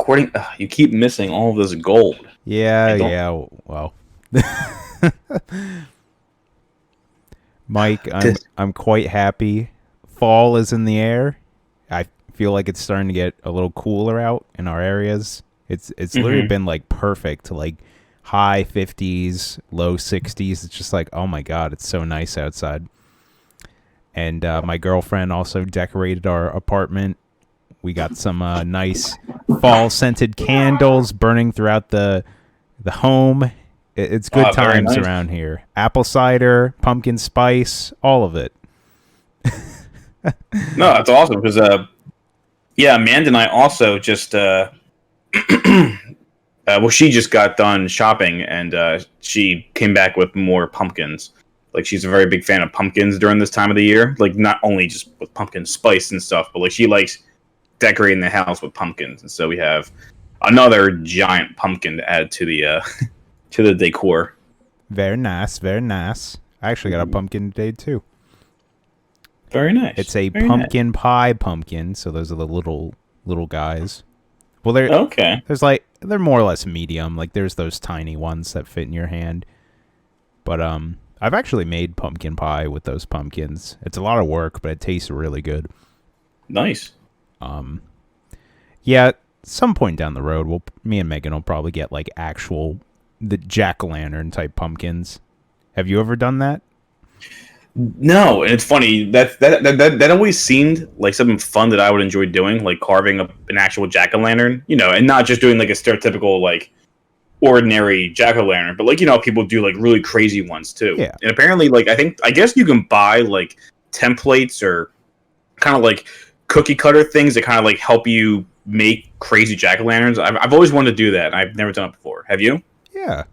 according, you keep missing all of this gold. Yeah. Well, Mike, I'm quite happy. Fall is in the air. I feel like it's starting to get a little cooler out in our areas. It's literally been like perfect, like high 50s, low 60s. It's just like, oh my god, it's so nice outside. And my girlfriend also decorated our apartment. We got some nice fall scented candles burning throughout the home. It's good times nice. Around here. Apple cider, pumpkin spice, all of it. No, that's awesome because Amanda and I also just she just got done shopping and she came back with more pumpkins. Like, she's a very big fan of pumpkins during this time of the year. Like, not only just with pumpkin spice and stuff, but like she likes decorating the house with pumpkins. And so we have another giant pumpkin to add to the to the decor. Very nice, very nice. I actually got a pumpkin today too. Very nice. It's a pumpkin pie pumpkin, so those are the little guys. Well, they're okay. They're more or less medium. Like, there's those tiny ones that fit in your hand. But I've actually made pumpkin pie with those pumpkins. It's a lot of work, but it tastes really good. Nice. Yeah, some point down the road, me and Megan will probably get like the jack-o'-lantern type pumpkins. Have you ever done that? No, and it's funny that always seemed like something fun that I would enjoy doing, like carving up an actual jack-o'-lantern, and not just doing like a stereotypical like ordinary jack-o'-lantern, but like people do like really crazy ones too. Yeah. And apparently, like I guess you can buy like templates or kind of like cookie cutter things that kind of like help you make crazy jack-o'-lanterns. I've always wanted to do that. And I've never done it before. Have you? Yeah.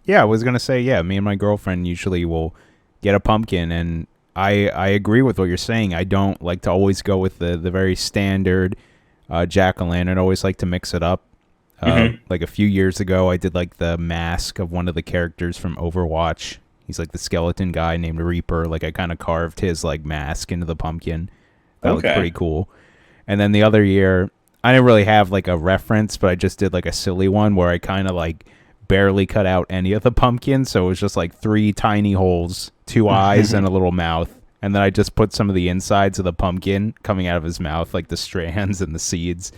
I was gonna say, me and my girlfriend usually will get a pumpkin, and I agree with what you're saying. I don't like to always go with the very standard jack-o'-lantern. I always like to mix it up. Like a few years ago, I did like the mask of one of the characters from Overwatch. He's like the skeleton guy named Reaper. Like, I kind of carved his like mask into the pumpkin. That looked pretty cool. And then the other year, I didn't really have like a reference, but I just did like a silly one where I kind of like barely cut out any of the pumpkin, so it was just like 3 tiny holes, 2 eyes, and a little mouth. And then I just put some of the insides of the pumpkin coming out of his mouth, like the strands and the seeds.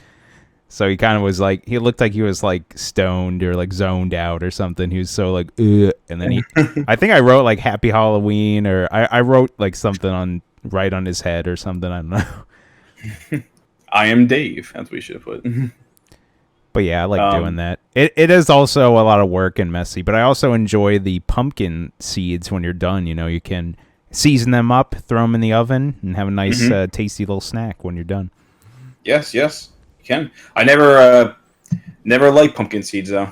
So he kind of was like, he looked like he was like stoned or like zoned out or something. He was so like, ugh. And then I think I wrote like Happy Halloween, or I wrote like something right on his head or something. I don't know. I am Dave. That's what we should have put. But yeah, I like doing that. It is also a lot of work and messy, but I also enjoy the pumpkin seeds when you're done. You can season them up, throw them in the oven, and have a nice, tasty little snack when you're done. Yes, you can. I never liked pumpkin seeds, though.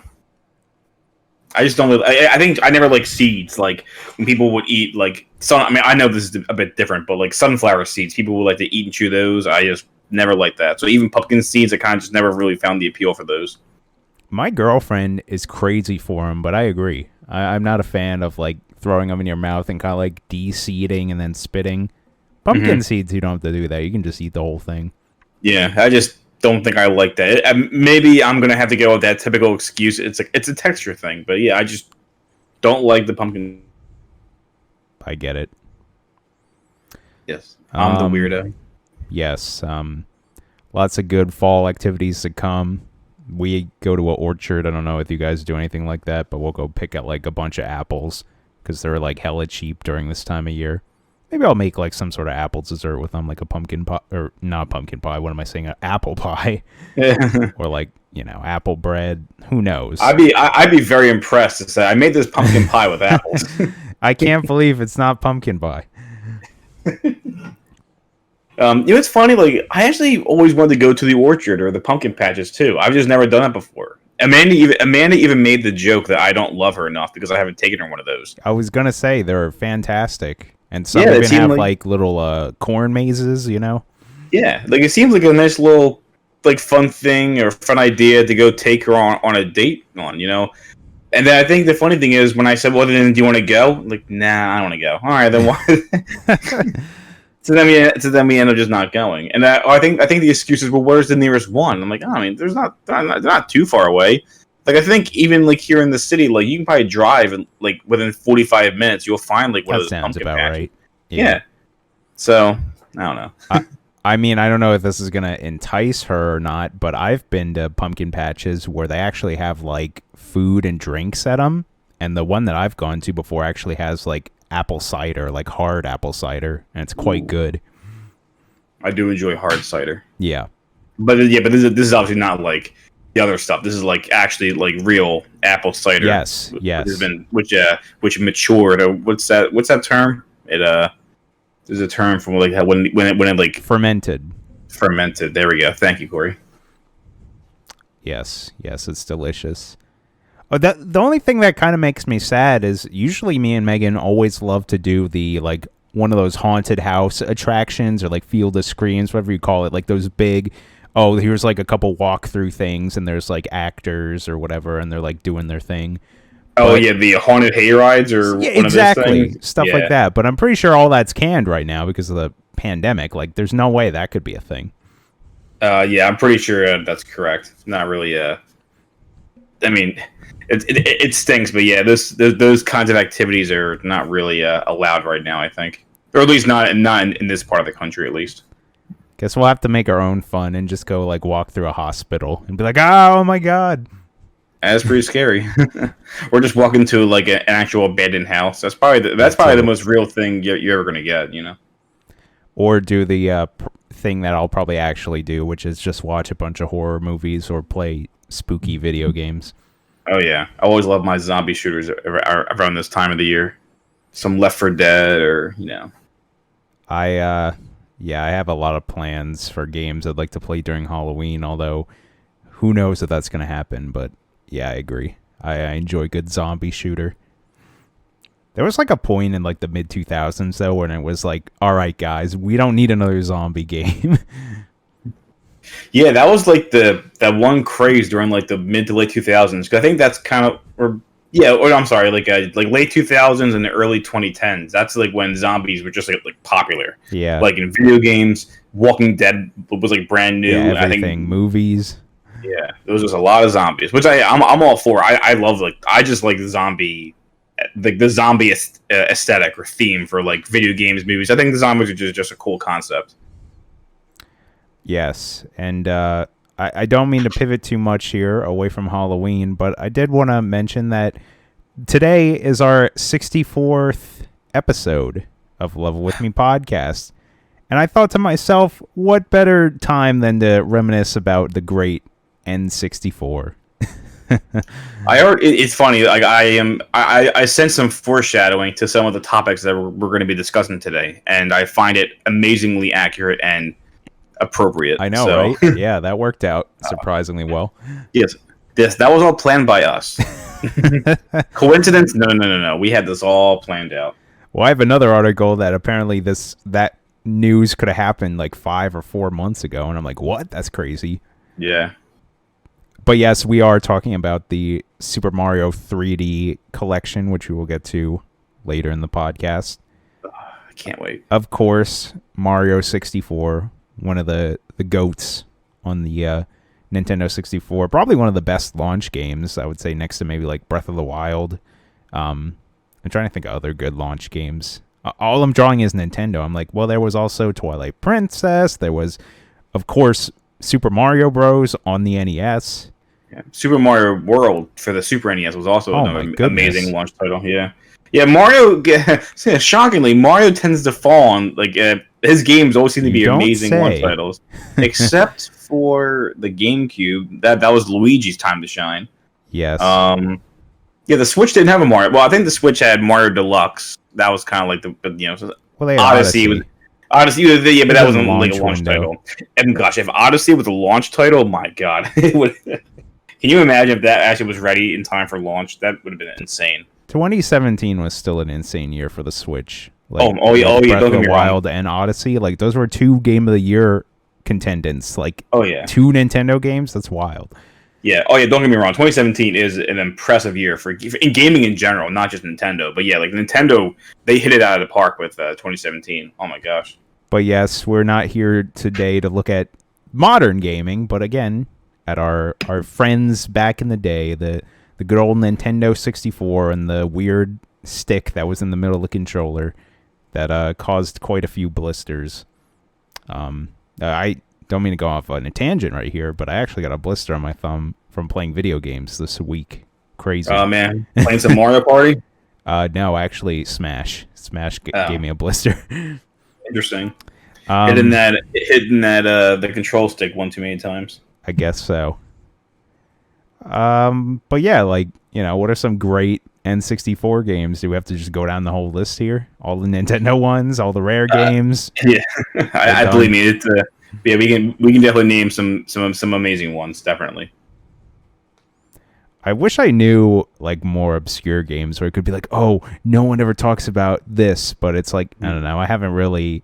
I just don't really... I think I never like seeds. Like, when people would eat, like... I know this is a bit different, but like sunflower seeds, people would like to eat and chew those. I just never liked that. So even pumpkin seeds, I kind of just never really found the appeal for those. My girlfriend is crazy for them, but I agree. I'm not a fan of like throwing them in your mouth and kind of like de-seeding and then spitting. Pumpkin seeds, you don't have to do that. You can just eat the whole thing. Yeah, I just don't think I like that. Maybe I'm gonna have to go with that typical excuse. It's a texture thing, but yeah, I just don't like the pumpkin. I get it. Yes, I'm the weirdo. Yes, lots of good fall activities to come. We go to an orchard. I don't know if you guys do anything like that, but we'll go pick out like a bunch of apples because they're like hella cheap during this time of year. Maybe I'll make like some sort of apple dessert with them, like a pumpkin pie, or not pumpkin pie. What am I saying? An apple pie, or like apple bread. Who knows? I'd be very impressed to say I made this pumpkin pie with apples. I can't believe it's not pumpkin pie. It's funny. Like, I actually always wanted to go to the orchard or the pumpkin patches too. I've just never done it before. Amanda even made the joke that I don't love her enough because I haven't taken her one of those. I was gonna say they're fantastic, and some even have like little corn mazes. Yeah, like it seems like a nice little like fun thing or fun idea to go take her on a date on. And then I think the funny thing is when I said, "Well, then do you want to go?" I'm like, nah, I don't want to go. All right, then why? To them, we end up just not going. And I think the excuse is, well, where's the nearest one? I'm like, oh, I mean, they're not too far away. Like, I think even like here in the city, like you can probably drive and like within 45 minutes, you'll find like one of those sounds pumpkin about patches. right. Yeah. So I don't know. I mean, I don't know if this is gonna entice her or not, but I've been to pumpkin patches where they actually have like food and drinks at them, and the one that I've gone to before actually has like apple cider, like hard apple cider, and it's quite good. I do enjoy hard cider. Yeah. But this is obviously not like the other stuff. This is like actually like real apple cider. Yes. Which matured. What's that term? There's a term from like when it like fermented. There we go. Thank you, Corey. Yes, it's delicious. Oh, the only thing that kind of makes me sad is usually me and Megan always love to do the like one of those haunted house attractions or like Field of Screams, whatever you call it, like those big. Oh, here's like a couple walkthrough things, and there's like actors or whatever, and they're like doing their thing. Oh, yeah, the haunted hay rides or yeah, one exactly. Of those things. Stuff like that. But I'm pretty sure all that's canned right now because of the pandemic. Like, there's no way that could be a thing. Yeah, I'm pretty sure that's correct. It's not really I mean, it stinks, but yeah, those kinds of activities are not really allowed right now, I think. Or at least not in this part of the country, at least. Guess we'll have to make our own fun and just go, like, walk through a hospital and be like, oh, my God. That's pretty scary. Or just walk into like an actual abandoned house. That's probably the most real thing you're ever gonna get, you know. Or do the thing that I'll probably actually do, which is just watch a bunch of horror movies or play spooky video games. Oh yeah, I always love my zombie shooters around this time of the year. Some Left 4 Dead, or you know. I have a lot of plans for games I'd like to play during Halloween. Although, who knows if that's gonna happen, but. Yeah, I agree. I enjoy good zombie shooter. There was like a point in like the mid 2000s though when it was like, all right, guys, we don't need another zombie game. Yeah, that was like that one craze during like the mid to late 2000s. I think that's kind of like late 2000s and the early 2010s. That's like when zombies were just like popular. Yeah, like in video games, Walking Dead was like brand new. Yeah, everything. I think movies. Yeah, there was just a lot of zombies, which I'm all for. I love I just like the zombie aesthetic or theme for like video games, movies. I think the zombies are just a cool concept. Yes, and I don't mean to pivot too much here away from Halloween, but I did want to mention that today is our 64th episode of Level With Me podcast, and I thought to myself, what better time than to reminisce about the great N64. It's funny. Like I sense some foreshadowing to some of the topics that we're going to be discussing today, and I find it amazingly accurate and appropriate. I know, right? Yeah, that worked out surprisingly well. Yes, that was all planned by us. Coincidence? No. We had this all planned out. Well, I have another article that apparently that news could have happened like 5 or 4 months ago, and I'm like, what? That's crazy. Yeah. But yes, we are talking about the Super Mario 3D collection, which we will get to later in the podcast. I can't wait. Of course, Mario 64, one of the GOATs on the Nintendo 64. Probably one of the best launch games, I would say, next to maybe like Breath of the Wild. I'm trying to think of other good launch games. All I'm drawing is Nintendo. I'm like, well, there was also Twilight Princess. There was, of course, Super Mario Bros. On the NES. Yeah. Super Mario World for the Super NES was also an amazing launch title. Yeah. Mario. Shockingly, Mario tends to fall on like his games always seem to be amazing launch titles, except for the GameCube. That was Luigi's time to shine. Yes. Yeah, the Switch didn't have a Mario. Well, I think the Switch had Mario Deluxe. That was kind of like Odyssey was. Odyssey, yeah, but that wasn't like a launch title. And gosh, if Odyssey was a launch title, my god, it would. Can you imagine if that actually was ready in time for launch? That would have been insane. 2017 was still an insane year for the Switch. Like, Breath of the Wild and Odyssey, like those were 2 Game of the Year contendants. Like, 2 Nintendo games. That's wild. Yeah. Oh yeah. Don't get me wrong. 2017 is an impressive year for in gaming in general, not just Nintendo. But yeah, like Nintendo, they hit it out of the park with 2017. Oh my gosh. But yes, we're not here today to look at modern gaming, but again, at our friends back in the day, the good old Nintendo 64 and the weird stick that was in the middle of the controller that caused quite a few blisters. I don't mean to go off on a tangent right here, but I actually got a blister on my thumb from playing video games this week. Crazy. Oh man, playing some Mario Party? No, actually Smash. Smash gave me a blister. Interesting. Hitting that the control stick one too many times. I guess so. But yeah, like, you know, what are some great N64 games? Do we have to just go down the whole list here? All the Nintendo ones, all the rare games? Yeah, I believe me. It's yeah, we can definitely name some amazing ones, definitely. I wish I knew like more obscure games where it could be like, oh, no one ever talks about this, but it's like, I don't know, I haven't really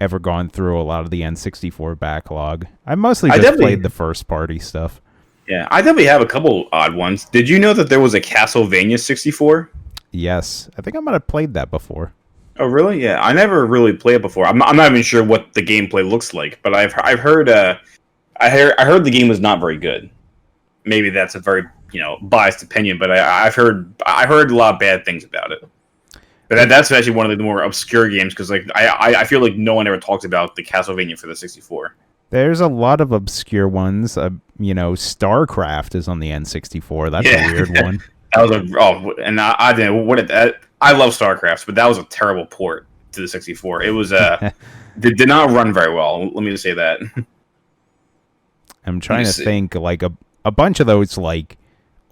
ever gone through a lot of the N64 backlog. I mostly just played the first party stuff. Yeah, I definitely have a couple odd ones. Did you know that there was a Castlevania 64? Yes, I think I might have played that before. Oh, really? Yeah, I never really played it before. I'm not even sure what the gameplay looks like, but I've heard I heard the game was not very good. Maybe that's a very biased opinion, but I've heard a lot of bad things about it. But that's actually one of the more obscure games because like I feel like no one ever talks about the Castlevania for the 64. There's a lot of obscure ones. StarCraft is on the N64. That's a weird one. That was and I didn't I love StarCraft, but that was a terrible port to the 64. It was did not run very well. Let me just say that. I'm trying to think like a bunch of those like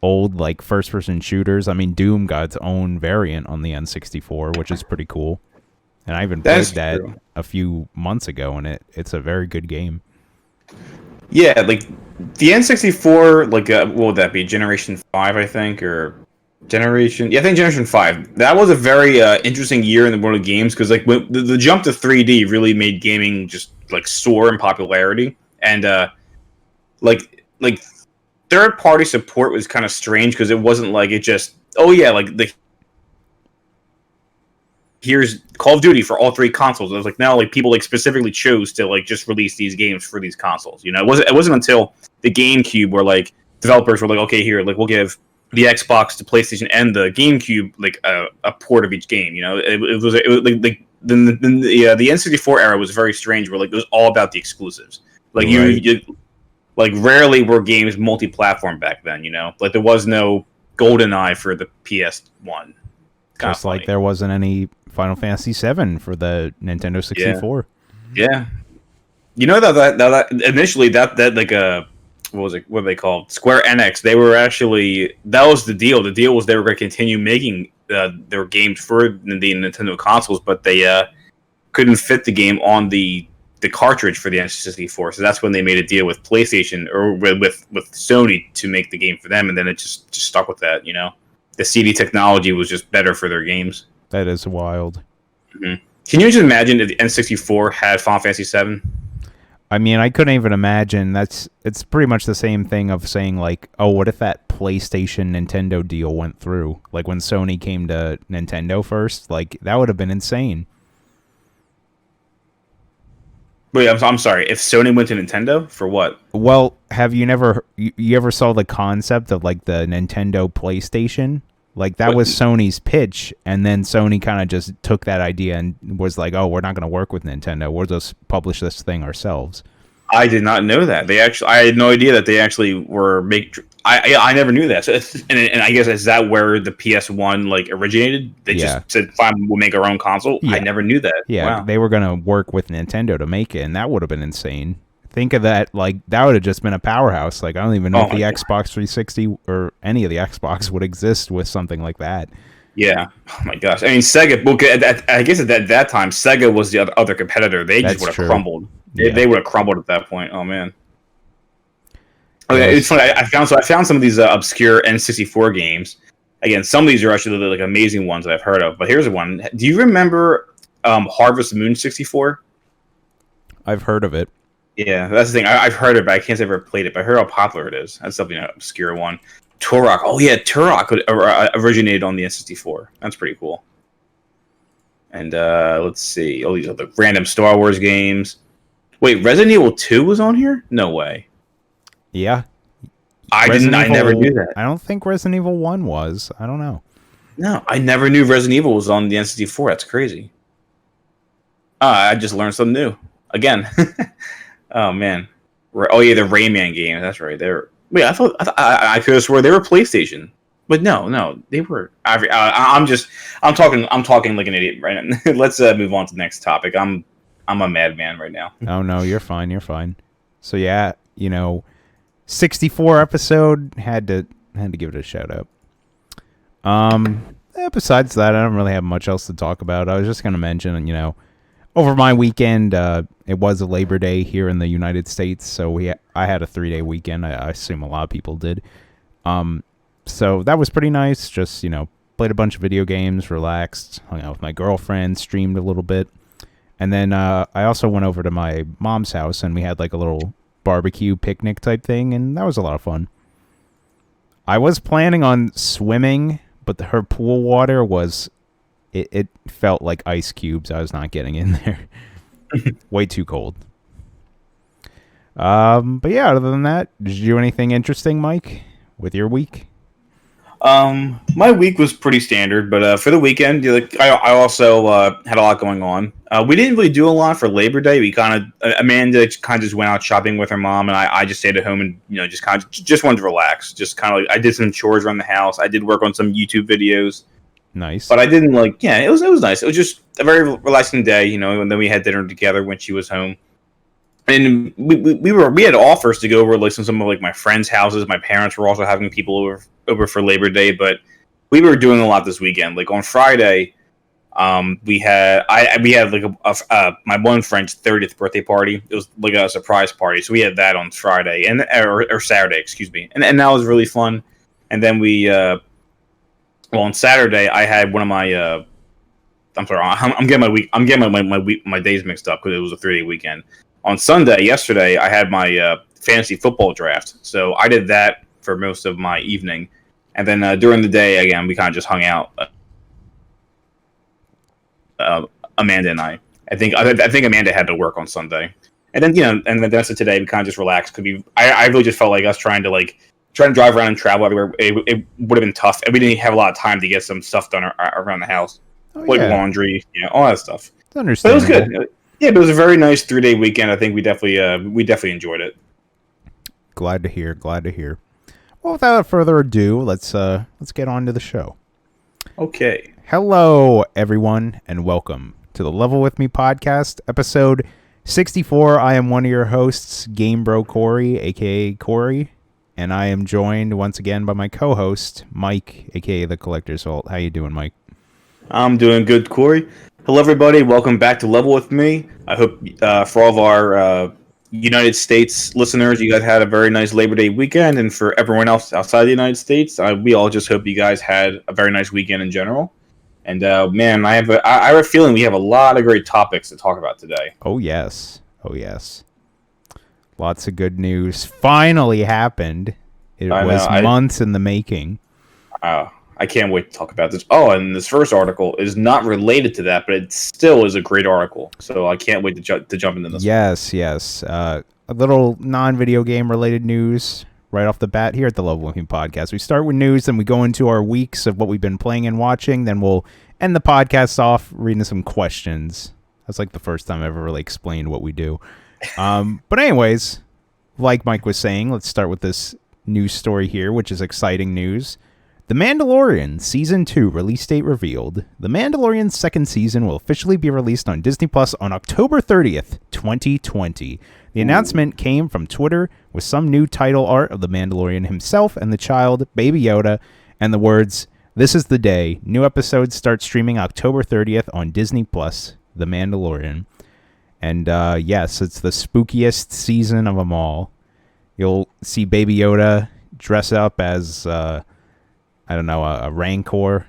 old like first person shooters. I mean, Doom got its own variant on the N64, which is pretty cool. And I even played that a few months ago, and it's a very good game. Yeah, like the N64, like what would that be? Generation 5, I think, or Generation? Yeah, I think Generation 5. That was a very interesting year in the world of games because like when the jump to 3D really made gaming just like soar in popularity, and like third party support was kind of strange because it wasn't like it just here's Call of Duty for all three consoles. It was like now like people like specifically chose to like just release these games for these consoles. It wasn't until the GameCube where like developers were like, okay, here, like we'll give the Xbox, the PlayStation, and the GameCube like a port of each game. It was like the N64 era was very strange where like it was all about the exclusives. Like you like rarely were games multi-platform back then. Like there was no GoldenEye for the PS1. Just like there wasn't any Final Fantasy VII for the Nintendo 64. Yeah. That initially that like what was it? What were they called? Square Enix. They were actually that was the deal. The deal was they were going to continue making their games for the Nintendo consoles, but they couldn't fit the game on the cartridge for the N64. So that's when they made a deal with PlayStation or with Sony to make the game for them, and then it just stuck with that. The CD technology was just better for their games. That is wild. Mm-hmm. Can you just imagine if the N64 had Final Fantasy VII? I mean, I couldn't even imagine. It's pretty much the same thing of saying like, oh, what if that PlayStation Nintendo deal went through? Like when Sony came to Nintendo first, like that would have been insane. Wait, I'm sorry. If Sony went to Nintendo for what? Well, have you ever saw the concept of like the Nintendo PlayStation? Like that was Sony's pitch, and then Sony kind of just took that idea and was like, "Oh, we're not going to work with Nintendo. We'll just publish this thing ourselves." I did not know that. I had no idea that they actually were I never knew that. So and I guess is that where the PS1 like originated? They just said, "Fine, we'll make our own console." Yeah. I never knew that. Yeah, wow. They were going to work with Nintendo to make it, and that would have been insane. Think of that, like that would have just been a powerhouse. Like I don't even know if the Xbox 360 or any of the Xbox would exist with something like that. Yeah. Oh my gosh. I mean, Sega. Well, I guess at that time, Sega was the other competitor. They just would have crumbled. They would have crumbled at that point. Oh man. Okay, it's funny. I found some of these obscure N64 games. Again, some of these are actually like amazing ones that I've heard of. But here's one. Do you remember Harvest Moon 64? I've heard of it. Yeah, that's the thing. I've heard it, but I can't say I've ever played it. But I heard how popular it is. That's something an obscure one. Turok. Oh yeah, Turok originated on the N64. That's pretty cool. And let's see, all these other random Star Wars games. Wait, Resident Evil 2 was on here? No way. Yeah. I never knew that. I don't think Resident Evil 1 was. I don't know. No, I never knew Resident Evil was on the N64. That's crazy. I just learned something new again. Oh man. Oh yeah, the Rayman game. That's right. Wait, I could have swore they were PlayStation, but no, they were. I'm talking like an idiot right now. Let's move on to the next topic. I'm a madman right now. Oh no, you're fine. You're fine. So yeah, 64 episode had to give it a shout out. Besides that, I don't really have much else to talk about. I was just gonna mention, over my weekend, it was a Labor Day here in the United States, so I had a 3-day weekend. I assume a lot of people did. So that was pretty nice. Just played a bunch of video games, relaxed, hung out with my girlfriend, streamed a little bit, and then I also went over to my mom's house and we had like a little barbecue picnic type thing, and that was a lot of fun. I was planning on swimming, but her pool water was, it felt like ice cubes. I was not getting in there. Way too cold. But yeah, other than that, did you do anything interesting, Mike, with your week? My week was pretty standard, but for the weekend, I also had a lot going on. We didn't really do a lot for Labor Day. We Amanda kind of just went out shopping with her mom, and I just stayed at home and just wanted to relax. Just kind of I did some chores around the house. I did work on some YouTube videos. Nice, but I didn't it was nice. It was just a very relaxing day, and then we had dinner together when she was home. And we had offers to go over some of my friends' houses. My parents were also having people over for Labor Day, but we were doing a lot this weekend. Like on Friday, we had my one friend's 30th birthday party. It was like a surprise party, so we had that on Friday or Saturday, excuse me, and that was really fun. And then on Saturday I had one of my I'm sorry, I'm getting my days mixed up because it was a 3-day weekend. On Sunday, yesterday, I had my fantasy football draft, so I did that for most of my evening, and then during the day, again, we kind of just hung out. Amanda and I think Amanda had to work on Sunday, and then and then the rest of today we kind of just relaxed because I really just felt like us trying to drive around and travel everywhere. It would have been tough, and we didn't have a lot of time to get some stuff done around the house, laundry, all that stuff. It's understandable. But it was good. Yeah, but it was a very nice 3-day weekend. I think we definitely enjoyed it. Glad to hear. Well, without further ado, let's get on to the show. Okay. Hello, everyone, and welcome to the Level With Me podcast, episode 64. I am one of your hosts, Game Bro Corey, aka Corey, and I am joined once again by my co-host, Mike, aka the Collector's Vault. How you doing, Mike? I'm doing good, Corey. Hello, everybody. Welcome back to Level With Me. I hope for all of our United States listeners, you guys had a very nice Labor Day weekend. And for everyone else outside the United States, we all just hope you guys had a very nice weekend in general. And, man, I have a feeling we have a lot of great topics to talk about today. Oh, yes. Lots of good news finally happened. It was months in the making. I can't wait to talk about this. Oh, and this first article is not related to that, but it still is a great article. So I can't wait to jump into this. Yes. A little non-video game related news right off the bat here at the Level With Me podcast. We start with news, then we go into our weeks of what we've been playing and watching. Then we'll end the podcast off reading some questions. That's like the first time I ever really explained what we do. But anyways, like Mike was saying, let's start with this news story here, which is exciting news. The Mandalorian Season 2 release date revealed. The Mandalorian's second season will officially be released on Disney Plus on October 30th, 2020. The announcement came from Twitter with some new title art of the Mandalorian himself and the child, Baby Yoda, and the words, "This is the day. New episodes start streaming October 30th on Disney Plus, The Mandalorian." And yes, it's the spookiest season of them all. You'll see Baby Yoda dress up as... I don't know, a Rancor,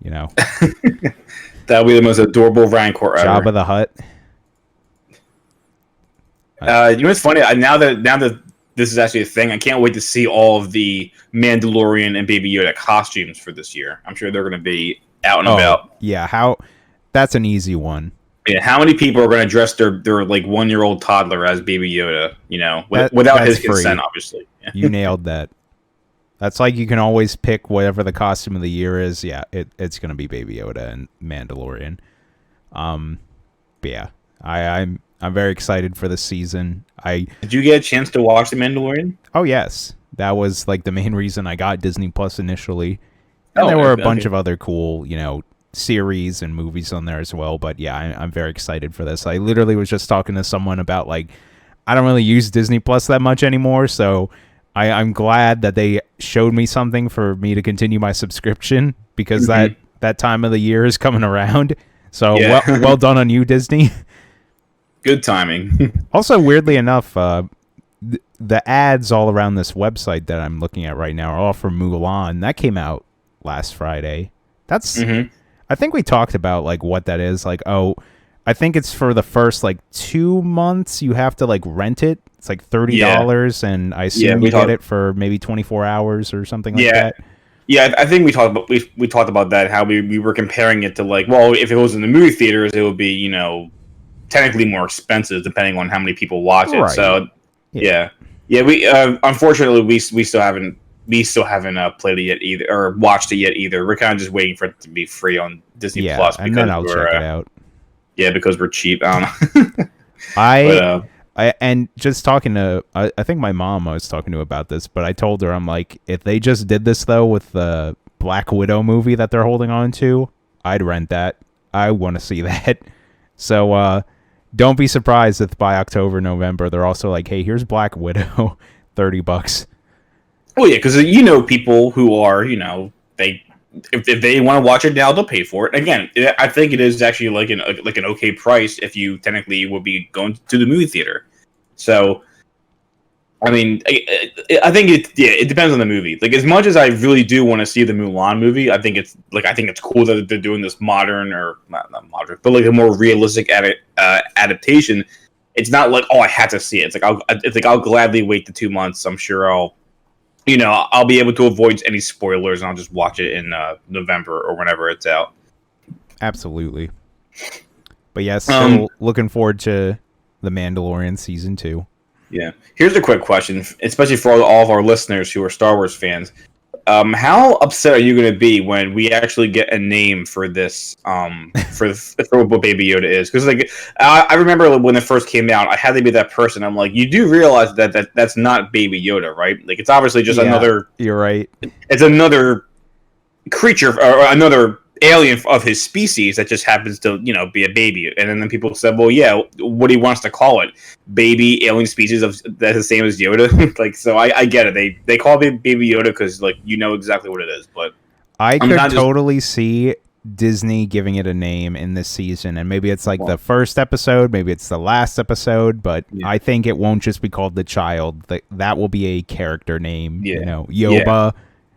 That'll be the most adorable Rancor ever. Jabba the Hutt. What's funny? Now that this is actually a thing, I can't wait to see all of the Mandalorian and Baby Yoda costumes for this year. I'm sure they're going to be out and about. Yeah, how that's an easy one. Yeah, how many people are going to dress their like 1-year-old toddler as Baby Yoda? You know, without his consent, obviously. You nailed that. That's like you can always pick whatever the costume of the year is. Yeah, it's going to be Baby Yoda and Mandalorian. But yeah, I'm very excited for this season. Did you get a chance to watch The Mandalorian? Oh yes, that was like the main reason I got Disney Plus initially, and there were a bunch of other cool, series and movies on there as well. But yeah, I'm very excited for this. I literally was just talking to someone about like I don't really use Disney Plus that much anymore, so I'm glad that they showed me something for me to continue my subscription because that time of the year is coming around. So well done on you, Disney. Good timing. Also, weirdly enough, the ads all around this website that I'm looking at right now are all for Mulan. That came out last Friday. That's I think we talked about like what that is. Like, I think it's for the first like 2 months you have to like rent it. It's like $30, and I assume you get it for maybe 24 hours or something like that. Yeah, I think we talked about that. How we were comparing it to like, well, if it was in the movie theaters, it would be technically more expensive depending on how many people watch it. Right. So yeah. We unfortunately we still haven't played it yet either, or watched it yet either. We're kind of just waiting for it to be free on Disney Plus because then I'll check it out. Yeah, because we're cheap. I don't know. And just talking to, I think my mom I was talking to about this, but I told her, I'm like, if they just did this though with the Black Widow movie that they're holding on to, I'd rent that. I want to see that. So don't be surprised if by October, November, they're also like, hey, here's Black Widow, $30. Oh yeah, because people who are if they want to watch it now, they'll pay for it. Again, I think it is actually like an okay price if you technically would be going to the movie theater. So, I mean, I think it depends on the movie. Like, as much as I really do want to see the Mulan movie, I think it's cool that they're doing this modern, or not modern, but like a more realistic adaptation. It's not like, I had to see it. It's like I'll gladly wait the 2 months. I'm sure I'll be able to avoid any spoilers, and I'll just watch it in November or whenever it's out. Absolutely. But yes, still looking forward to The Mandalorian Season 2. Yeah. Here's a quick question, especially for all of our listeners who are Star Wars fans. How upset are you going to be when we actually get a name for this, for what Baby Yoda is? Because like, I remember when it first came out, I had to be that person. I'm like, you do realize that's not Baby Yoda, right? Like, it's obviously just another. You're right. It's another creature or another alien of his species that just happens to be a baby. And then people said, well, yeah, what he wants to call it, baby alien species that's the same as Yoda. Like, so I get it. They call it Baby Yoda because like exactly what it is. But I could totally see Disney giving it a name in this season, and maybe it's like the first episode, maybe it's the last episode, but I think it won't just be called the child. That will be a character name. Yoba,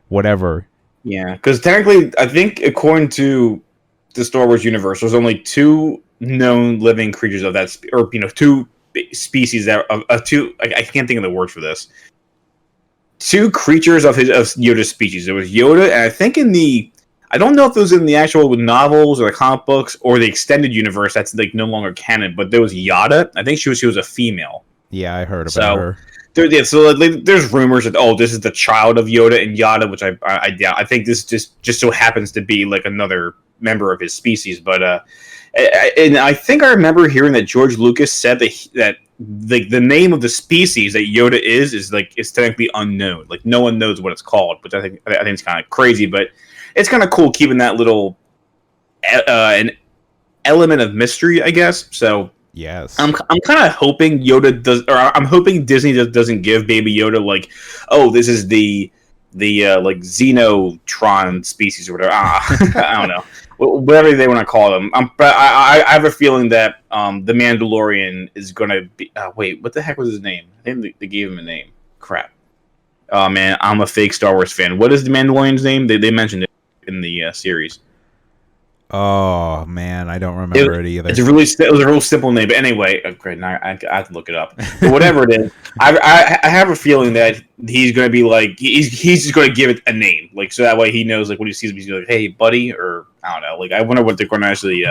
whatever. Yeah, because technically, I think according to the Star Wars universe, there's only 2 known living creatures of that, or 2 species that I can't think of the word for this. 2 creatures of Yoda's species. There was Yoda, and I think I don't know if it was in the actual novels or the comic books or the extended universe. That's like no longer canon, but there was Yada. I think she was a female. Yeah, I heard about her. So there's rumors that this is the child of Yoda and Yada, which I doubt. I think this just so happens to be like another member of his species. But and I think I remember hearing that George Lucas said that the name of the species that Yoda is technically unknown. Like, no one knows what it's called, which I think it's kind of crazy, but it's kind of cool keeping that little an element of mystery, I guess. So. Yes, I'm kind of hoping I'm hoping Disney doesn't give Baby Yoda like, this is the like Xenotron species or whatever. I don't know, whatever they want to call them. But I have a feeling that the Mandalorian is going to be. Wait, what the heck was his name? I think they gave him a name. Crap. Oh man, I'm a fake Star Wars fan. What is the Mandalorian's name? They mentioned it in the series. Oh man, I don't remember it either. It was a real simple name, but anyway, great. Now I have to look it up. But whatever it is, I have a feeling that he's going to be like he's just going to give it a name, like so that way he knows like when he sees him, he's like, hey buddy, or I don't know. Like I wonder what they're going to actually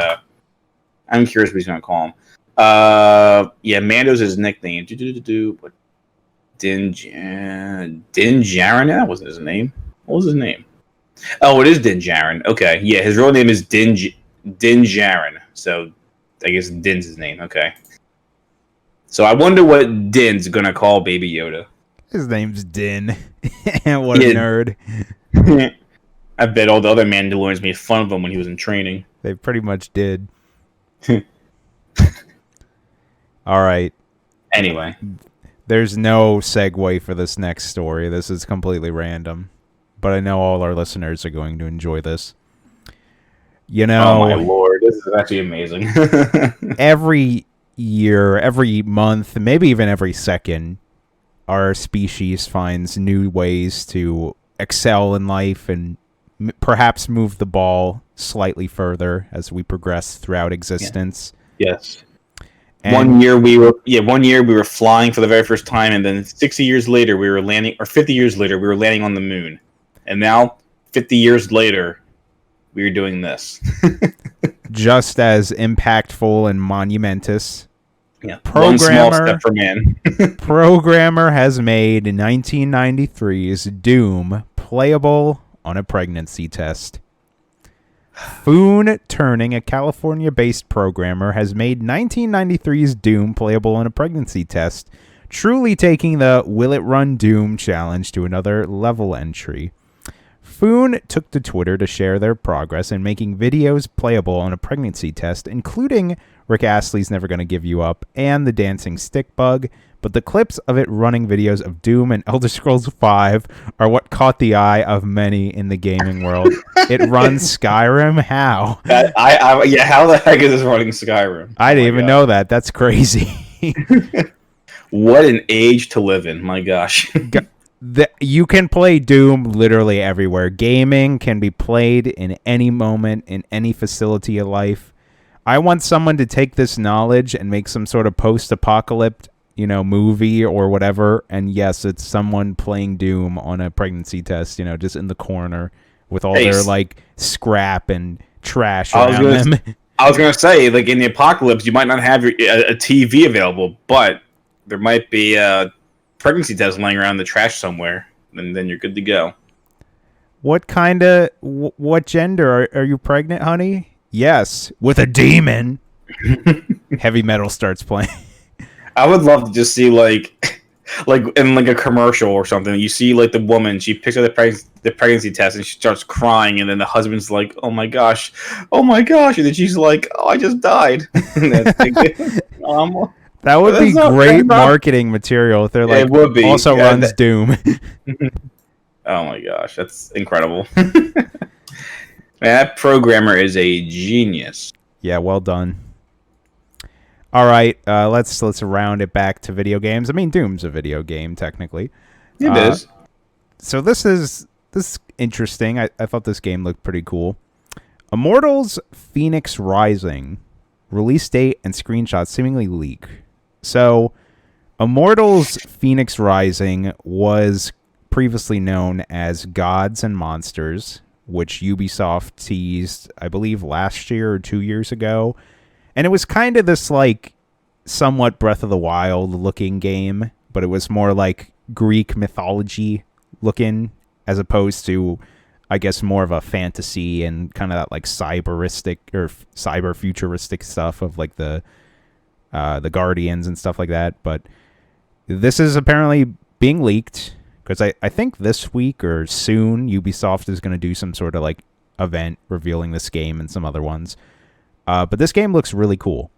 I'm curious what he's gonna call him. Yeah, Mando's his nickname. What? Din Djarin? That wasn't his name. What was his name? Oh, it is Din Djarin. Okay, yeah, his real name is Din Djarin. So I guess Din's his name. Okay. So I wonder what Din's gonna call Baby Yoda. His name's Din. What a nerd. I bet all the other Mandalorians made fun of him when he was in training. They pretty much did. All right. Anyway. There's no segue for this next story. This is completely random. But I know all our listeners are going to enjoy this. You know, oh my lord, this is actually amazing. Every year, every month, maybe even every second, our species finds new ways to excel in life and perhaps move the ball slightly further as we progress throughout existence. Yeah. Yes. And one year we were flying for the very first time, and then 60 years later we were landing, or 50 years later we were landing on the moon. And now, 50 years later, we are doing this. Just as impactful and monumentous. Yeah. One small step for man. Programmer has made 1993's Doom playable on a pregnancy test. Foon Turning, a California-based programmer, has made 1993's Doom playable on a pregnancy test, truly taking the Will It Run Doom challenge to another level entry. Foon took to Twitter to share their progress in making videos playable on a pregnancy test, including Rick Astley's Never Gonna Give You Up and the Dancing Stick Bug, but the clips of it running videos of Doom and Elder Scrolls V are what caught the eye of many in the gaming world. It runs Skyrim? How? Yeah, how the heck is this running Skyrim? I didn't even know that. That's crazy. What an age to live in, my gosh. You can play Doom literally everywhere. Gaming can be played in any moment, in any facility of life. I want someone to take this knowledge and make some sort of post-apocalyptic, movie or whatever. And yes, it's someone playing Doom on a pregnancy test, just in the corner with all their scrap and trash around them. I was going to say, in the apocalypse, you might not have a TV available, but there might be a pregnancy test laying around in the trash somewhere, and then you're good to go. What gender are you pregnant, honey? Yes, with a demon. Heavy metal starts playing. I would love to just see like in a commercial or something. You see the woman, she picks up the pregnancy test and she starts crying, and then the husband's like, "Oh my gosh," and then she's like, "Oh, I just died." That would be great marketing material if they're like, it would be. Also runs Doom. Oh my gosh, that's incredible. That programmer is a genius. Yeah, well done. All right, let's round it back to video games. I mean, Doom's a video game, technically. It is. So this is interesting. I thought this game looked pretty cool. Immortals Feynx Rising. Release date and screenshots seemingly leak. So, Immortals Feynx Rising was previously known as Gods and Monsters, which Ubisoft teased, I believe, last year or 2 years ago. And it was kind of this, somewhat Breath of the Wild looking game, but it was more like Greek mythology looking, as opposed to, I guess, more of a fantasy and kind of that, cyberistic or cyber futuristic stuff of, the Guardians and stuff like that. But this is apparently being leaked, because I think this week or soon Ubisoft is going to do some sort of event revealing this game and some other ones. But this game looks really cool.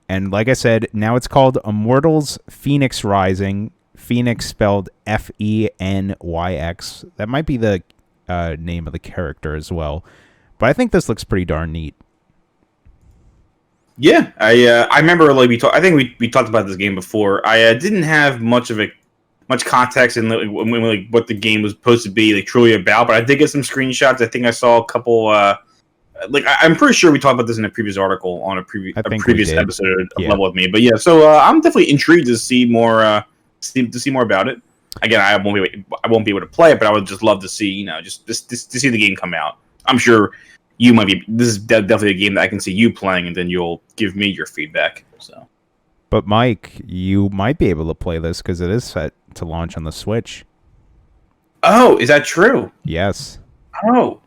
And like I said, now it's called Immortals Feynx Rising. Feynx spelled Fenyx. That might be the name of the character as well. But I think this looks pretty darn neat. Yeah, I remember I think we talked about this game before. I didn't have much context in what the game was supposed to be truly about, but I did get some screenshots. I think I saw a couple. I'm pretty sure we talked about this in a previous article on a previous episode of Level with Me. But yeah, so I'm definitely intrigued to see more. To see more about it. Again, I won't be able to play it, but I would just love to see just to see the game come out. I'm sure you might be. This is definitely a game that I can see you playing, and then you'll give me your feedback. So, But Mike, you might be able to play this because it is set to launch on the Switch. oh, is that true? Yes, Oh,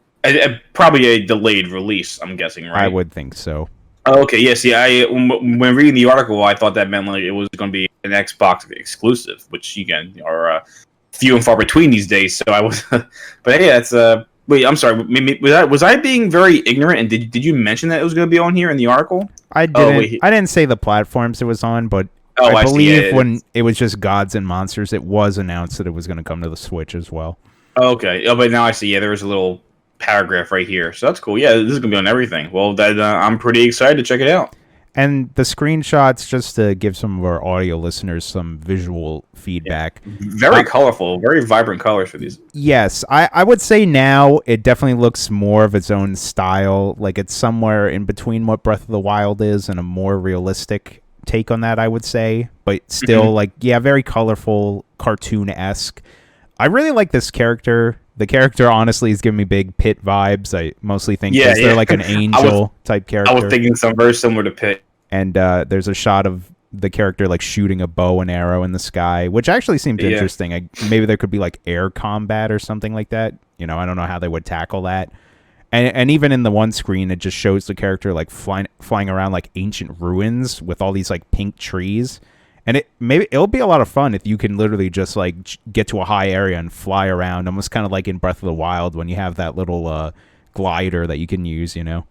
probably a delayed release. I'm guessing, right? I would think so. Oh, okay, yeah. See, when reading the article, I thought that meant like it was going to be an Xbox exclusive, which again are few and far between these days. So I was, but hey, that's Wait, I'm sorry. Was I being very ignorant? And did you mention that it was going to be on here in the article? I didn't. I didn't say the platforms it was on, but I believe when it was just Gods and Monsters, it was announced that it was going to come to the Switch as well. Okay. Oh, but now I see. Yeah, there was a little paragraph right here, so that's cool. Yeah, this is going to be on everything. Well, I'm pretty excited to check it out. And the screenshots, just to give some of our audio listeners some visual feedback. Yeah. Very colorful, very vibrant colors for these. Yes, I would say now it definitely looks more of its own style. Like it's somewhere in between what Breath of the Wild is and a more realistic take on that, I would say. But still, very colorful, cartoon-esque. I really like this character. The character, honestly, is giving me big Pit vibes. I mostly think they're like an angel type character. I was thinking something very similar to Pit. And there's a shot of the character like shooting a bow and arrow in the sky, which actually seemed interesting. Maybe there could be like air combat or something like that. You know, I don't know how they would tackle that. And even in the one screen, it just shows the character like flying around like ancient ruins with all these like pink trees. And it'll be a lot of fun if you can literally just like get to a high area and fly around, almost kind of like in Breath of the Wild when you have that little glider that you can use, you know.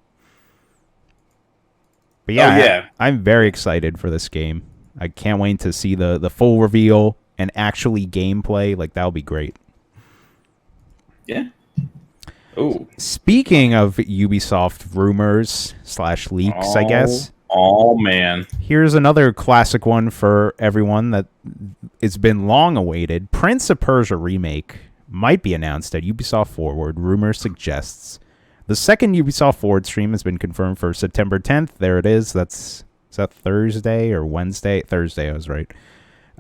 But yeah, I'm very excited for this game. I can't wait to see the full reveal and actually gameplay. Like that'll be great. Yeah. Oh. Speaking of Ubisoft rumors / leaks, I guess. Oh, man. Here's another classic one for everyone that it's been long awaited. Prince of Persia remake might be announced at Ubisoft Forward, rumor suggests. The second Ubisoft Forward stream has been confirmed for September 10th. There it is. Is that Thursday or Wednesday? Thursday, I was right.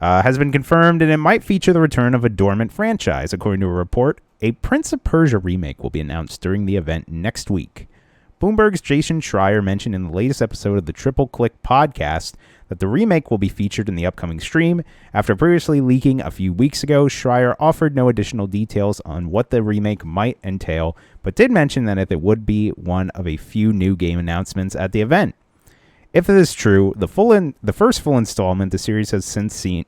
Has been confirmed, and it might feature the return of a dormant franchise. According to a report, a Prince of Persia remake will be announced during the event next week. Bloomberg's Jason Schreier mentioned in the latest episode of the Triple Click podcast that the remake will be featured in the upcoming stream. After previously leaking a few weeks ago, Schreier offered no additional details on what the remake might entail, but did mention that it would be one of a few new game announcements at the event. If it is true, the first full installment the series has seen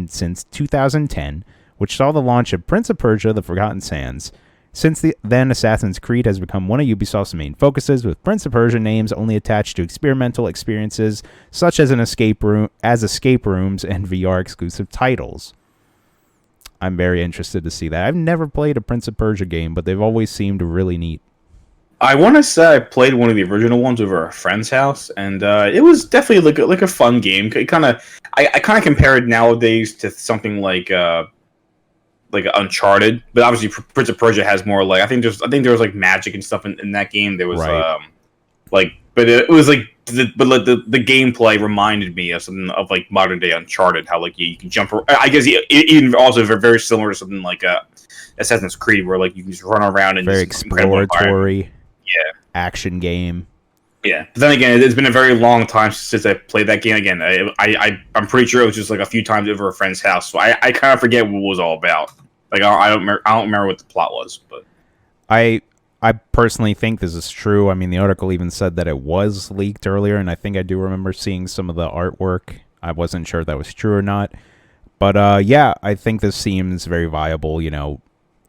since 2010, which saw the launch of Prince of Persia: The Forgotten Sands. Since then, Assassin's Creed has become one of Ubisoft's main focuses, with Prince of Persia names only attached to experimental experiences such as escape rooms and VR-exclusive titles. I'm very interested to see that. I've never played a Prince of Persia game, but they've always seemed really neat. I want to say I played one of the original ones over a friend's house, and it was definitely like a fun game. I kind of compare it nowadays to something like Uncharted, but obviously Prince of Persia has more like I think there was like magic and stuff in that game. There was but it was like the gameplay reminded me of something of like modern day Uncharted. How like you can jump. I guess even also very similar to something like Assassin's Creed, where like you can just run around and very exploratory, action game. Yeah, but then again, it's been a very long time since I played that game again. I'm pretty sure it was just like a few times over a friend's house, so I kind of forget what it was all about. Like I don't remember what the plot was, but I personally think this is true. I mean, the article even said that it was leaked earlier, and I think I do remember seeing some of the artwork. I wasn't sure if that was true or not, but I think this seems very viable. You know,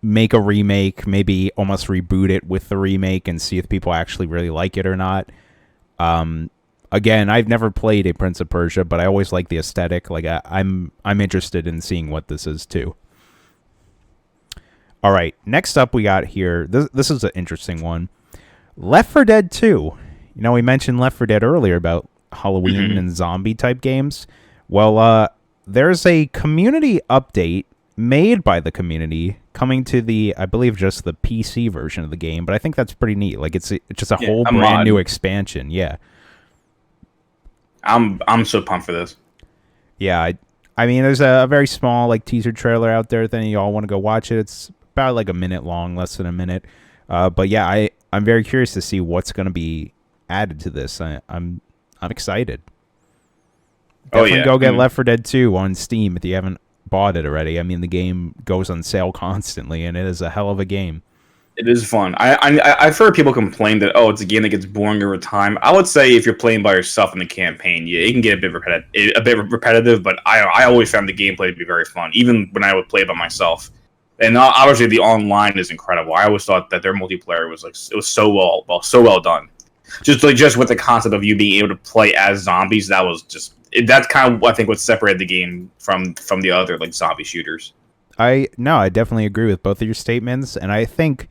make a remake, maybe almost reboot it with the remake, and see if people actually really like it or not. Again, I've never played a Prince of Persia, but I always like the aesthetic. Like I'm interested in seeing what this is too. All right, next up we got here. This is an interesting one. Left 4 Dead 2. You know, we mentioned Left 4 Dead earlier about Halloween and zombie type games. Well, there's a community update made by the community coming to the, I believe, just the PC version of the game, but I think that's pretty neat. Like it's just a whole brand new expansion. Yeah. I'm so pumped for this. Yeah, I mean, there's a very small like teaser trailer out there. Then you all want to go watch it. It's about like a minute long, less than a minute. But yeah, I'm very curious to see what's going to be added to this. I'm excited. Definitely go get Left 4 Dead 2 on Steam if you haven't bought it already. I mean, the game goes on sale constantly, and it is a hell of a game. It is fun. I've heard people complain that it's a game that gets boring over time. I would say if you're playing by yourself in the campaign, yeah, it can get a bit repetitive. But I always found the gameplay to be very fun, even when I would play by myself. And obviously, the online is incredible. I always thought that their multiplayer was so well done. Just with the concept of you being able to play as zombies, that's kind of I think what separated the game from the other like zombie shooters. I definitely agree with both of your statements, and I think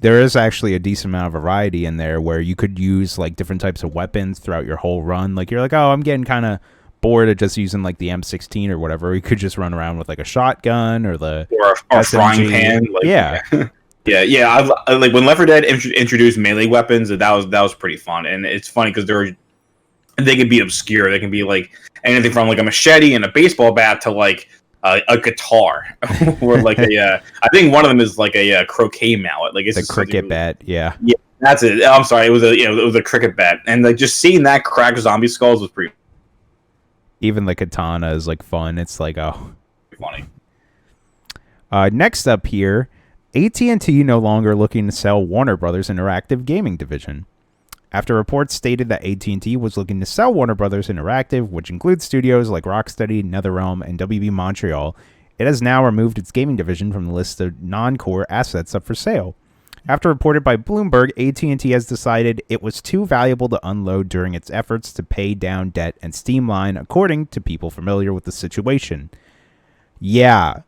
there is actually a decent amount of variety in there where you could use like different types of weapons throughout your whole run. Like you're like, oh, I'm getting kind of bored of just using like the M16 or whatever. You could just run around with like a shotgun or a frying pan. Like, yeah. Yeah. I like when Left 4 Dead introduced melee weapons. That was pretty fun, and it's funny because they can be obscure. They can be like anything from like a machete and a baseball bat to like a guitar, or like I think one of them is like a croquet mallet. Like it's a cricket bat. Yeah, that's it. I'm sorry, it was a cricket bat, and like just seeing that crack zombie skulls was pretty. Even the katana is like fun. It's like funny. Next up here, AT&T no longer looking to sell Warner Brothers Interactive gaming division. After reports stated that AT&T was looking to sell Warner Brothers Interactive, which includes studios like Rocksteady, NetherRealm, and WB Montreal, it has now removed its gaming division from the list of non-core assets up for sale. After reported by Bloomberg, AT&T has decided it was too valuable to unload during its efforts to pay down debt and streamline, according to people familiar with the situation. Yeah.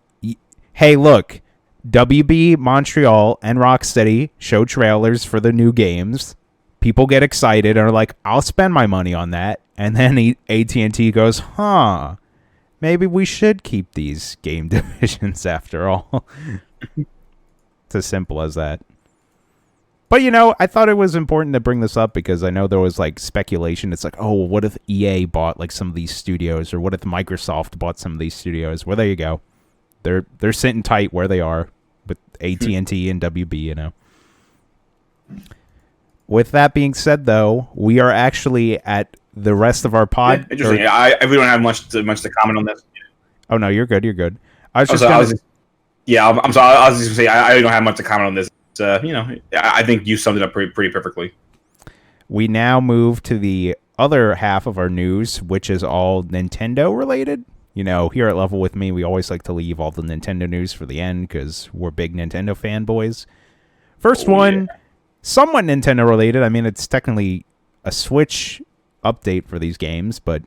Hey, look. WB Montreal and Rocksteady show trailers for the new games. People get excited and are like, I'll spend my money on that. And then AT&T goes, maybe we should keep these game divisions after all. It's as simple as that. But, I thought it was important to bring this up because I know there was like speculation. It's like, oh, what if EA bought like some of these studios, or what if Microsoft bought some of these studios? Well, there you go. They're sitting tight where they are with AT&T and WB, With that being said, though, we are actually at the rest of our pod. Yeah, interesting. We don't have much to comment on this. Oh no, you're good. You're good. I'm sorry. I was just going to say I don't have much to comment on this. I think you summed it up pretty perfectly. We now move to the other half of our news, which is all Nintendo related. Here at Level With Me, we always like to leave all the Nintendo news for the end because we're big Nintendo fanboys. First one. Yeah. Somewhat Nintendo related. I mean, it's technically a Switch update for these games, but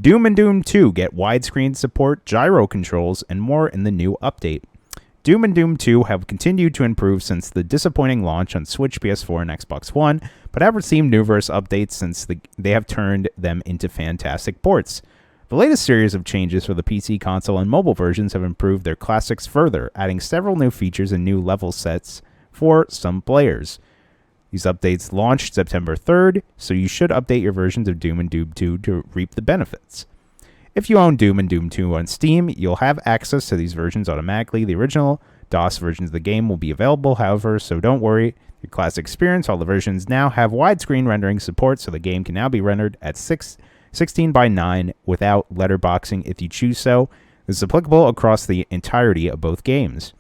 Doom and Doom 2 get widescreen support, gyro controls, and more in the new update. Doom and Doom 2 have continued to improve since the disappointing launch on Switch, PS4, and Xbox One, but have received numerous updates since they have turned them into fantastic ports. The latest series of changes for the PC, console, and mobile versions have improved their classics further, adding several new features and new level sets for some players. These updates launched September 3rd, so you should update your versions of Doom and Doom 2 to reap the benefits. If you own Doom and Doom 2 on Steam, you'll have access to these versions automatically. The original DOS versions of the game will be available, however, so don't worry. Your classic experience, all the versions now have widescreen rendering support, so the game can now be rendered at 16 by 9 without letterboxing if you choose so. This is applicable across the entirety of both games.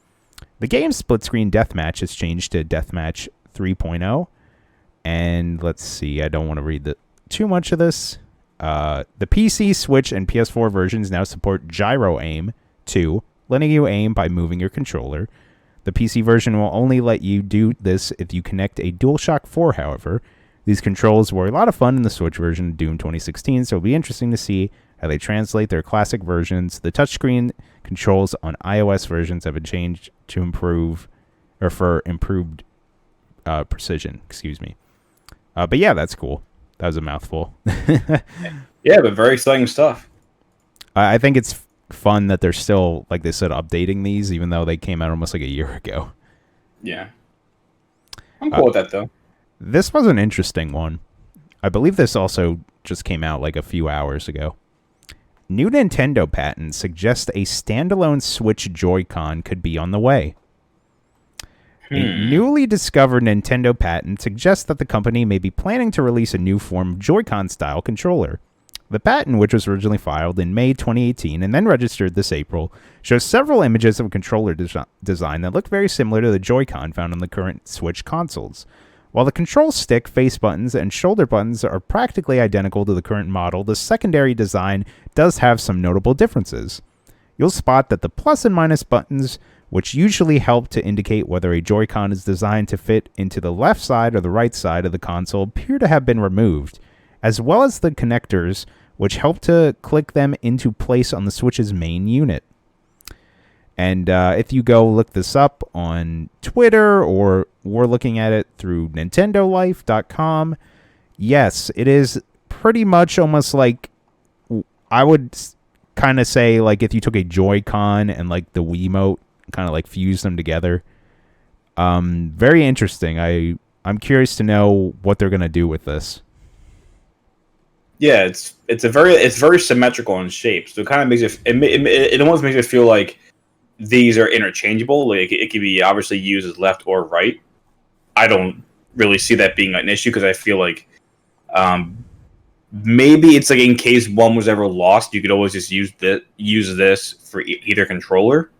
The game's split-screen deathmatch has changed to Deathmatch 3.0, and let's see, I don't want to read too much of this. The PC, Switch, and PS4 versions now support gyro aim 2, letting you aim by moving your controller. The PC version will only let you do this if you connect a DualShock 4, however. These controls were a lot of fun in the Switch version of Doom 2016, so it'll be interesting to see how they translate their classic versions. The touchscreen controls on iOS versions have been changed to improve, or for improved precision, excuse me. But yeah, that's cool. That was a mouthful. Yeah, but very exciting stuff. I think it's fun that they're still, like they said, updating these, even though they came out almost like a year ago. Yeah. I'm cool with that, though. This was an interesting one. I believe this also just came out like a few hours ago. New Nintendo patents suggest a standalone Switch Joycon could be on the way. A newly discovered Nintendo patent suggests that the company may be planning to release a new form of Joycon-style controller. The patent, which was originally filed in May 2018 and then registered this April, shows several images of a controller design that look very similar to the Joy-Con found on the current Switch consoles. While the control stick, face buttons, and shoulder buttons are practically identical to the current model, the secondary design does have some notable differences. You'll spot that the plus and minus buttons, which usually help to indicate whether a Joy-Con is designed to fit into the left side or the right side of the console, appear to have been removed, as well as the connectors, which help to click them into place on the Switch's main unit. And if you go look this up on Twitter, or we're looking at it through NintendoLife.com, yes, it is pretty much almost like, I would kind of say, like if you took a Joy-Con and like the Wiimote, kind of like fused them together. Very interesting. I'm curious to know what they're gonna do with this. Yeah, it's very symmetrical in shape, so it kind of makes it almost makes it feel like these are interchangeable. Like it can be obviously used as left or right. I don't really see that being an issue because I feel like maybe it's like in case one was ever lost, you could always just use this for either controller.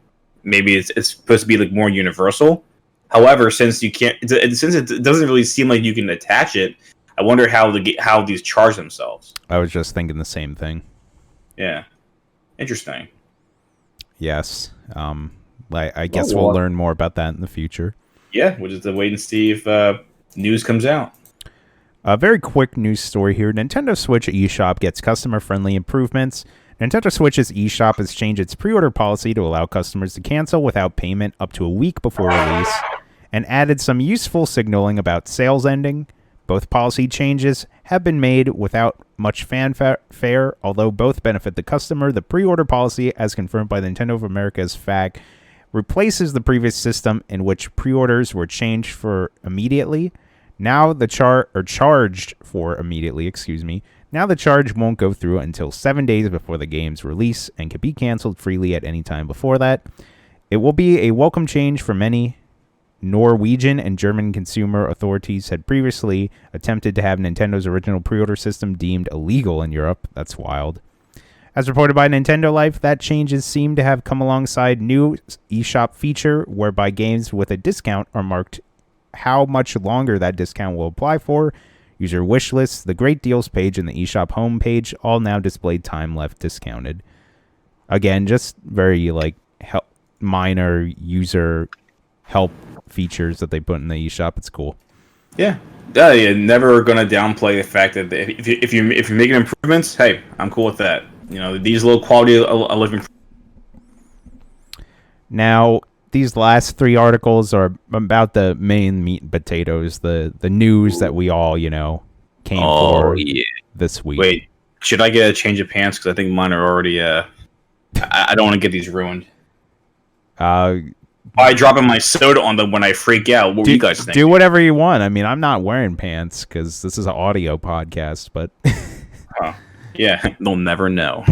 Maybe it's supposed to be like more universal. However, since you can't, since it doesn't really seem like you can attach it, I wonder how these charge themselves. I was just thinking the same thing. Yeah, interesting. Yes, I guess we'll learn more about that in the future. Yeah, we'll just wait and see if news comes out. A very quick news story here. Nintendo Switch eShop gets customer-friendly improvements. Nintendo Switch's eShop has changed its pre-order policy to allow customers to cancel without payment up to a week before release, and added some useful signaling about sales ending. Both policy changes have been made without much fanfare, although both benefit the customer. The pre-order policy, as confirmed by Nintendo of America's FAQ, replaces the previous system in which pre-orders were changed for immediately. Now the charged for immediately, Now the charge won't go through until 7 days before the game's release and can be canceled freely at any time before that. It will be a welcome change for many. Norwegian and German consumer authorities had previously attempted to have Nintendo's original pre-order system deemed illegal in Europe. That's wild. As reported by Nintendo Life, that changes seem to have come alongside new eShop feature whereby games with a discount are marked how much longer that discount will apply for. User wish lists, the great deals page, and the eShop homepage all now displayed time left discounted. Again, just very minor user help features that they put in the eShop. It's cool. Yeah, you're never gonna downplay the fact that if you're making improvements, hey, I'm cool with that. You know, these little quality of living. Now, these last three articles are about the main meat and potatoes, the news that we all, came for this week. Wait, should I get a change of pants? Because I think mine are already, I don't want to get these ruined. By dropping my soda on them when I freak out. What do you guys think? Do whatever you want. I mean, I'm not wearing pants because this is an audio podcast, but... Yeah, they'll never know.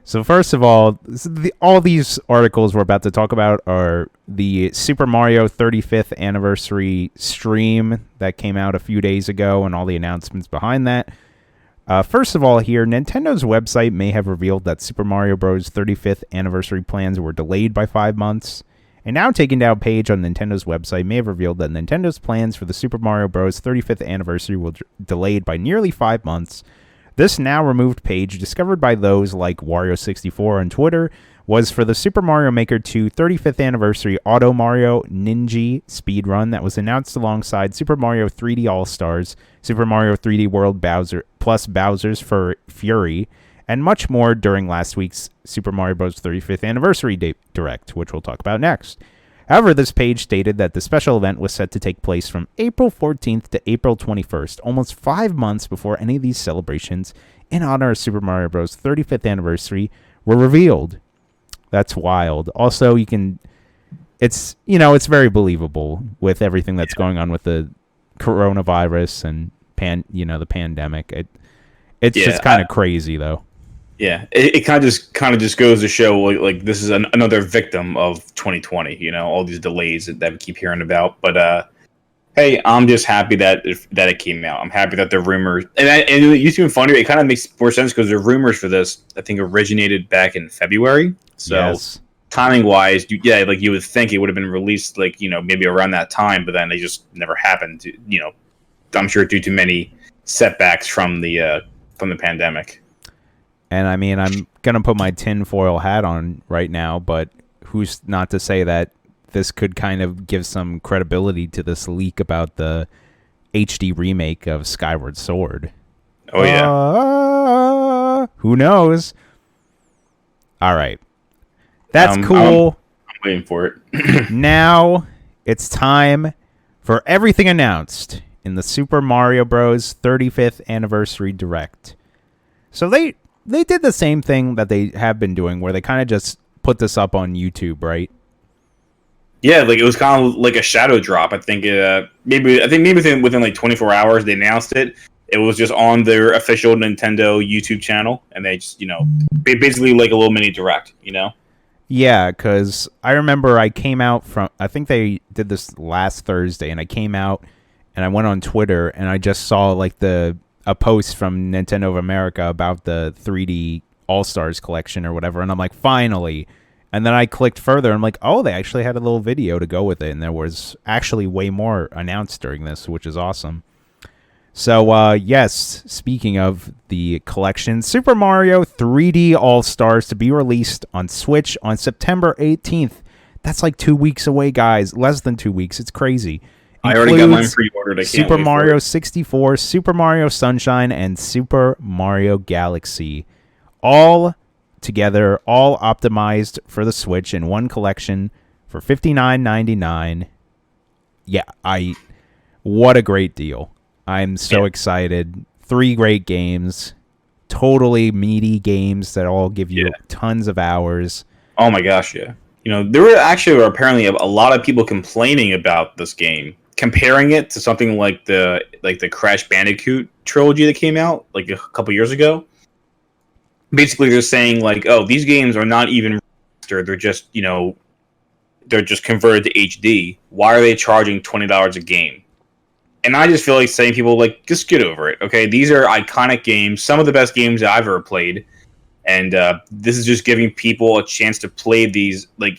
So first of all these articles we're about to talk about are the Super Mario 35th anniversary stream that came out a few days ago and all the announcements behind that. First of all here, Nintendo's website may have revealed that Super Mario Bros. 35th anniversary plans were delayed by 5 months. A now taken down page on Nintendo's website may have revealed that Nintendo's plans for the Super Mario Bros. 35th anniversary were delayed by nearly 5 months. This now removed page, discovered by those like Wario64 on Twitter, was for the Super Mario Maker 2 35th Anniversary Auto Mario Ninja speedrun that was announced alongside Super Mario 3D All-Stars, Super Mario 3D World Bowser plus Bowser's Fury, and much more during last week's Super Mario Bros. 35th Anniversary Direct, which we'll talk about next. However, this page stated that the special event was set to take place from April 14th to April 21st, almost 5 months before any of these celebrations in honor of Super Mario Bros. 35th Anniversary were revealed. That's wild. Also, it's very believable with everything that's going on with the coronavirus and the pandemic. It's just kind of crazy, though. Yeah, it kind of just goes to show like this is another victim of 2020. You know, all these delays that we keep hearing about. But hey, I'm just happy that it came out. I'm happy that the rumors and it used to be funnier. It kind of makes more sense because the rumors for this I think originated back in February. So Yes. timing wise, yeah, like you would think it would have been released like maybe around that time, but then they just never happened. I'm sure due to many setbacks from the pandemic. And I mean, I'm going to put my tinfoil hat on right now, but who's not to say that this could kind of give some credibility to this leak about the HD remake of Skyward Sword? Oh, yeah. Who knows? All right. That's cool. I'm waiting for it. Now it's time for everything announced in the Super Mario Bros. 35th Anniversary Direct. So they did the same thing that they have been doing, where they kind of just put this up on YouTube, right? Yeah, like it was kind of like a shadow drop. I think maybe within like 24 hours they announced it. It was just on their official Nintendo YouTube channel, and they just basically like a little mini direct. Yeah, because I remember I came out from, I think they did this last Thursday, and I came out and I went on Twitter and I just saw like a post from Nintendo of America about the 3D All-Stars collection or whatever, and I'm like, finally. And then I clicked further, and I'm like, oh, they actually had a little video to go with it, and there was actually way more announced during this, which is awesome. So, yes, speaking of the collection, Super Mario 3D All-Stars to be released on Switch on September 18th. That's like 2 weeks away, guys. Less than 2 weeks. It's crazy. I already got mine pre-ordered. I can't Super wait Mario for it. 64, Super Mario Sunshine, and Super Mario Galaxy. All together, all optimized for the Switch in one collection for $59.99. Yeah, what a great deal. I'm so excited. 3 great games. Totally meaty games that all give you tons of hours. Oh my gosh, yeah. There were apparently a lot of people complaining about this game, comparing it to something like the Crash Bandicoot trilogy that came out like a couple years ago. Basically, they're saying like, oh, these games are not even remastered. They're just they're just converted to HD. Why are they charging $20 a game? And I just feel like saying people like, just get over it, okay? These are iconic games, some of the best games that I've ever played, and this is just giving people a chance to play these to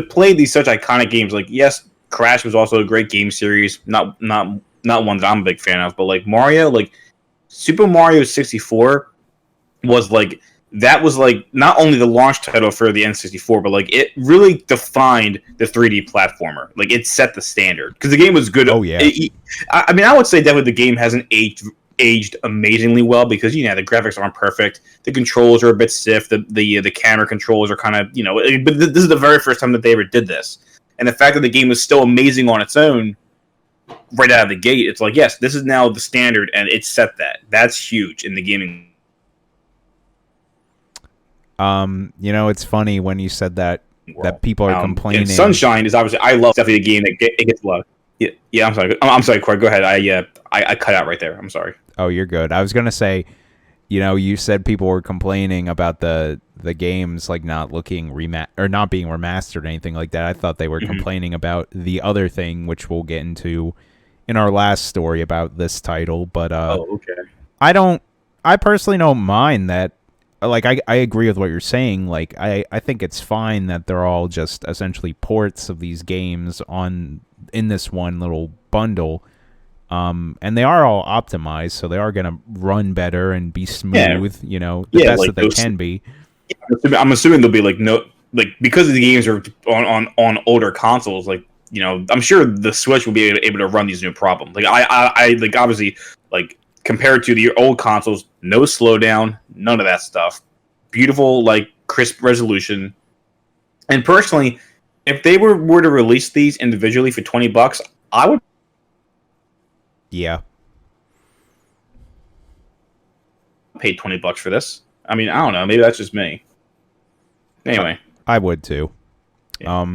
play these such iconic games. Like, yes, Crash was also a great game series, not one that I'm a big fan of, but like Mario, like Super Mario 64 was like. That was like not only the launch title for the N64, but like it really defined the 3D platformer. Like it set the standard because the game was good. Oh yeah. I mean, I would say definitely the game hasn't aged amazingly well because the graphics aren't perfect, the controls are a bit stiff, the camera controls are kind of But this is the very first time that they ever did this, and the fact that the game was still amazing on its own right out of the gate, it's like yes, this is now the standard, and it set that. That's huge in the gaming. It's funny when you said that people are complaining. And Sunshine is obviously, I love definitely a game that it gets love. Yeah. I'm sorry, Corey. Go ahead. I cut out right there. I'm sorry. Oh, you're good. I was gonna say, you said people were complaining about the games like not looking or not being remastered or anything like that. I thought they were complaining about the other thing, which we'll get into in our last story about this title. But okay. I personally don't mind that. Like, I agree with what you're saying. Like, I think it's fine that they're all just essentially ports of these games in this one little bundle. And they are all optimized, so they are going to run better and be smooth, the best like that they can be. I'm assuming there'll be because the games are on older consoles, I'm sure the Switch will be able to run these new problems. Like I obviously compared to the old consoles, no slowdown, none of that stuff. Beautiful, crisp resolution. And personally, if they were to release these individually for $20, I would. Yeah. Pay $20 for this. I mean, I don't know. Maybe that's just me. Anyway, I would too. Yeah.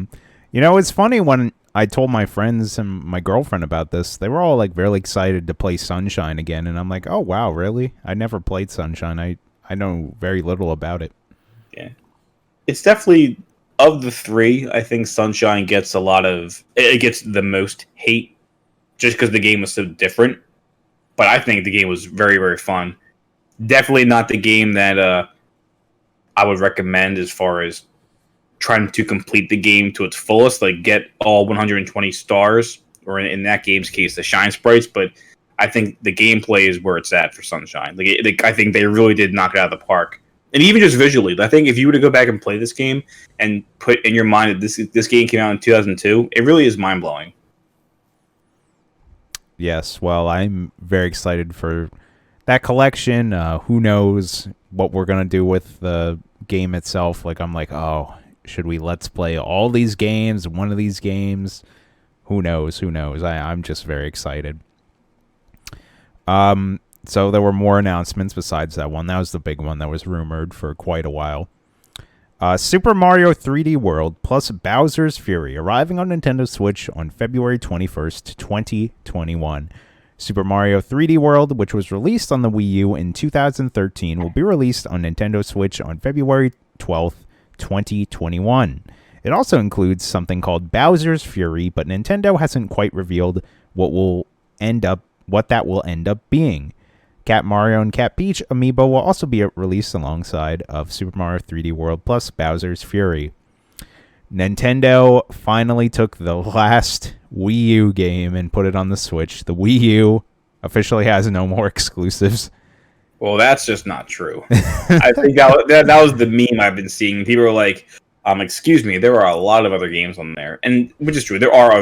It's funny when I told my friends and my girlfriend about this. They were all like really excited to play Sunshine again, and I'm like, oh wow, really? I never played Sunshine. I know very little about it. Yeah, it's definitely of the three. I think Sunshine gets it gets the most hate just because the game was so different. But I think the game was very, very fun. Definitely not the game that I would recommend as far as trying to complete the game to its fullest, like get all 120 stars, or in that game's case, the shine sprites. But I think the gameplay is where it's at for Sunshine. I think they really did knock it out of the park, and even just visually. I think if you were to go back and play this game and put in your mind that this game came out in 2002, it really is mind blowing. Yes, well, I'm very excited for that collection. Who knows what we're gonna do with the game itself? Like, I'm like, oh, should we let's play all these games? One of these games? Who knows? Who knows? I'm just very excited. So there were more announcements besides that one. That was the big one that was rumored for quite a while. Super Mario 3D World plus Bowser's Fury arriving on Nintendo Switch on February 21st, 2021. Super Mario 3D World, which was released on the Wii U in 2013, will be released on Nintendo Switch on February 12th, 2021. It also includes something called Bowser's Fury, but Nintendo hasn't quite revealed what that will end up being. Cat Mario and Cat Peach amiibo will also be released alongside of Super Mario 3D World plus Bowser's Fury. Nintendo finally took the last Wii U game and put it on the Switch. The Wii U officially has no more exclusives. Well, that's just not true. I think that was the meme I've been seeing. People are like, excuse me, there are a lot of other games on there, and which is true. There are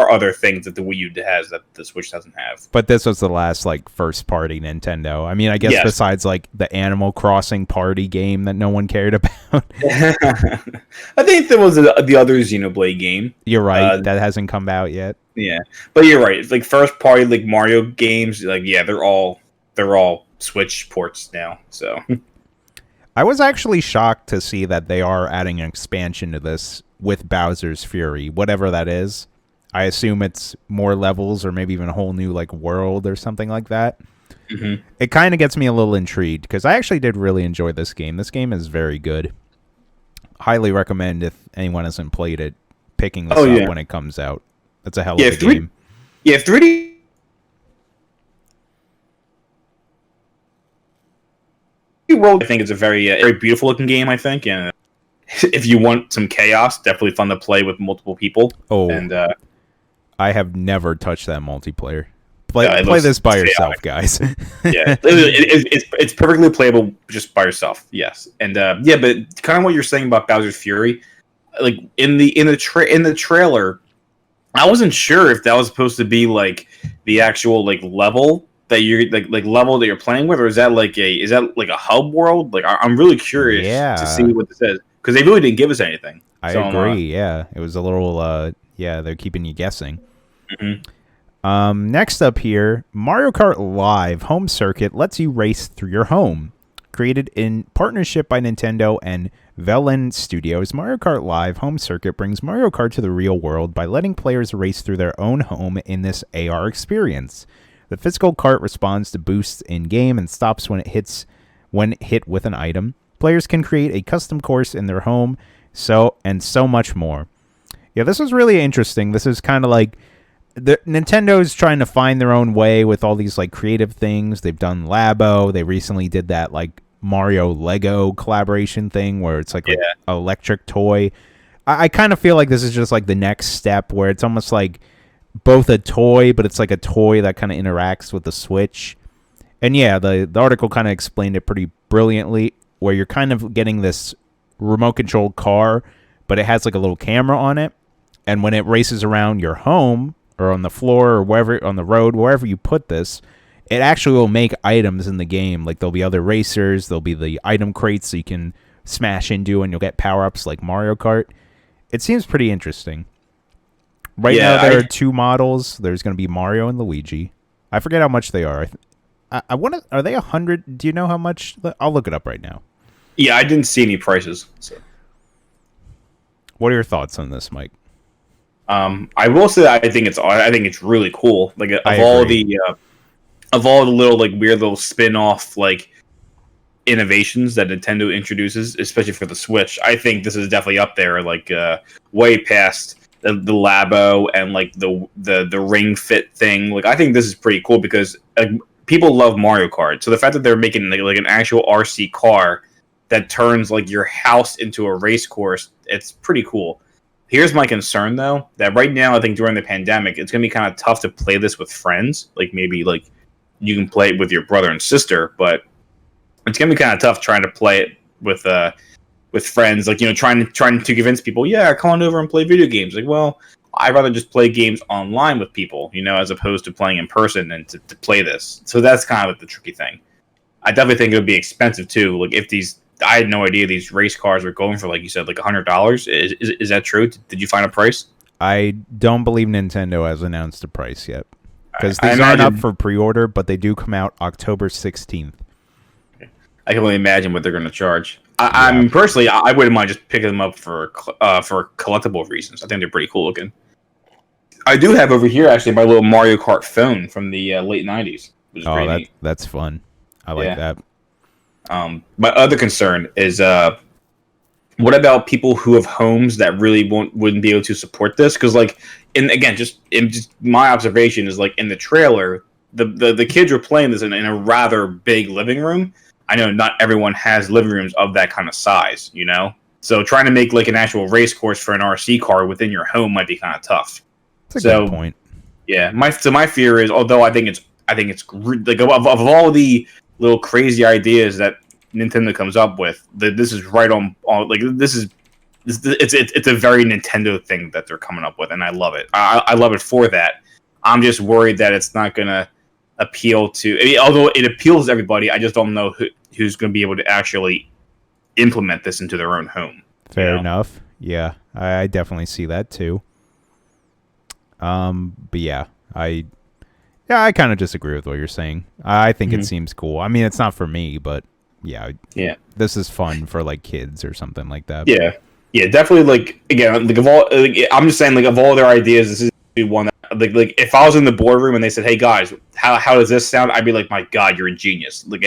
other things that the Wii U has that the Switch doesn't have. But this was the last like first party Nintendo. I mean, I guess besides like the Animal Crossing party game that no one cared about. I think there was the other Xenoblade game. You're right. That hasn't come out yet. Yeah, but you're right. It's like first party like Mario games. Like they're all Switch ports now. So. I was actually shocked to see that they are adding an expansion to this with Bowser's Fury, whatever that is. I assume it's more levels or maybe even a whole new like world or something like that. Mm-hmm. It kind of gets me a little intrigued because I actually did really enjoy this game. This game is very good. Highly recommend if anyone hasn't played it, picking this up when it comes out. That's a hell of a game. Yeah, 3D. World, I think it's a very very beautiful looking game. I think, and if you want some chaos, definitely fun to play with multiple people. Oh, and I have never touched that multiplayer. Play this by yourself, guys. Yeah, it's perfectly playable just by yourself. Yes, and but kind of what you're saying about Bowser's Fury, like in the trailer, I wasn't sure if that was supposed to be like the actual like level that you're like level that you're playing with, or is that like a hub world? Like I'm really curious to see what this is because they really didn't give us anything. I agree. It was a little they're keeping you guessing. Mm-hmm. Next up here, Mario Kart Live Home Circuit lets you race through your home. Created in partnership by Nintendo and Velen Studios, Mario Kart Live Home Circuit brings Mario Kart to the real world by letting players race through their own home in this AR experience. The physical cart responds to boosts in-game and stops when hit with an item. Players can create a custom course in their home, so much more. Yeah, this was really interesting. This is kind of like Nintendo's trying to find their own way with all these like creative things. They've done Labo. They recently did that like Mario Lego collaboration thing where it's like an electric toy. I kind of feel like this is just like the next step where it's almost like both a toy, but it's like a toy that kind of interacts with the Switch. And yeah, the article kind of explained it pretty brilliantly, where you're kind of getting this remote controlled car, but it has like a little camera on it. And when it races around your home or on the floor or wherever on the road, wherever you put this, it actually will make items in the game. Like there'll be other racers, there'll be the item crates so you can smash into and you'll get power-ups like Mario Kart. It seems pretty interesting. Right now, there are two models. There's going to be Mario and Luigi. I forget how much they are. I want to. Are they 100? Do you know how much? I'll look it up right now. Yeah, I didn't see any prices. So. What are your thoughts on this, Mike? I will say that I think it's really cool. Like of all the little like weird little spin-off like innovations that Nintendo introduces, especially for the Switch, I think this is definitely up there, like way past the Labo and like the Ring Fit thing. Like I think this is pretty cool because people love Mario Kart, so the fact that they're making like an actual RC car that turns like your house into a race course, it's pretty cool. Here's my concern though, that right now I think during the pandemic, it's gonna be kind of tough to play this with friends. Like maybe like you can play it with your brother and sister, but it's gonna be kind of tough trying to play it with friends. Like trying to convince people, yeah, come on over and play video games. Like, well, I'd rather just play games online with people, as opposed to playing in person and to play this. So that's kind of like the tricky thing. I definitely think it would be expensive too. Like if I had no idea these race cars were going for, like you said, like $100. Is that true? Did you find a price? I don't believe Nintendo has announced a price yet, because these aren't up for pre-order, but they do come out October 16th. I can only imagine what they're going to charge. I mean, personally, I wouldn't mind just picking them up for collectible reasons. I think they're pretty cool looking. I do have over here actually my little Mario Kart phone from the late '90s. Which is pretty neat. That's fun. I like that. My other concern is what about people who have homes that really wouldn't be able to support this? Because like, just my observation is like in the trailer, the kids were playing this in a rather big living room. I know not everyone has living rooms of that kind of size, So trying to make like an actual race course for an RC car within your home might be kind of tough. That's a good point. Yeah, my fear is, although I think it's like of all the little crazy ideas that Nintendo comes up with, this is right on like it's a very Nintendo thing that they're coming up with, and I love it. I love it for that. I'm just worried that it's not gonna appeal to, although it appeals to everybody. I just don't know who's going to be able to actually implement this into their own home. Fair enough. Yeah, I definitely see that too. But yeah, I kind of disagree with what you're saying. I think it seems cool. I mean, it's not for me, but yeah, this is fun for like kids or something like that. Yeah, definitely. Like again, like of all, I'm just saying, like of all their ideas, this is one that like if I was in the boardroom and they said, "Hey guys, how does this sound?" I'd be like, "My God, you're a genius!" Like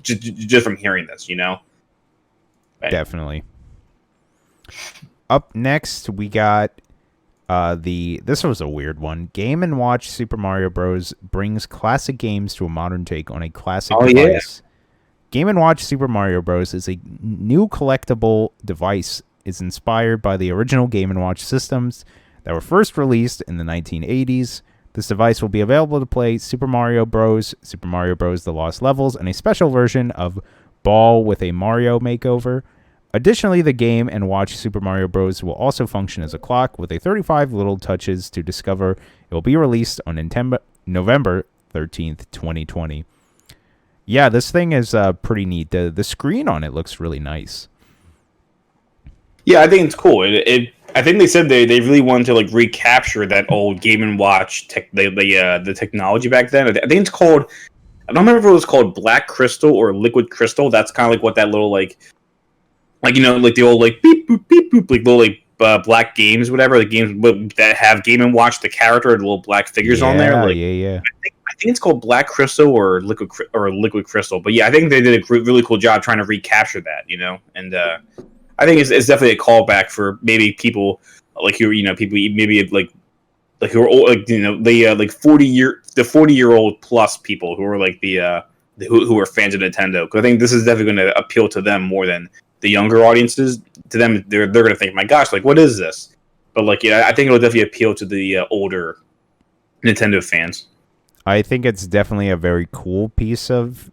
just from hearing this, Right. Definitely. Up next, we got this was a weird one. Game & Watch Super Mario Bros. Brings classic games to a modern take on a classic device. Yeah. Game & Watch Super Mario Bros. Is a new collectible device. It's inspired by the original Game & Watch systems that were first released in the 1980s. This device will be available to play Super Mario Bros., Super Mario Bros. The Lost Levels, and a special version of Ball with a Mario Makeover. Additionally, the Game & Watch Super Mario Bros. Will also function as a clock with 35 little touches to discover. It will be released on November 13th, 2020. Yeah, this thing is pretty neat. The screen on it looks really nice. Yeah, I think it's cool. I think they said they really wanted to like recapture that old Game & Watch the technology back then. I think it's called, I don't remember if it was called Black Crystal or Liquid Crystal. That's kind of like what that little like like the old like beep boop beep boop like little like black games, whatever, the games that have Game & Watch the character, the little black figures on there. Like yeah. I think it's called Black Crystal or Liquid Crystal. But yeah, I think they did a really cool job trying to recapture that, and I think it's definitely a callback for maybe people like who people maybe like who are old, like the like 40-year-old plus people who are like who are fans of Nintendo. Because I think this is definitely going to appeal to them more than the younger audiences. To them, they're going to think, my gosh, like what is this? But like I think it'll definitely appeal to the older Nintendo fans. I think it's definitely a very cool piece of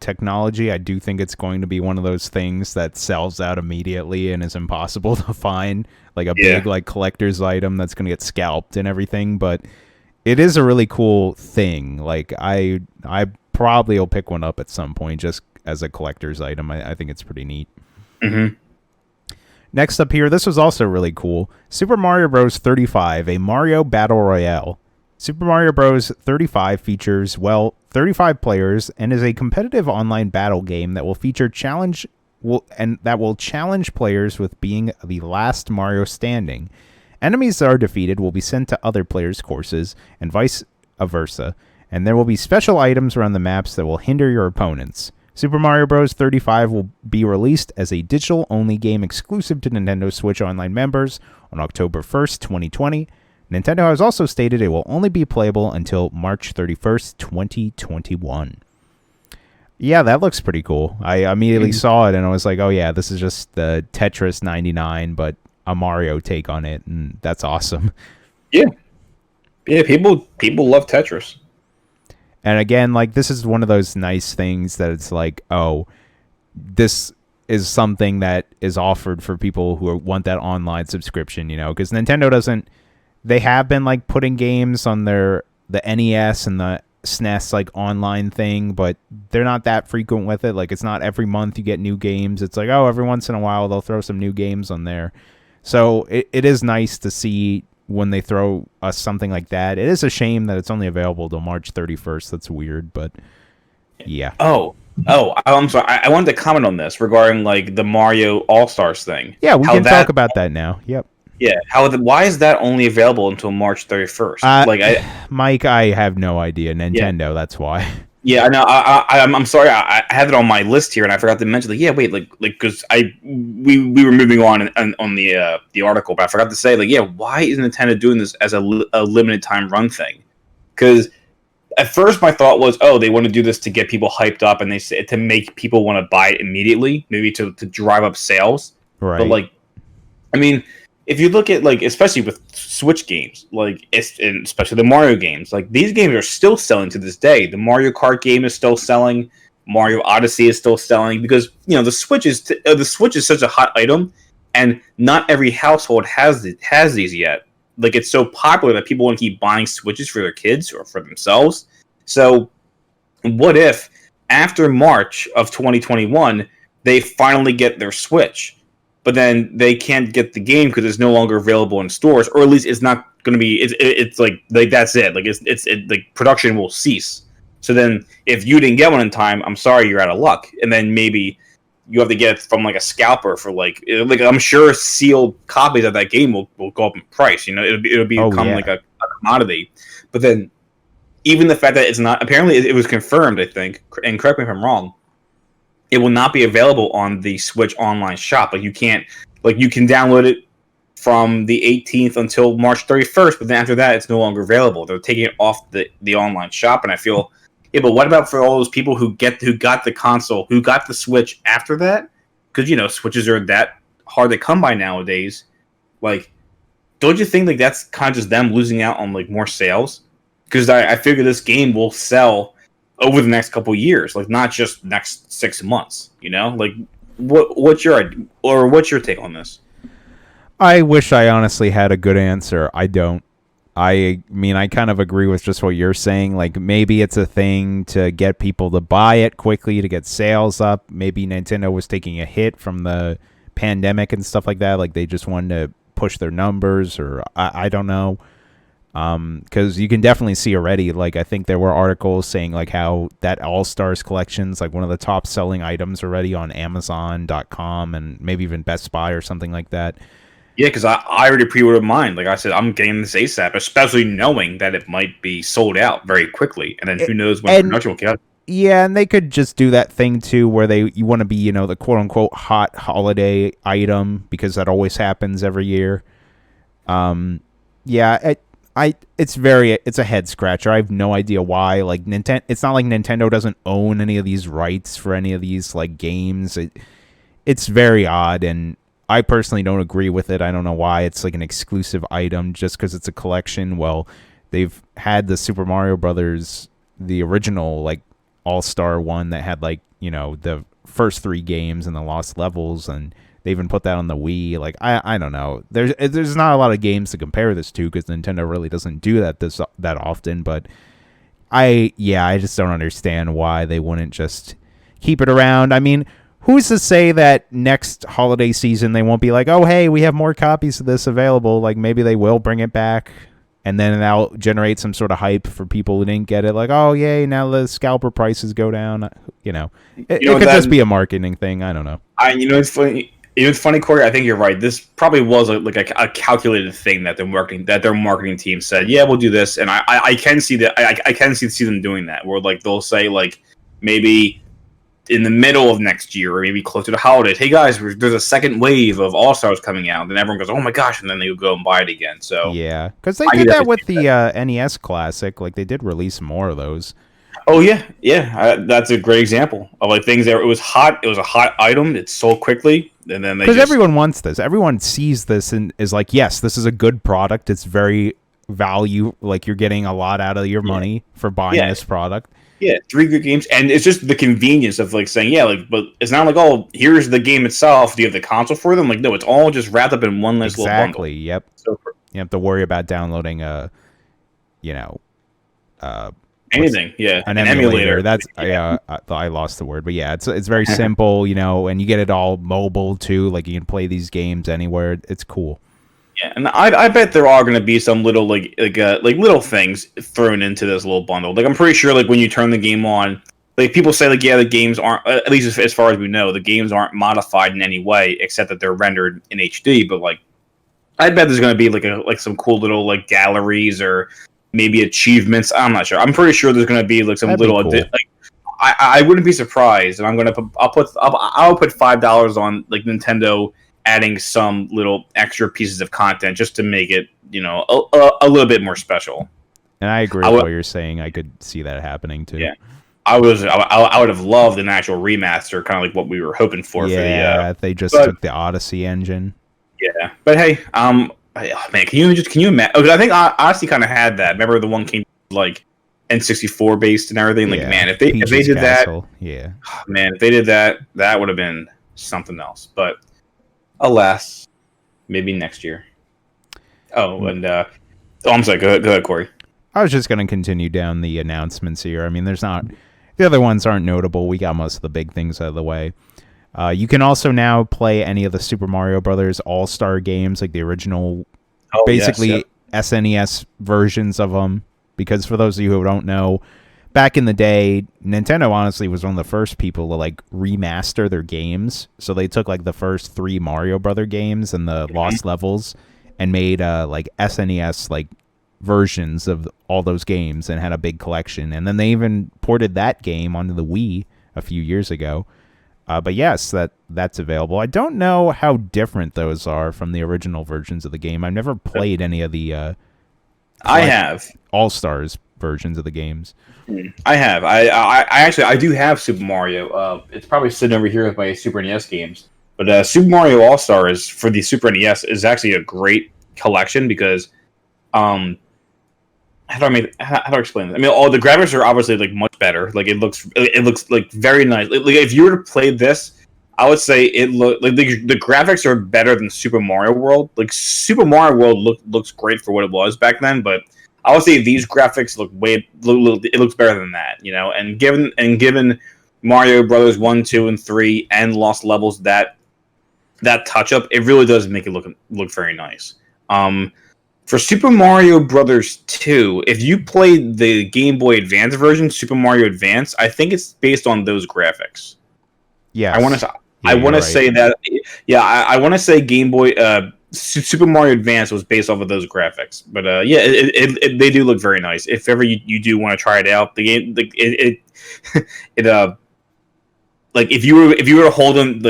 technology. I do think it's going to be one of those things that sells out immediately and is impossible to find, like a big like collector's item that's going to get scalped and everything. But it is a really cool thing. Like I probably will pick one up at some point just as a collector's item. I think it's pretty neat. Mm-hmm. Next up here, this was also really cool. Super Mario Bros. 35, a Mario Battle Royale. Super Mario Bros. 35 features, 35 players and is a competitive online battle game that will feature challenge players with being the last Mario standing. Enemies that are defeated will be sent to other players' courses, and vice versa, and there will be special items around the maps that will hinder your opponents. Super Mario Bros. 35 will be released as a digital-only game exclusive to Nintendo Switch Online members on October 1st, 2020. Nintendo has also stated it will only be playable until March 31st, 2021. Yeah, that looks pretty cool. I immediately saw it and I was like, oh yeah, this is just the Tetris 99, but a Mario take on it, and that's awesome. Yeah. Yeah, people love Tetris. And again, like, this is one of those nice things that it's like, oh, this is something that is offered for people who want that online subscription, you know, because Nintendo doesn't, they have been like putting games on the NES and the SNES like online thing, but they're not that frequent with it. Like, it's not every month you get new games. It's like, oh, every once in a while they'll throw some new games on there. So it is nice to see when they throw us something like that. It is a shame that it's only available till March 31st. That's weird, but yeah. Oh, I'm sorry. I wanted to comment on this regarding like the Mario All-Stars thing. Yeah, we can talk about that now. Yep. Yeah, why is that only available until March 31st? Mike, I have no idea. Nintendo, that's why. Yeah, I know. I'm sorry. I had it on my list here, and I forgot to mention. Like, yeah, wait, because we were moving on the article, but I forgot to say, like, yeah, why is Nintendo doing this as a limited time run thing? Because at first my thought was, oh, they want to do this to get people hyped up, and they say to make people want to buy it immediately, maybe to drive up sales. Right. But like, I mean, if you look at, like, especially with Switch games, like, and especially the Mario games, like, these games are still selling to this day. The Mario Kart game is still selling. Mario Odyssey is still selling because, you know, the Switch is such a hot item, and not every household has these yet. Like, it's so popular that people want to keep buying Switches for their kids or for themselves. So, what if after March of 2021 they finally get their Switch? But then they can't get the game because it's no longer available in stores, or at least it's not going to be. It's like that's it. Like like production will cease. So then, if you didn't get one in time, I'm sorry, you're out of luck. And then maybe you have to get it from like a scalper for like I'm sure sealed copies of that game will go up in price. You know, it'll become like a commodity. But then, even the fact that it's not, apparently it was confirmed, I think, and correct me if I'm wrong, it will not be available on the Switch online shop. Like, you can't, like, you can download it from the 18th until March 31st, but then after that, it's no longer available. They're taking it off the online shop, and I feel, yeah, but what about for all those people who got the console, who got the Switch after that? Because, you know, Switches are that hard to come by nowadays. Like, don't you think, like, that's kind of just them losing out on, like, more sales? Because I figure this game will sell over the next couple years, like, not just next 6 months, you know? Like, what's your take on this? I wish I honestly had a good answer. I don't. I mean, I kind of agree with just what you're saying. Like, maybe it's a thing to get people to buy it quickly, to get sales up. Maybe Nintendo was taking a hit from the pandemic and stuff like that. Like, they just wanted to push their numbers, or I don't know. Because you can definitely see already, like, I think there were articles saying, like, how that All-Stars collection's, like, one of the top selling items already on Amazon.com and maybe even Best Buy or something like that. Yeah, because I already pre-ordered mine. Like I said, I'm getting this ASAP, especially knowing that it might be sold out very quickly, and then who knows when production will get out. Yeah, and they could just do that thing too, where you want to be, you know, the quote unquote hot holiday item, because that always happens every year. Yeah, it's a head scratcher. I have no idea why. Like, it's not like Nintendo doesn't own any of these rights for any of these, like, games. It's very odd, and I personally don't agree with it. I don't know why it's like an exclusive item just because it's a collection. Well, they've had the Super Mario Brothers, the original, like, All-Star one that had, like, you know, the first 3 games and the Lost Levels, and they even put that on the Wii. Like, I don't know. There's not a lot of games to compare this to because Nintendo really doesn't do that often. But I just don't understand why they wouldn't just keep it around. I mean, who's to say that next holiday season they won't be like, oh, hey, we have more copies of this available. Like, maybe they will bring it back, and then that'll generate some sort of hype for people who didn't get it. Like, oh, yay, now the scalper prices go down. You know, it could just be a marketing thing. I don't know. It's funny. it was funny, Corey. I think you're right. This probably was a calculated thing that their marketing team said, yeah, we'll do this, and I can see that I can see them doing that, where like they'll say like maybe in the middle of next year or maybe closer to the holidays, hey guys, there's a second wave of All Stars coming out, and then everyone goes, oh my gosh, and then they go and buy it again. So yeah, because they did that with the NES Classic. Like they did release more of those. Oh yeah, that's a great example of like things that it was hot. It was a hot item. It sold quickly, and then because everyone wants this, everyone sees this and is like, yes, this is a good product. It's very value. Like you're getting a lot out of your money for buying this product. Yeah, 3 good games, and it's just the convenience of like saying, yeah, like, but it's not like, oh, here's the game itself. Do you have the console for them? Like, no, it's all just wrapped up in one nice little bundle. Exactly. Yep. So you have to worry about downloading anything. Yeah, an emulator. That's I lost the word, but yeah, it's very simple, and you get it all mobile too. Like you can play these games anywhere. It's cool. Yeah, and I bet there are going to be some little like little things thrown into this little bundle. Like I'm pretty sure like when you turn the game on, like people say like, yeah, the games aren't, at least as far as we know, the games aren't modified in any way except that they're rendered in HD. But like I bet there's going to be like some cool little like galleries or maybe achievements. I'm not sure. I'm pretty sure there's going to be like some little cool. like I wouldn't be surprised, and I'm going to I'll put $5 on like Nintendo adding some little extra pieces of content just to make it, a little bit more special. And I agree with what you're saying. I could see that happening too. Yeah, I would have loved an actual remaster, kind of like what we were hoping for. Yeah, if they just took the Odyssey engine. Yeah, but hey, man, can you imagine? Okay, I think Odyssey kind of had that. Remember the one came like N64 based and everything. Like, man, if they did Castle. Yeah, man, if they did that, that would have been something else. But alas, maybe next year. Oh, and I'm sorry. Go ahead, Corey. I was just going to continue down the announcements here. I mean, the other ones aren't notable. We got most of the big things out of the way. You can also now play any of the Super Mario Brothers All-Star games, like the original, basically SNES versions of them. Because for those of you who don't know, back in the day, Nintendo honestly was one of the first people to like remaster their games. So they took like the first 3 Mario Brother games and the Lost Levels and made like SNES like versions of all those games and had a big collection. And then they even ported that game onto the Wii a few years ago. But yes, that's available. I don't know how different those are from the original versions of the game. I've never played any of the I have All-Stars versions of the games. I have. I do have Super Mario. It's probably sitting over here with my Super NES games. But Super Mario All-Stars for the Super NES is actually a great collection because, how do I explain this? I mean, all the graphics are obviously like much better. Like it looks like very nice. Like if you were to play this, I would say it look like the graphics are better than Super Mario World. Like Super Mario World looks great for what it was back then, but I would say these graphics it looks better than that, And given Mario Brothers 1, 2, and 3 and Lost Levels that touch up, it really does make it look very nice. For Super Mario Brothers 2, if you played the Game Boy Advance version, Super Mario Advance, I think it's based on those graphics. Yeah, I want to say that. Yeah, I want to say Game Boy Super Mario Advance was based off of those graphics. But they do look very nice. If ever you do want to try it out, the game like if you were to hold them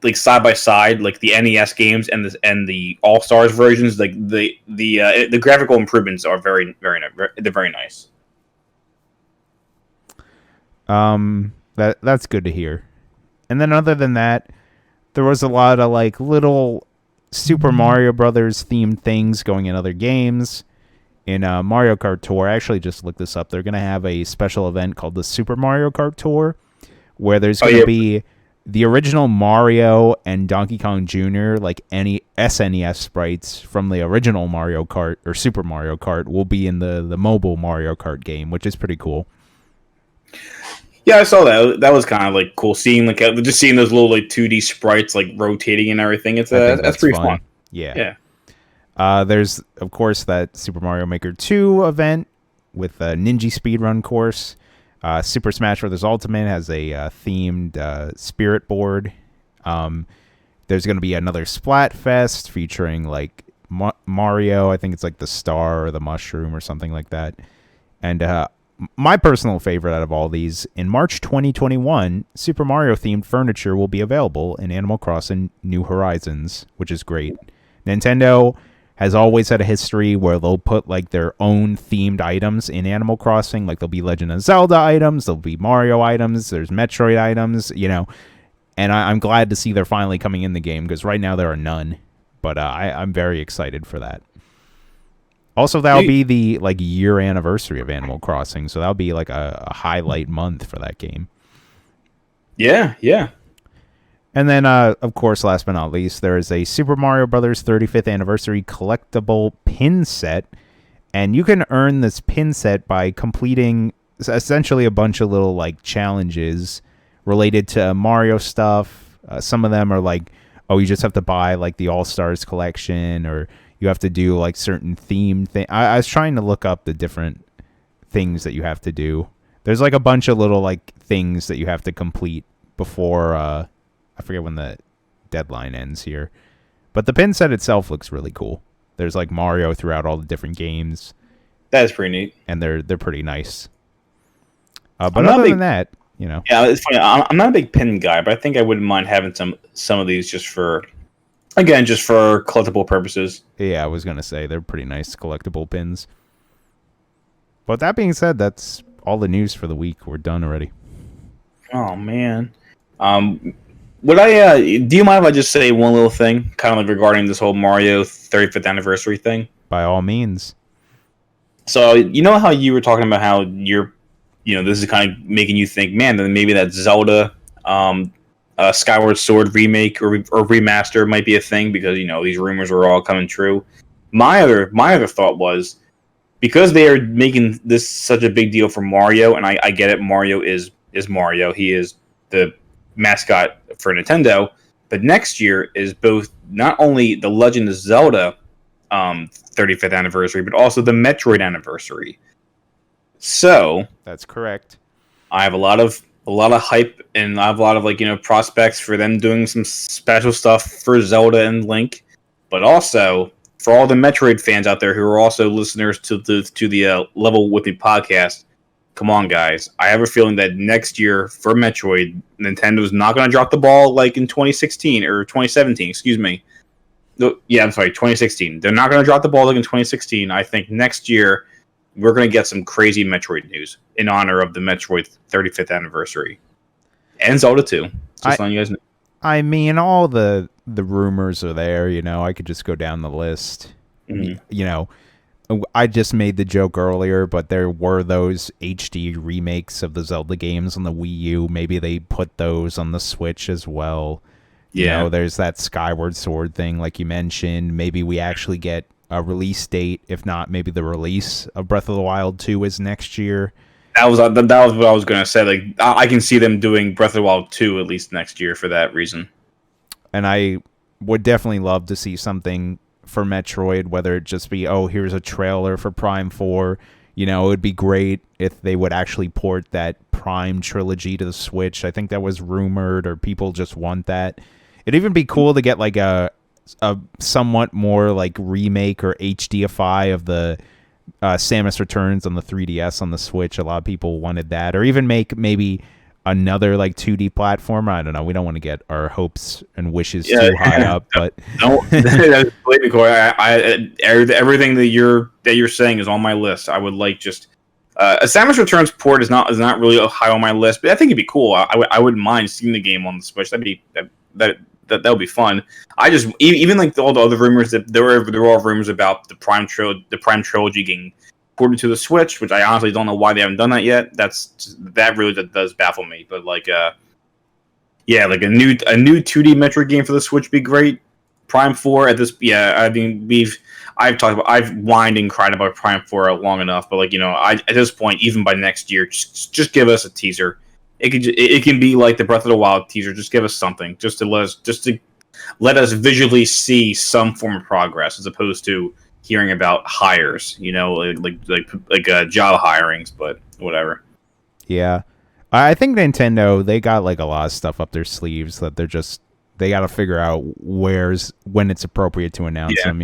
like side by side, like the NES games and the All Stars versions, like the graphical improvements are very nice. That's good to hear. And then other than that, there was a lot of like little Super Mario Brothers themed things going in other games. In Mario Kart Tour, I actually just looked this up. They're going to have a special event called the Super Mario Kart Tour, where there's going to be the original Mario and Donkey Kong Jr., like any SNES sprites from the original Mario Kart or Super Mario Kart will be in the mobile Mario Kart game, which is pretty cool. Yeah, I saw that. That was kind of like cool seeing just seeing those little like 2D sprites like rotating and everything. That's pretty fun. Yeah. There's of course that Super Mario Maker 2 event with a Ninja speedrun course. Super Smash Bros. Ultimate has a themed spirit board. There's going to be another Splatfest featuring like Mario. I think it's like the star or the mushroom or something like that. And my personal favorite out of all these, in March 2021, Super Mario themed furniture will be available in Animal Crossing New Horizons, which is great. Nintendo has always had a history where they'll put like their own themed items in Animal Crossing. Like there'll be Legend of Zelda items, there'll be Mario items, there's Metroid items, you know. And I'm glad to see they're finally coming in the game, because right now there are none. But I'm very excited for that. Also, that'll be the like year anniversary of Animal Crossing, so that'll be like a highlight month for that game. Yeah, yeah. And then, of course, last but not least, there is a Super Mario Brothers 35th Anniversary collectible pin set. And you can earn this pin set by completing essentially a bunch of little like challenges related to Mario stuff. Some of them are like, oh, you just have to buy like the All-Stars collection, or you have to do like certain themed thing. I was trying to look up the different things that you have to do. There's like a bunch of little like things that you have to complete before I forget when the deadline ends here. But the pin set itself looks really cool. There's like Mario throughout all the different games. That is pretty neat. And they're pretty nice. But other than that, you know. Yeah, it's funny. I'm not a big pin guy, but I think I wouldn't mind having some of these just for collectible purposes. Yeah, I was going to say they're pretty nice collectible pins. But that being said, that's all the news for the week. We're done already. Oh, man. Would I? Do you mind if I just say one little thing, kind of like regarding this whole Mario 35th anniversary thing? By all means. So you know how you were talking about how this is kind of making you think, man, then maybe that Zelda, Skyward Sword remake or remaster might be a thing, because these rumors are all coming true. My other thought was, because they are making this such a big deal for Mario, and I get it, Mario is Mario. He is the mascot for Nintendo, but next year is both not only the Legend of Zelda 35th anniversary, but also the Metroid anniversary. So that's correct. I have a lot of hype, and I have a lot of prospects for them doing some special stuff for Zelda and Link, but also for all the Metroid fans out there who are also listeners to the Level With Me podcast. Come on, guys. I have a feeling that next year for Metroid, Nintendo's not going to drop the ball like in 2016 or 2017, excuse me. Yeah, I'm sorry, 2016. They're not going to drop the ball like in 2016. I think next year we're going to get some crazy Metroid news in honor of the Metroid 35th anniversary. And Zelda 2. Just letting you guys know. I mean, all the rumors are there, I could just go down the list. Mm-hmm. I just made the joke earlier, but there were those HD remakes of the Zelda games on the Wii U. Maybe they put those on the Switch as well. Yeah. There's that Skyward Sword thing, like you mentioned. Maybe we actually get a release date. If not, maybe the release of Breath of the Wild 2 is next year. That was what I was going to say. Like, I can see them doing Breath of the Wild 2 at least next year for that reason. And I would definitely love to see something for Metroid, whether it just be, here's a trailer for Prime 4. It would be great if they would actually port that Prime trilogy to the Switch. I think that was rumored, or people just want that. It'd even be cool to get like a somewhat more like remake or HDify of the Samus Returns on the 3DS on the Switch. A lot of people wanted that, or even make maybe another like 2D platformer. I don't know. We don't want to get our hopes and wishes too high up, but no, that's completely cool. Everything that you're saying is on my list. I would like just a Samus Returns port is not really high on my list, but I think it'd be cool. I wouldn't mind seeing the game on the Switch. That would be fun. I just even like all the other rumors that there were all rumors about the Prime trilogy getting ported to the Switch, which I honestly don't know why they haven't done that yet. That really does baffle me. But like a new 2D Metroid game for the Switch would be great. Prime 4 at this, I mean I've whined and cried about Prime 4 long enough, but at this point, even by next year, just give us a teaser. It can be like the Breath of the Wild teaser. Just give us something, just to let us visually see some form of progress, as opposed to hearing about hires, like job hirings, but whatever. Yeah, I think Nintendo, they got like a lot of stuff up their sleeves that they're just they got to figure out when it's appropriate to announce them.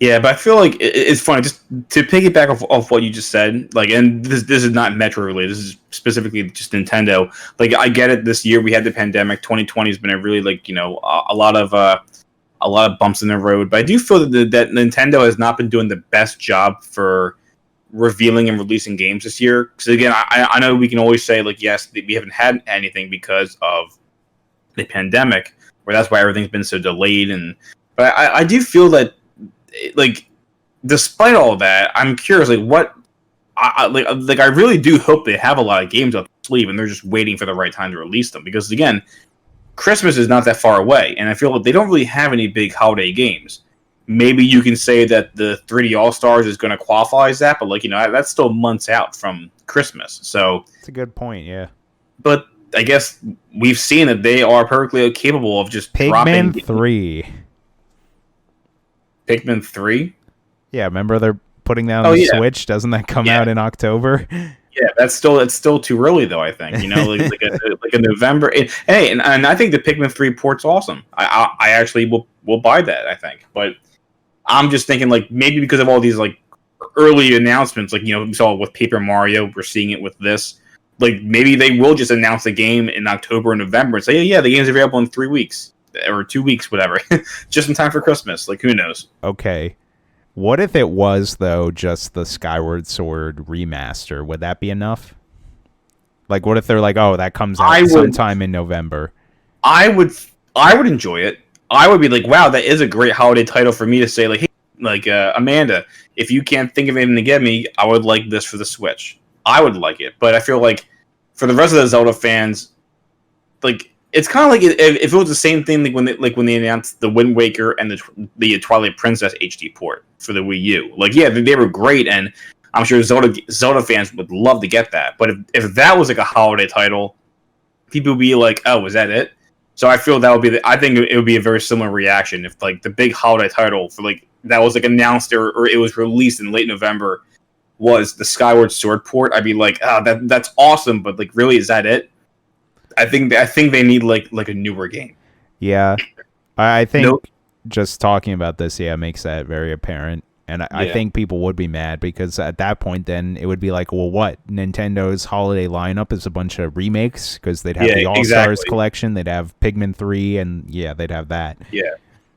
Yeah, but I feel like it's funny, just to piggyback off what you just said, like, and this is not Metro related, this is specifically just Nintendo. Like, I get it, this year we had the pandemic, 2020 has been a really, like, a lot of bumps in the road, but I do feel that Nintendo has not been doing the best job for revealing and releasing games this year. Because again, I know we can always say, like, yes, we haven't had anything because of the pandemic, where that's why everything's been so delayed, but I do feel that, like, despite all that, I'm curious, like, what, I really do hope they have a lot of games up their sleeve, and they're just waiting for the right time to release them. Because again, Christmas is not that far away, and I feel like they don't really have any big holiday games. Maybe you can say that the 3D All Stars is going to qualify as that, but, like, that's still months out from Christmas. So it's a good point, yeah. But I guess we've seen that they are perfectly capable of just dropping Pikmin 3. Pikmin 3? Yeah, remember they're putting that on the Switch? Doesn't that come out in October? Yeah, it's still too early though. I think like a November. And I think the Pikmin 3 port's awesome. I actually will buy that. I think, but I'm just thinking, like, maybe because of all these, like, early announcements, like, we saw it with Paper Mario, we're seeing it with this. Like, maybe they will just announce the game in October and November and say, yeah, the game's available in 3 weeks or 2 weeks, whatever, just in time for Christmas. Like, who knows? Okay. What if it was, though, just the Skyward Sword remaster? Would that be enough? Like, what if they're like, oh, that comes out sometime in November? I would enjoy it. I would be like, wow, that is a great holiday title for me to say, like, hey, like, Amanda, if you can't think of anything to get me, I would like this for the Switch. I would like it. But I feel like for the rest of the Zelda fans, like, it's kind of like if it was the same thing, like when they announced the Wind Waker and the Twilight Princess HD port for the Wii U. Like, yeah, they were great, and I'm sure Zelda fans would love to get that. But if that was like a holiday title, people would be like, "Oh, is that it?" So I feel that would be. I think it would be a very similar reaction if, like, the big holiday title for, like, that was, like, announced or it was released in late November was the Skyward Sword port. I'd be like, "Oh, that's awesome," but, like, really, is that it? I think they need like a newer game. Yeah, I think just talking about this, makes that very apparent. And I think people would be mad because at that point, then it would be like, well, what? Nintendo holiday lineup is a bunch of remakes because they'd have the All Stars collection, they'd have Pikmin 3, and they'd have that. Yeah,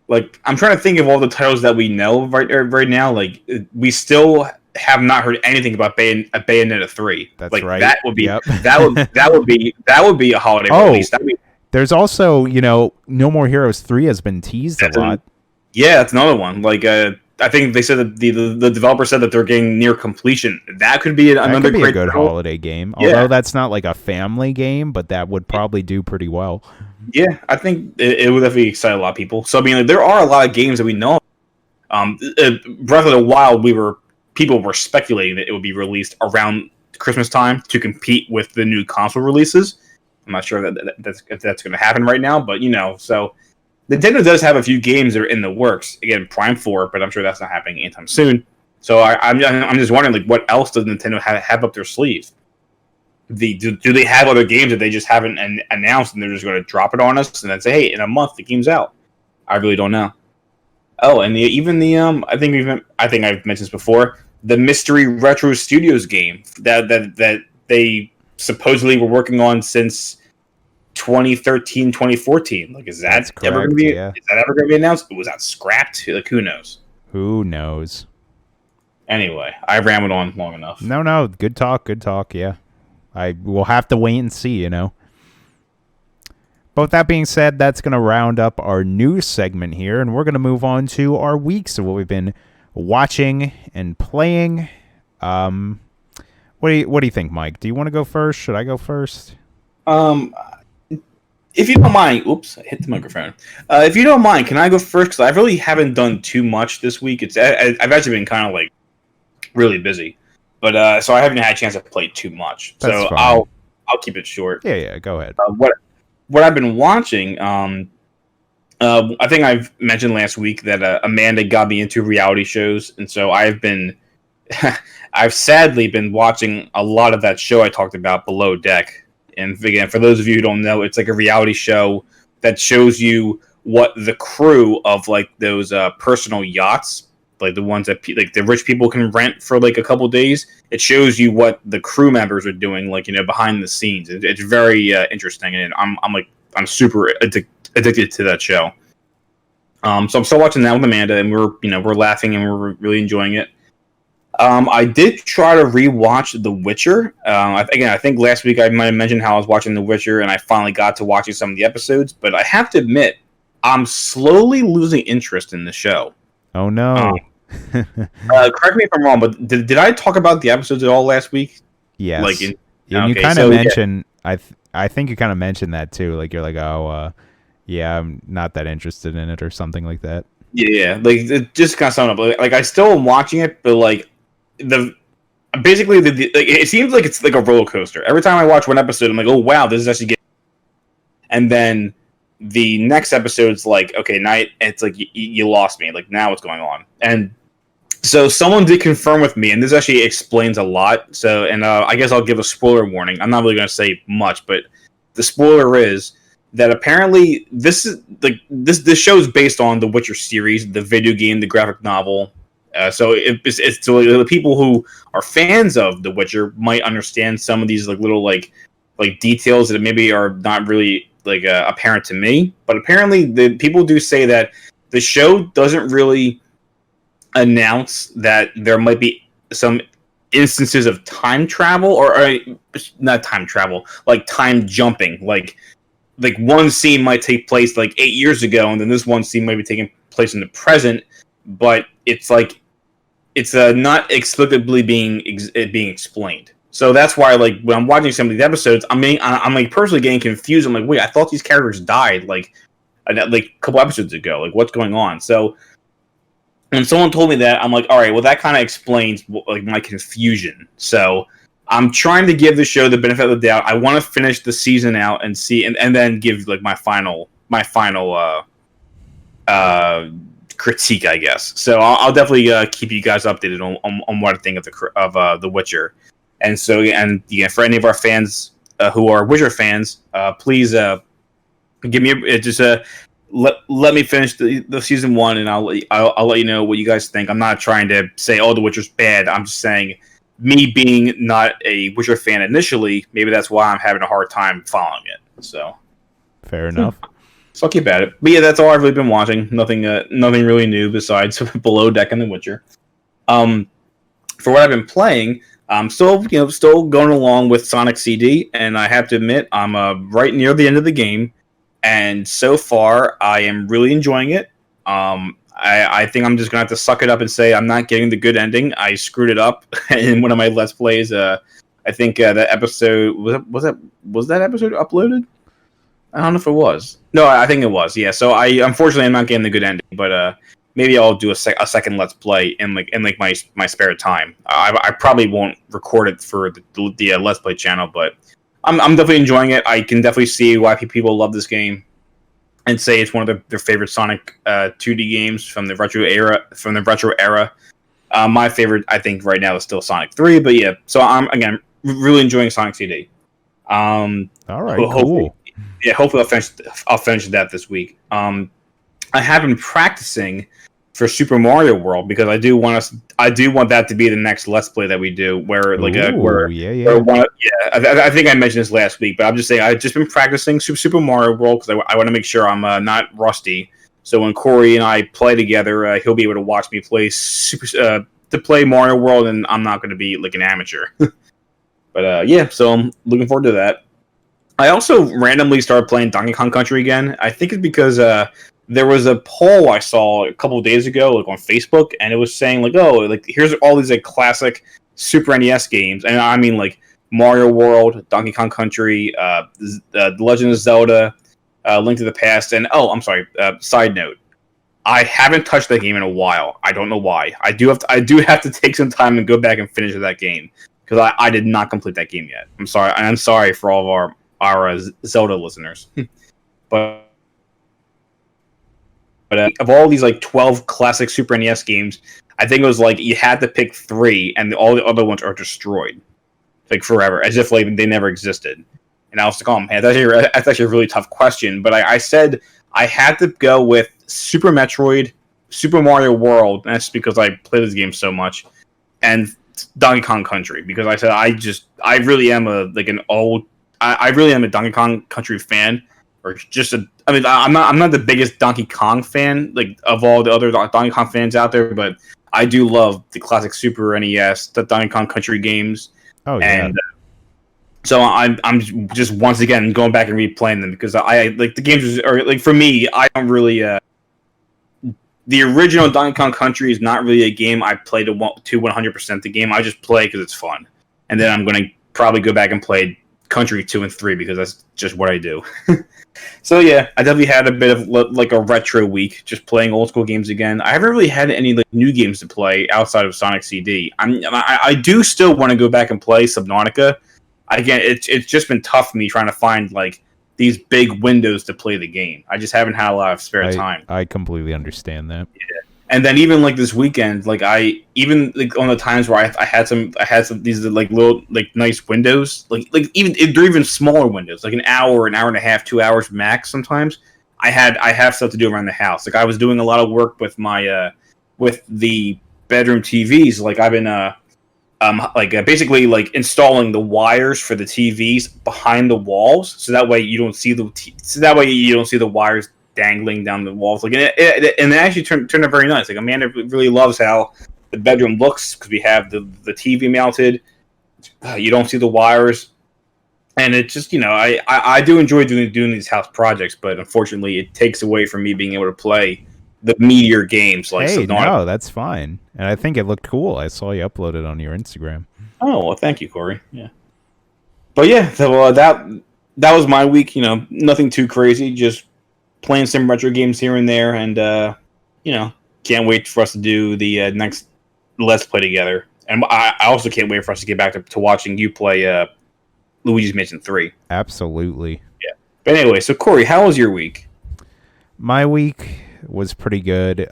like, I'm trying to think of all the titles that we know right now. Like, we still have not heard anything about Bayonetta 3. That's like, right. That would be that would be a holiday release. There's also, No More Heroes 3 has been teased a lot. That's another one. Like, I think they said that the developer said that they're getting near completion. That could be another great a good holiday game. Although that's not like a family game, but that would probably do pretty well. Yeah, I think it would definitely excite a lot of people. So I mean, like, there are a lot of games that we know. Breath of the Wild, people were speculating that it would be released around Christmas time to compete with the new console releases. I'm not sure if that's going to happen right now, but so Nintendo does have a few games that are in the works. Again, Prime 4, but I'm sure that's not happening anytime soon. So I'm just wondering, like, what else does Nintendo have up their sleeve? Do they have other games that they just haven't announced and they're just going to drop it on us and then say, hey, in a month the game's out? I really don't know. Oh, and I think I've mentioned this before, the Mystery Retro Studios game that they supposedly were working on since 2013, 2014. Like, is that ever going to be? Is that ever going to be announced? Was that scrapped? Like, who knows? Who knows? Anyway, I rambled on long enough. No, good talk. Yeah, I will have to wait and see. But with that being said, that's going to round up our news segment here, and we're going to move on to our weeks of what we've been watching and playing. What do you think, Mike? Do you want to go first? Should I go first? If you don't mind, oops, I hit the microphone. If you don't mind, can I go first? Because I really haven't done too much this week. I've actually been kind of, like, really busy, but so I haven't had a chance to play too much. That's so fine. I'll keep it short. Yeah, go ahead. What I've been watching, I think I've mentioned last week that Amanda got me into reality shows, and so I've sadly been watching a lot of that show I talked about, Below Deck. And again, for those of you who don't know, it's like a reality show that shows you what the crew of like those personal yachts, like the ones that like the rich people can rent for like a couple days. It shows you what the crew members are doing, like behind the scenes. It's very interesting, and I'm super addicted to that show. So I'm still watching that with Amanda, and we're laughing and we're really enjoying it. I did try to rewatch The Witcher. I think last week I might have mentioned how I was watching The Witcher, and I finally got to watching some of the episodes. But I have to admit, I'm slowly losing interest in the show. Oh no! Correct me if I'm wrong, but did I talk about the episodes at all last week? Yes. You kind of mentioned. Yeah. I think you kind of mentioned that too. Like you're like, oh, yeah, I'm not that interested in it, or something like that. Yeah, like it just kind of summed up. Like I still am watching it, but like basically it seems like it's like a roller coaster. Every time I watch one episode, I'm like, oh wow, this is actually getting. And then the next episode's like, okay, night. It's like you lost me. Like now what's going on? And so someone did confirm with me, and this actually explains a lot. So, and I guess I'll give a spoiler warning. I'm not really going to say much, but the spoiler is that apparently this show is based on the Witcher series, the video game, the graphic novel. So it's so the people who are fans of The Witcher might understand some of these like little like details that maybe are not really like apparent to me. But apparently, the people do say that the show doesn't really announce that there might be some instances of time travel or not time travel, like time jumping, like one scene might take place like 8 years ago, and then this one scene might be taking place in the present, but it's like it's not explicitly being explained. So that's why, like, when I'm watching some of these episodes, I'm like personally getting confused. I'm like, wait, I thought these characters died like a couple episodes ago. Like, what's going on? So when someone told me that, I'm like, all right, well, that kind of explains like my confusion. So I'm trying to give the show the benefit of the doubt. I want to finish the season out and see, and then give like my final critique, I guess. So I'll definitely keep you guys updated on what I think of the Witcher. And so, and yeah, for any of our fans who are Witcher fans, please give me just let me finish the season 1, and I'll let you know what you guys think. I'm not trying to say, oh, The Witcher's bad. I'm just saying, me being not a Witcher fan initially, maybe that's why I'm having a hard time following it. So fair enough. So I'll keep at it. But yeah, that's all I've really been watching. Nothing really new besides Below Deck and The Witcher. For what I've been playing, I'm still going along with Sonic CD, and I have to admit, I'm right near the end of the game, and so far I am really enjoying it. I think I'm just gonna have to suck it up and say I'm not getting the good ending. I screwed it up in one of my Let's Plays. I think that episode was that episode uploaded? I don't know if it was. No, I think it was. Yeah. So unfortunately I'm not getting the good ending, but maybe I'll do a second Let's Play in my spare time. I probably won't record it for the Let's Play channel, but I'm definitely enjoying it. I can definitely see why people love this game and say it's one of their favorite Sonic 2D games from the retro era. My favorite, I think, right now is still Sonic 3. But yeah, so I'm again really enjoying Sonic CD. All right, cool. Yeah, hopefully I'll finish that this week. I have been practicing for Super Mario World because I do want that to be the next Let's Play that we do, where like I think I mentioned this last week, but I'm just saying I've just been practicing Super Mario World because I want to make sure I'm not rusty. So when Corey and I play together, he'll be able to watch me play to play Mario World, and I'm not going to be like an amateur. But yeah, so I'm looking forward to that. I also randomly started playing Donkey Kong Country again. I think it's because there was a poll I saw a couple of days ago, like on Facebook, and it was saying like, oh, like here's all these like classic Super NES games, and I mean like Mario World, Donkey Kong Country, The Legend of Zelda, Link to the Past, and I'm sorry. Side note, I haven't touched that game in a while. I don't know why. I do have to take some time and go back and finish that game because I did not complete that game yet. I'm sorry. I'm sorry for all of our Zelda listeners, but of all these like 12 classic Super NES games, I think it was like you had to pick 3, and all the other ones are destroyed, like forever, as if like they never existed. And I was like, oh man, that's actually a really tough question. But I said I had to go with Super Metroid, Super Mario World, and that's because I play this game so much, and Donkey Kong Country, because I said I really am I really am a Donkey Kong Country fan, or just I'm not the biggest Donkey Kong fan like of all the other Donkey Kong fans out there, but I do love the classic Super NES, the Donkey Kong Country games. Oh yeah. And so I'm just once again going back and replaying them because I like the games are like, for me, I don't really the original Donkey Kong Country is not really a game I play to 100% the game. I just play because it's fun, and then I'm going to probably go back and play Country 2 and 3 because that's just what I do. So yeah, I definitely had a bit of like a retro week, just playing old school games again. I haven't really had any like new games to play outside of Sonic CD. I do still want to go back and play Subnautica. Again, it's just been tough for me trying to find like these big windows to play the game. I just haven't had a lot of spare time. I completely understand that. Yeah. And then even like this weekend, like even like on the times where I had some these like little like nice windows, like even they're even smaller windows, like an hour and a half, 2 hours max. Sometimes I have stuff to do around the house. Like I was doing a lot of work with my with the bedroom TVs. Like I've been basically like installing the wires for the TVs behind the walls, so that way you don't see the wires dangling down the walls. Like, and it actually turned out very nice. Like Amanda really loves how the bedroom looks because we have the TV mounted. You don't see the wires, and it just I do enjoy doing these house projects, but unfortunately, it takes away from me being able to play the meatier games like Hey, Subnautica. no, that's fine. And I think it looked cool. I saw you upload it on your Instagram. Oh, well, thank you, Corey. Yeah. But yeah, so that was my week. Nothing too crazy. Just playing some retro games here and there, and can't wait for us to do the next Let's Play together. And I also can't wait for us to get back to watching you play Luigi's Mansion 3. Absolutely. Yeah. But anyway, so Corey, how was your week? My week was pretty good.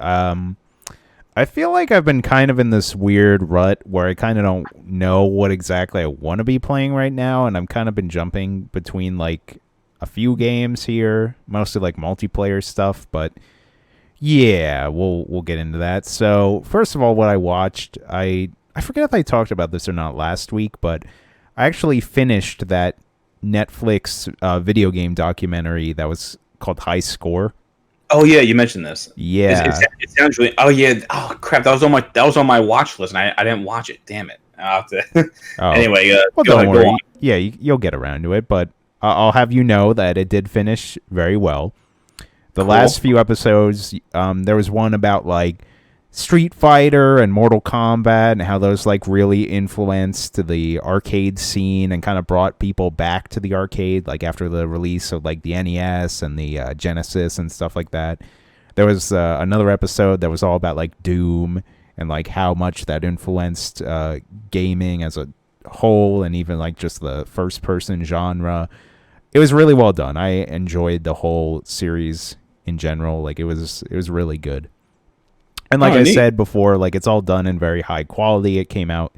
I feel like I've been kind of in this weird rut where I kind of don't know what exactly I want to be playing right now, and I'm kind of been jumping between like a few games here, mostly like multiplayer stuff, but yeah, we'll get into that. So first of all, what I watched, I forget if I talked about this or not last week, but I actually finished that Netflix video game documentary that was called High Score. Oh yeah, you mentioned this. Yeah, it sounds really. Oh yeah. Oh crap, that was on my watch list, and I didn't watch it. Damn it. I'll have to. Oh. Anyway, well, don't worry. Yeah, you'll get around to it, but I'll have you know that it did finish very well. The Cool. last few episodes, there was one about like Street Fighter and Mortal Kombat and how those like really influenced the arcade scene and kind of brought people back to the arcade like after the release of like the NES and the Genesis and stuff like that. There was another episode that was all about like Doom and like how much that influenced gaming as a whole and even like just the first person genre. It was really well done. I enjoyed the whole series in general. Like it was really good. And like I said before, like it's all done in very high quality. It came out,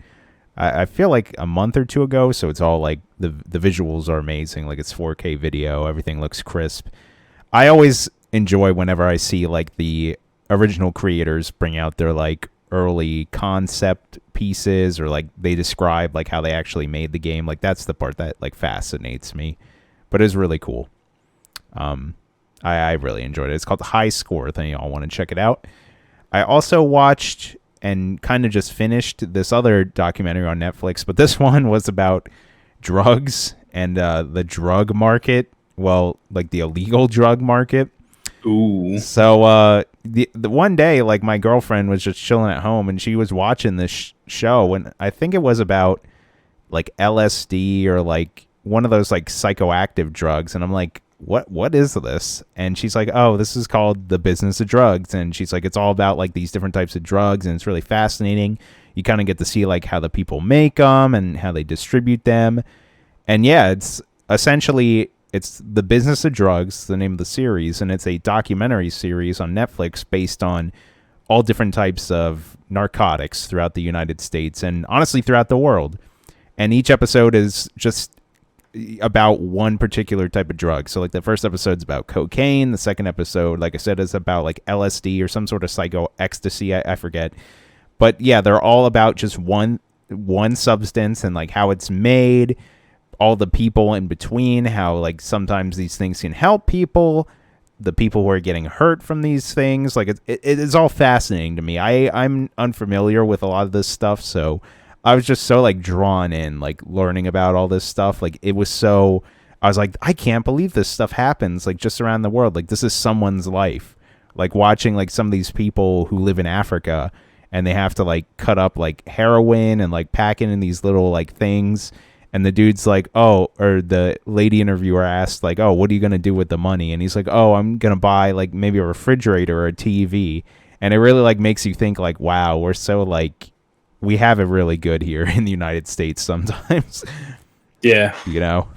I feel like a month or two ago, so it's all like the visuals are amazing. Like it's 4K video, everything looks crisp. I always enjoy whenever I see like the original creators bring out their like early concept pieces or like they describe like how they actually made the game. Like that's the part that like fascinates me. But it's really cool. I really enjoyed it. It's called High Score. I think y'all want to check it out. I also watched and kind of just finished this other documentary on Netflix, but this one was about drugs and the drug market. Well, like the illegal drug market. Ooh. So the one day, like my girlfriend was just chilling at home and she was watching this show, and I think it was about like LSD or like one of those like psychoactive drugs, and I'm like, what is this? And she's like, oh, this is called The Business of Drugs. And she's like, it's all about like these different types of drugs, and it's really fascinating. You kind of get to see like how the people make them and how they distribute them. And yeah, it's essentially it's The Business of Drugs, the name of the series, and it's a documentary series on Netflix based on all different types of narcotics throughout the United States and honestly throughout the world. And each episode is just about one particular type of drug. So like the first episode's about cocaine. The second episode, like I said, is about like LSD or some sort of psycho ecstasy. I forget. But yeah, they're all about just one substance and like how it's made, all the people in between, how like sometimes these things can help people, the people who are getting hurt from these things. Like it is all fascinating to me. I'm unfamiliar with a lot of this stuff, so I was just so like drawn in, like learning about all this stuff. Like it was so, I was like, I can't believe this stuff happens like just around the world. Like this is someone's life. Like watching like some of these people who live in Africa and they have to like cut up like heroin and like pack it in these little like things. And the dude's like, oh, or the lady interviewer asked like, oh, what are you going to do with the money? And he's like, oh, I'm going to buy like maybe a refrigerator or a TV. And it really like makes you think like, wow, we're so like, we have it really good here in the United States sometimes. Yeah. You know?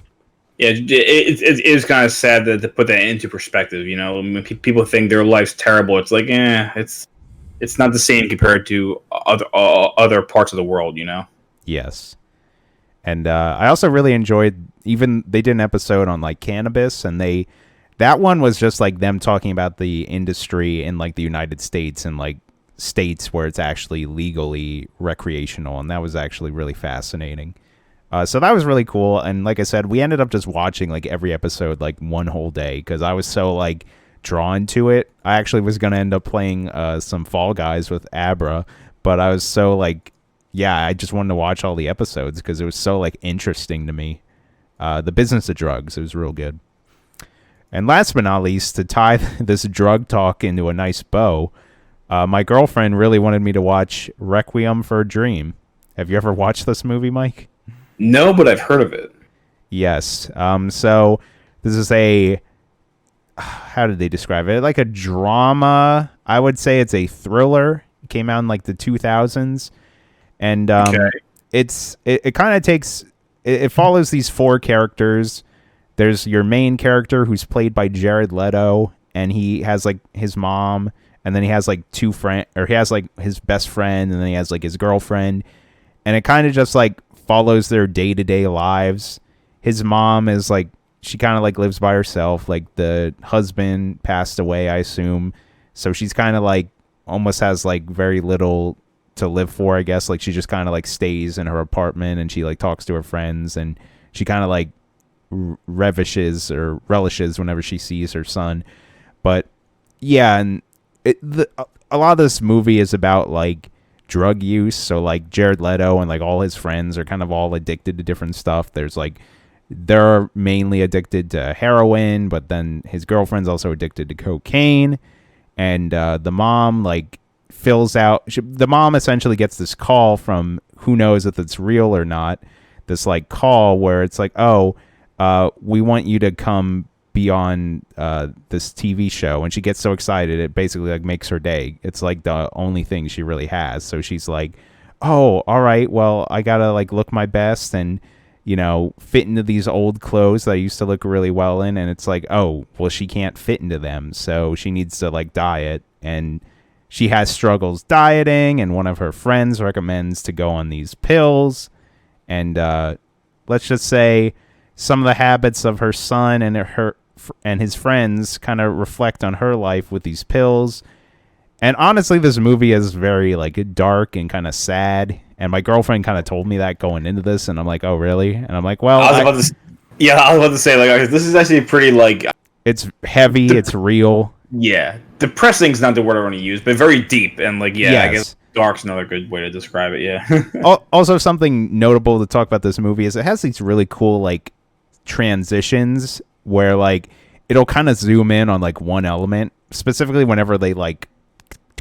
Yeah, it is kind of sad to put that into perspective, you know? When people think their life's terrible, it's like, it's not the same compared to other parts of the world, you know? Yes. And I also really enjoyed, even they did an episode on like cannabis, and that one was just like them talking about the industry in like the United States and like states where it's actually legally recreational, and that was actually really fascinating. So that was really cool. And like I said, we ended up just watching like every episode like one whole day because I was so like drawn to it. I actually was going to end up playing some Fall Guys with Abra, but I was so like, yeah, I just wanted to watch all the episodes because it was so like interesting to me. The business of drugs, it was real good. And last but not least, to tie this drug talk into a nice bow, my girlfriend really wanted me to watch Requiem for a Dream. Have you ever watched this movie, Mike? No, but I've heard of it. Yes. So this is a, how did they describe it? Like a drama. I would say it's a thriller. It came out in like the 2000s. And it kind of takes, it follows these four characters. There's your main character who's played by Jared Leto, and he has like his mom, and then he has like two friends, or he has like his best friend, and then he has like his girlfriend, and it kind of just like follows their day-to-day lives. His mom is like, she kind of like lives by herself. Like the husband passed away, I assume, so she's kind of like almost has like very little to live for, I guess. Like she just kind of like stays in her apartment, and she like talks to her friends, and she kind of like relishes whenever she sees her son. But yeah, and a lot of this movie is about like drug use. So like Jared Leto and like all his friends are kind of all addicted to different stuff. There's like, they're mainly addicted to heroin, but then his girlfriend's also addicted to cocaine. And the mom like the mom essentially gets this call from, who knows if it's real or not, this like call where it's like, oh, we want you to come be on this TV show. And she gets so excited, it basically like makes her day. It's like the only thing she really has. So she's like, oh, all right, well, I gotta like look my best and, you know, fit into these old clothes that I used to look really well in. And it's like, oh, well, she can't fit into them, so she needs to like diet. And she has struggles dieting, and one of her friends recommends to go on these pills. And let's just say some of the habits of her son and his friends kind of reflect on her life with these pills. And honestly, this movie is very like dark and kind of sad. And my girlfriend kind of told me that going into this, and I'm like, oh really? And I'm like, well, I was about to say, like, this is actually pretty like, it's heavy, it's real. Yeah, depressing's not the word I want to use, but very deep, and like, yeah, Yes. I guess dark's another good way to describe it. Yeah. Also, something notable to talk about this movie is it has these really cool like transitions where like it'll kind of zoom in on like one element, specifically whenever they like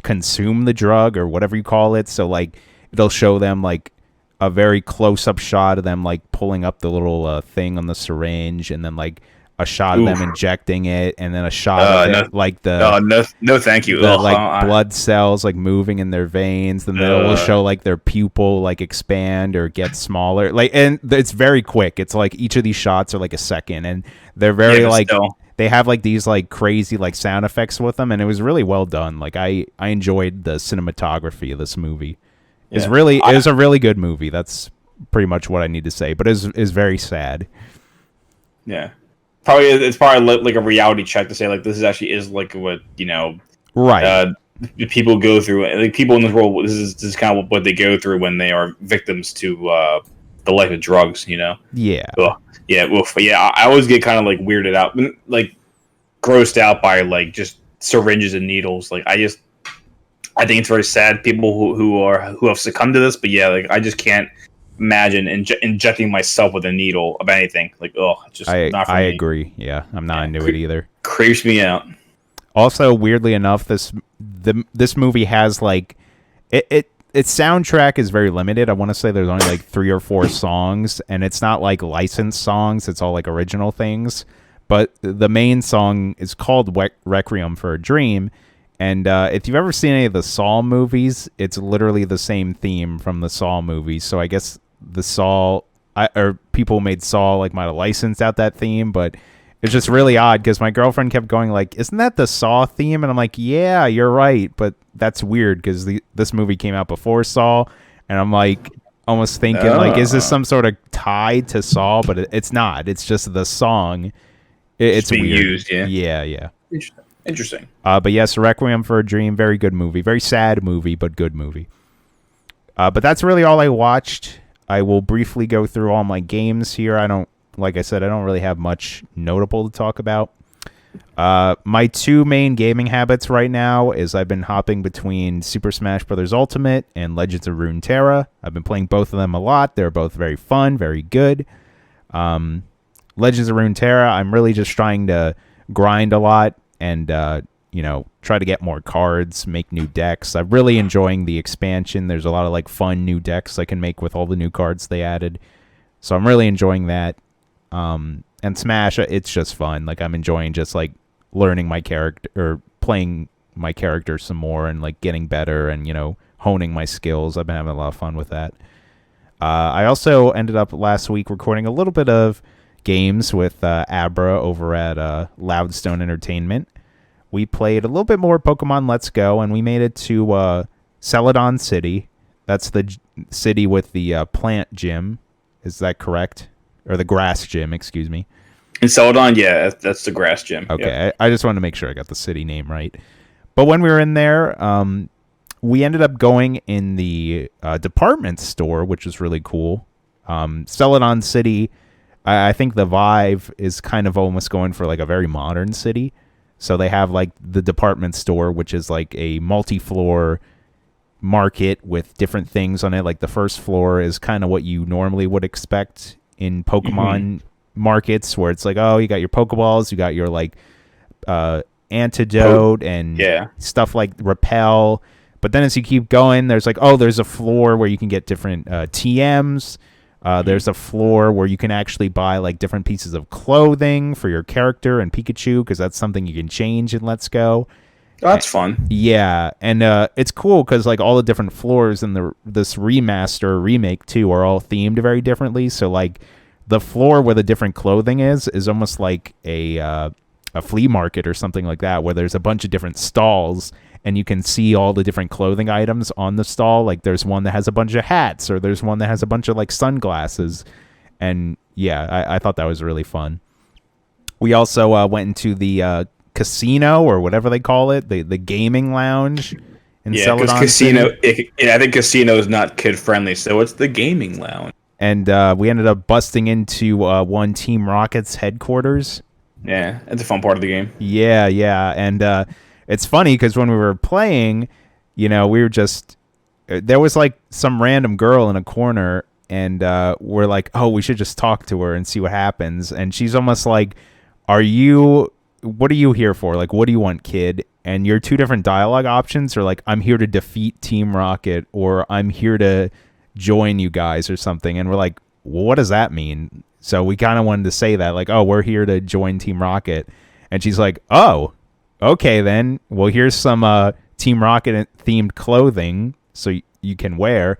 consume the drug or whatever you call it. So like it'll show them like a very close-up shot of them like pulling up the little thing on the syringe, and then like a shot of them injecting it, and then a shot of it, like the no thank you, the like blood cells like moving in their veins. Then they will show like their pupil like expand or get smaller, like, and it's very quick. It's like each of these shots are like a second, and they're very like they have like these like crazy like sound effects with them, and it was really well done. Like I enjoyed the cinematography of this movie. It's really, it was a really good movie. That's pretty much what I need to say, but it's very sad. Yeah, probably it's probably like a reality check to say like this is like what Right. people go through. Like people in this world, this is kind of what they go through when they are victims to the life of drugs. Yeah. Ugh. Yeah, oof. Yeah. I always get kind of like weirded out, like grossed out by like just syringes and needles. Like I think it's very sad people who have succumbed to this. But yeah, like I just can't imagine injecting myself with a needle of anything. Like, oh, just not for me. I agree. Yeah, I'm not into it either. Creeps me out. Also, weirdly enough, this movie has like its soundtrack is very limited. I want to say there's only like 3 or 4 songs, and it's not like licensed songs. It's all like original things. But the main song is called Requiem for a Dream. And if you've ever seen any of the Saw movies, it's literally the same theme from the Saw movies. So I guess the Saw or people who made Saw like might have licensed out that theme, but it's just really odd because my girlfriend kept going like, "Isn't that the Saw theme?" And I'm like, "Yeah, you're right, but that's weird because this movie came out before Saw." And I'm like, almost thinking like, is this some sort of tie to Saw? But it's not. It's just the song. It's being weird. Used. Yeah. Yeah. Interesting. But yes, Requiem for a Dream, very good movie. Very sad movie, but good movie. But that's really all I watched. I will briefly go through all my games here. Like I said, I don't really have much notable to talk about. My 2 main gaming habits right now is I've been hopping between Super Smash Bros. Ultimate and Legends of Runeterra. I've been playing both of them a lot. They're both very fun, very good. Legends of Runeterra, I'm really just trying to grind a lot and try to get more cards, make new decks. I'm really enjoying the expansion. There's a lot of like fun new decks I can make with all the new cards they added. So I'm really enjoying that. And Smash, it's just fun. Like I'm enjoying just like learning my character or playing my character some more and like getting better and honing my skills. I've been having a lot of fun with that. I also ended up last week recording a little bit of games with Abra over at Loudstone Entertainment. We played a little bit more Pokemon Let's Go, and we made it to Celadon City. That's the city with the plant gym. Is that correct? Or the grass gym, excuse me. In Celadon, yeah, that's the grass gym. Okay, Yep. I just wanted to make sure I got the city name right. But when we were in there, we ended up going in the department store, which was really cool. Celadon City, I think the vibe is kind of almost going for like a very modern city. So they have like the department store, which is like a multi-floor market with different things on it. Like the first floor is kind of what you normally would expect in Pokemon markets, where it's like, oh, you got your Pokeballs, you got your like antidote and stuff like Repel. But then as you keep going, there's like, oh, there's a floor where you can get different TMs. There's a floor where you can actually buy like different pieces of clothing for your character and Pikachu, because that's something you can change in Let's Go. Oh, that's fun. Yeah, and it's cool because like all the different floors in this remaster remake too are all themed very differently. So like the floor where the different clothing is almost like a flea market or something like that, where there's a bunch of different stalls. And you can see all the different clothing items on the stall. Like there's one that has a bunch of hats, or there's one that has a bunch of like sunglasses. And yeah, I thought that was really fun. We also went into the casino, or whatever they call it, the gaming lounge in Celadon. Yeah, because casino, I think casino is not kid friendly, so it's the gaming lounge. And we ended up busting into one Team Rocket's headquarters. Yeah, it's a fun part of the game. Yeah, and it's funny because when we were playing, we were just, there was like some random girl in a corner, and we're like, oh, we should just talk to her and see what happens. And she's almost like, what are you here for? Like, what do you want, kid? And your 2 different dialogue options are like, I'm here to defeat Team Rocket, or I'm here to join you guys or something. And we're like, well, what does that mean? So we kind of wanted to say that, like, oh, we're here to join Team Rocket. And she's like, oh, okay, then. Well, here's some Team Rocket themed clothing so you can wear.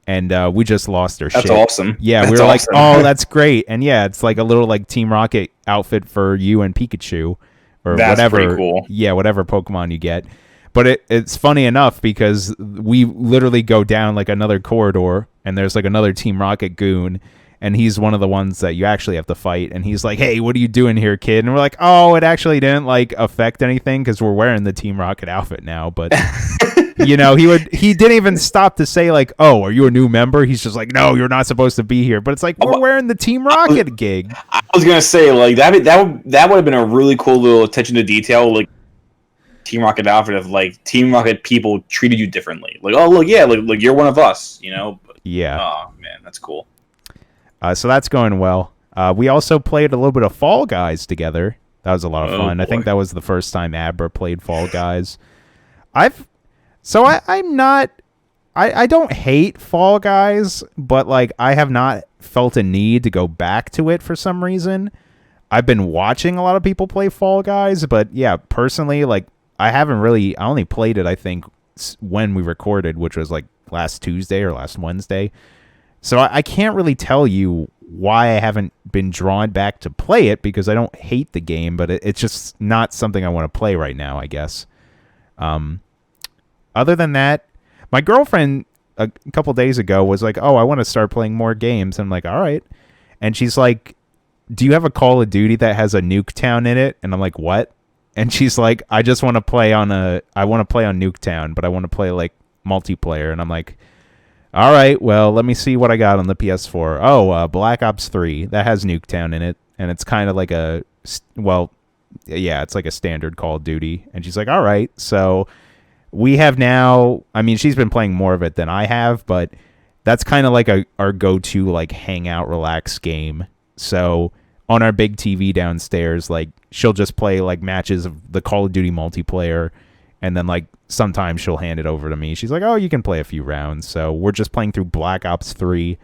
And we just lost our shit. That's awesome. Yeah, we were like, oh, that's great. And yeah, it's like a little like Team Rocket outfit for you and Pikachu, or that's whatever. Pretty cool. Yeah, whatever Pokemon you get. But it's funny enough because we literally go down like another corridor, and there's like another Team Rocket goon, and he's one of the ones that you actually have to fight. And he's like, "Hey, what are you doing here, kid?" And we're like, "Oh, it actually didn't like affect anything because we're wearing the Team Rocket outfit now." But you know, he didn't even stop to say like, "Oh, are you a new member?" He's just like, "No, you're not supposed to be here." But it's like we're wearing the Team Rocket gig. I was gonna say like that would have been a really cool little attention to detail, like Team Rocket outfit of like Team Rocket people treated you differently. Like, oh look, yeah, like you're one of us, you know. But, yeah. Oh man, that's cool. So that's going well. We also played a little bit of Fall Guys together. That was a lot of fun. Boy. I think that was the first time Abra played Fall Guys. I'm not. I don't hate Fall Guys, but like I have not felt a need to go back to it for some reason. I've been watching a lot of people play Fall Guys, but yeah, personally, like I only played it I think when we recorded, which was like last Tuesday or last Wednesday. So I can't really tell you why I haven't been drawn back to play it, because I don't hate the game, but it's just not something I want to play right now, I guess. Other than that, my girlfriend a couple days ago was like, "Oh, I want to start playing more games." And I'm like, "All right." And she's like, "Do you have a Call of Duty that has a Nuketown in it?" And I'm like, "What?" And she's like, I want to play on Nuketown, but I want to play like multiplayer." And I'm like, "All right, well, let me see what I got on the PS4. Oh, Black Ops 3. That has Nuketown in it, and it's kind of like it's like a standard Call of Duty." And she's like, "All right." So we have now, I mean, she's been playing more of it than I have, but that's kind of like our go-to like hangout, relax game. So on our big TV downstairs, like she'll just play like matches of the Call of Duty multiplayer, and then like sometimes she'll hand it over to me. She's like, "Oh, you can play a few rounds." So we're just playing through Black Ops 3.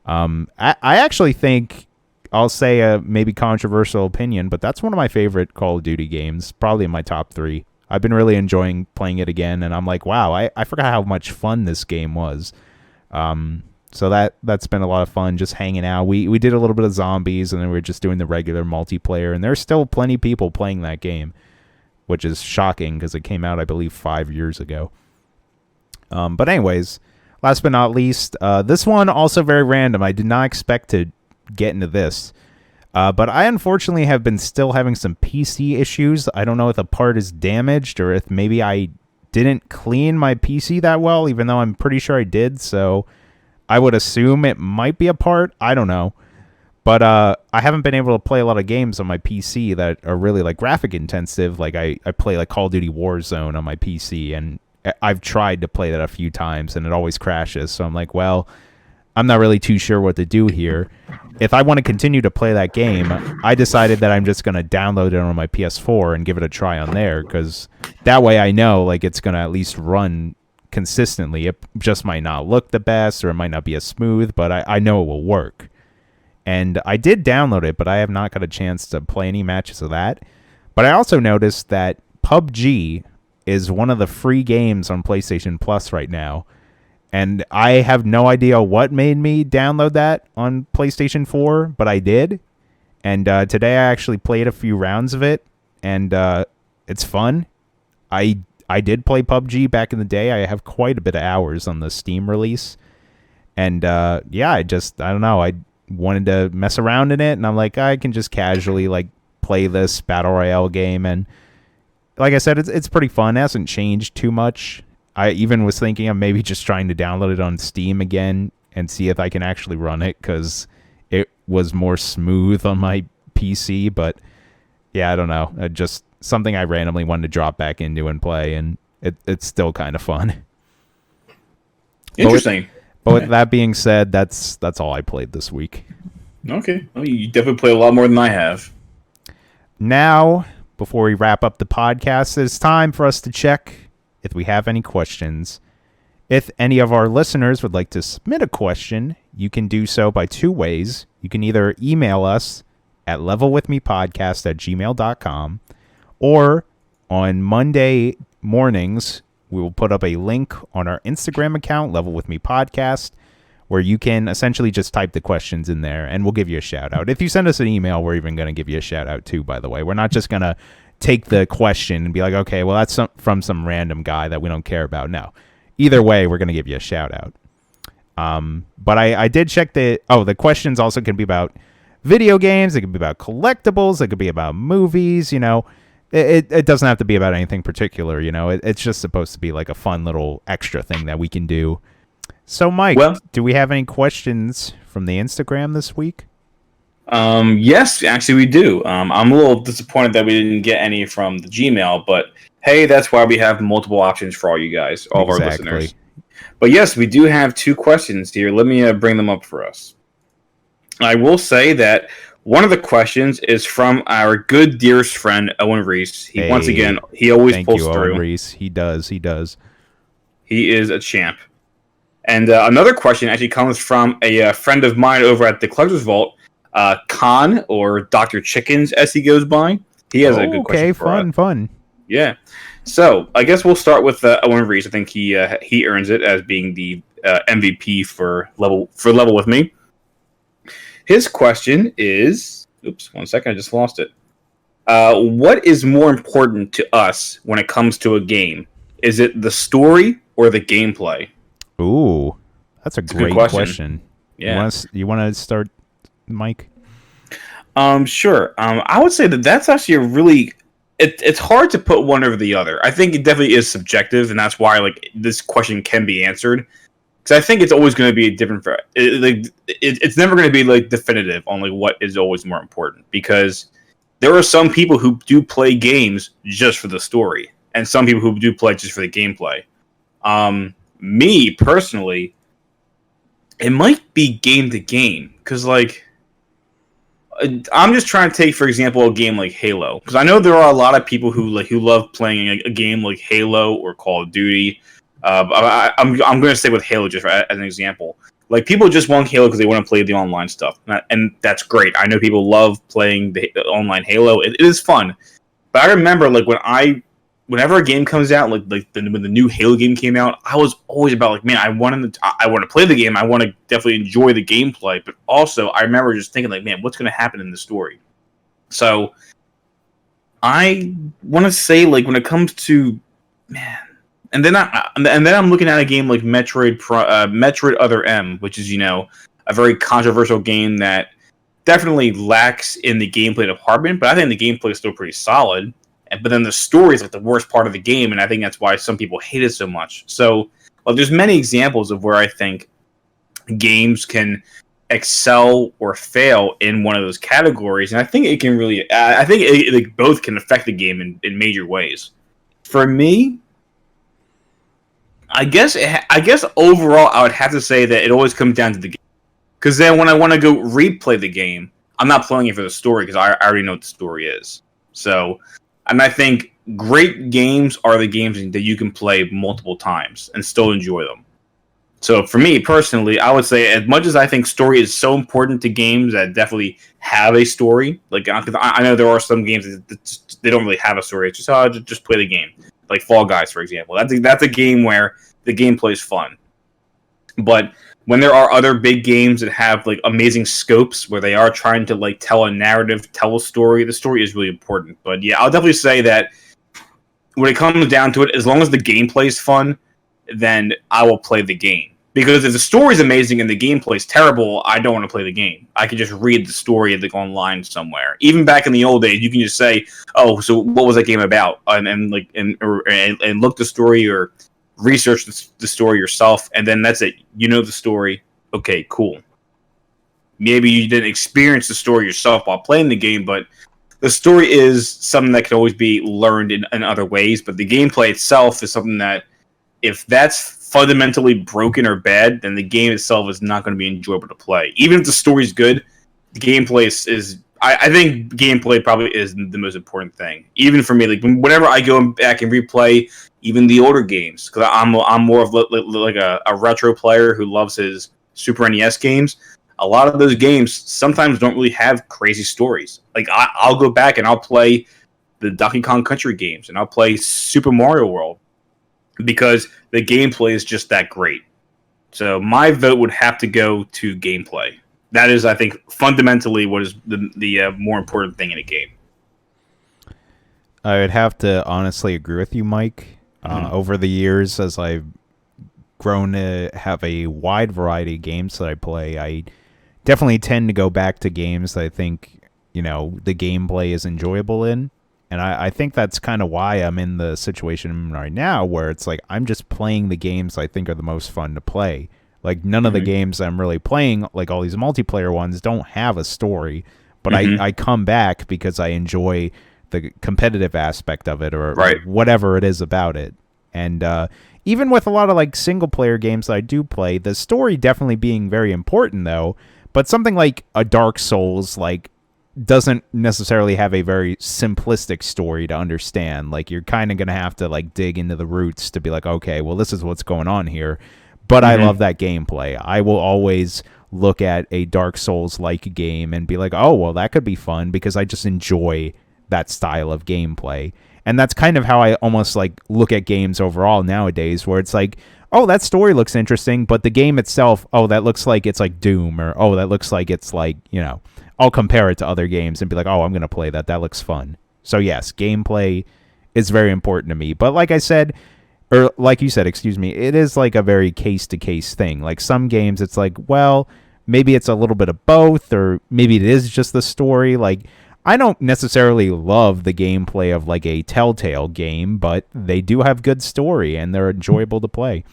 I actually think, I'll say a maybe controversial opinion, but that's one of my favorite Call of Duty games, probably in my top 3. I've been really enjoying playing it again, and I'm like, wow, I forgot how much fun this game was. So that's been a lot of fun, just hanging out. We did a little bit of zombies, and then we were just doing the regular multiplayer, and there's still plenty of people playing that game, which is shocking because it came out, I believe, 5 years ago. But anyways, last but not least, this one also very random. I did not expect to get into this. But I unfortunately have been still having some PC issues. I don't know if a part is damaged or if maybe I didn't clean my PC that well, even though I'm pretty sure I did. So I would assume it might be a part. I don't know. But I haven't been able to play a lot of games on my PC that are really like graphic intensive. Like I play like Call of Duty Warzone on my PC, and I've tried to play that a few times and it always crashes. So I'm like, well, I'm not really too sure what to do here. If I want to continue to play that game, I decided that I'm just going to download it on my PS4 and give it a try on there, because that way I know like it's going to at least run consistently. It just might not look the best, or it might not be as smooth, but I know it will work. And I did download it, but I have not got a chance to play any matches of that. But I also noticed that PUBG is one of the free games on PlayStation Plus right now. And I have no idea what made me download that on PlayStation 4, but I did. And today I actually played a few rounds of it, and it's fun. I did play PUBG back in the day. I have quite a bit of hours on the Steam release. And yeah, I don't know. I wanted to mess around in it, and I'm like, I can just casually like play this Battle Royale game. And like I said, it's pretty fun. It hasn't changed too much. I even was thinking of maybe just trying to download it on Steam again and see if I can actually run it, because it was more smooth on my PC. But yeah, I don't know. Just something I randomly wanted to drop back into and play, and it's still kind of fun. Interesting. But with that being said, that's all I played this week. Okay. Well, you definitely played a lot more than I have. Now, before we wrap up the podcast, it's time for us to check if we have any questions. If any of our listeners would like to submit a question, you can do so by two ways. You can either email us at levelwithmepodcast@gmail.com, or on Monday mornings, we will put up a link on our Instagram account, Level With Me Podcast, where you can essentially just type the questions in there, and we'll give you a shout-out. If you send us an email, we're even going to give you a shout-out too, by the way. We're not just going to take the question and be like, okay, well, that's from some random guy that we don't care about. No. Either way, we're going to give you a shout-out. But I did check the questions also can be about video games. It could be about collectibles. It could be about movies. You know, it doesn't have to be about anything particular. You know, it's just supposed to be like a fun little extra thing that we can do. So, Mike, do we have any questions from the Instagram this week? Yes, actually we do. I'm a little disappointed that we didn't get any from the Gmail, but hey, that's why we have multiple options for all you guys, all of our listeners. But yes, we do have 2 questions here. Let me bring them up for us. I will say that one of the questions is from our good dearest friend Owen Reese. Once again, he always pulls through. Owen Reese. He does. He is a champ. And another question actually comes from a friend of mine over at the Collector's Vault, Khan, or Dr. Chickens as he goes by. He has a good question for us. Fun. Yeah. So I guess we'll start with Owen Reese. I think he earns it as being the MVP for level with me. His question is, oops, 1 second, I just lost it. What is more important to us when it comes to a game? Is it the story or the gameplay? Ooh, that's a great question. Yeah. You want to start, Mike? Sure. I would say that's actually a really... It's hard to put one over the other. I think it definitely is subjective, and that's why like this question can be answered. Because I think it's always going to be different. It's never going to be like definitive on like what is always more important. Because there are some people who do play games just for the story, and some people who do play just for the gameplay. Me personally, it might be game to game because like. I'm just trying to take, for example, a game like Halo, because I know there are a lot of people who love playing a game like Halo or Call of Duty. I'm going to stay with Halo just as an example. Like people just want Halo because they want to play the online stuff, and that's great. I know people love playing the online Halo. It is fun, but I remember like whenever a game comes out, when the new Halo game came out, I was always about like, man, I want to play the game. I want to definitely enjoy the gameplay, but also I remember just thinking like, man, what's going to happen in the story? So I want to say like when it comes to and then I'm looking at a game like Metroid Other M, which is a very controversial game that definitely lacks in the gameplay department, but I think the gameplay is still pretty solid. But then the story is like the worst part of the game, and I think that's why some people hate it so much. So, there's many examples of where I think games can excel or fail in one of those categories, and I think it can really. I think it both can affect the game in major ways. For me, I guess overall, I would have to say that it always comes down to the game. Because then when I want to go replay the game, I'm not playing it for the story because I already know what the story is. So. And I think great games are the games that you can play multiple times and still enjoy them. So for me personally, I would say as much as I think story is so important to games that definitely have a story, like I know there are some games that they don't really have a story. It's just just play the game, like Fall Guys, for example. That's a game where the gameplay is fun, but when there are other big games that have like amazing scopes where they are trying to like tell a narrative, tell a story, the story is really important. But yeah, I'll definitely say that when it comes down to it, as long as the gameplay is fun, then I will play the game. Because if the story is amazing and the gameplay is terrible, I don't want to play the game. I can just read the story like online somewhere. Even back in the old days, you can just say, "Oh, so what was that game about?" and look the story or research the story yourself, and then that's it. You know the story. Okay, cool. Maybe you didn't experience the story yourself while playing the game, but the story is something that can always be learned in other ways. But the gameplay itself is something that, if that's fundamentally broken or bad, then the game itself is not going to be enjoyable to play. Even if the story's good, the gameplay is I think gameplay probably is the most important thing. Even for me, like whenever I go back and replay even the older games, because I'm more of like a retro player who loves his Super NES games. A lot of those games sometimes don't really have crazy stories. Like I'll go back and I'll play the Donkey Kong Country games and I'll play Super Mario World because the gameplay is just that great. So my vote would have to go to gameplay. That is, I think, fundamentally what is the more important thing in a game. I would have to honestly agree with you, Mike. Over the years, as I've grown to have a wide variety of games that I play. I definitely tend to go back to games that I think, the gameplay is enjoyable in. And I think that's kind of why I'm in the situation I'm in right now, where it's like I'm just playing the games I think are the most fun to play. Like, none of the games I'm really playing, like all these multiplayer ones, don't have a story. But I come back because I enjoy the competitive aspect of it, or whatever it is about it. And even with a lot of like single player games that I do play, the story definitely being very important though. But something like a Dark Souls, like, doesn't necessarily have a very simplistic story to understand. Like, you're kind of going to have to like dig into the roots to be like, okay, well, this is what's going on here. But I love that gameplay. I will always look at a Dark Souls-like game and be like, oh, well, that could be fun, because I just enjoy that style of gameplay. And that's kind of how I almost like look at games overall nowadays, where it's like, oh, that story looks interesting, but the game itself, oh, that looks like it's like Doom, or oh, that looks like it's like, I'll compare it to other games and be like, oh, I'm going to play that. That looks fun. So yes, gameplay is very important to me. But like I said, or like you said, excuse me, it is like a very case-to-case thing. Like, some games, it's like, well, maybe it's a little bit of both, or maybe it is just the story. Like, I don't necessarily love the gameplay of like a Telltale game, but they do have good story and they're enjoyable to play.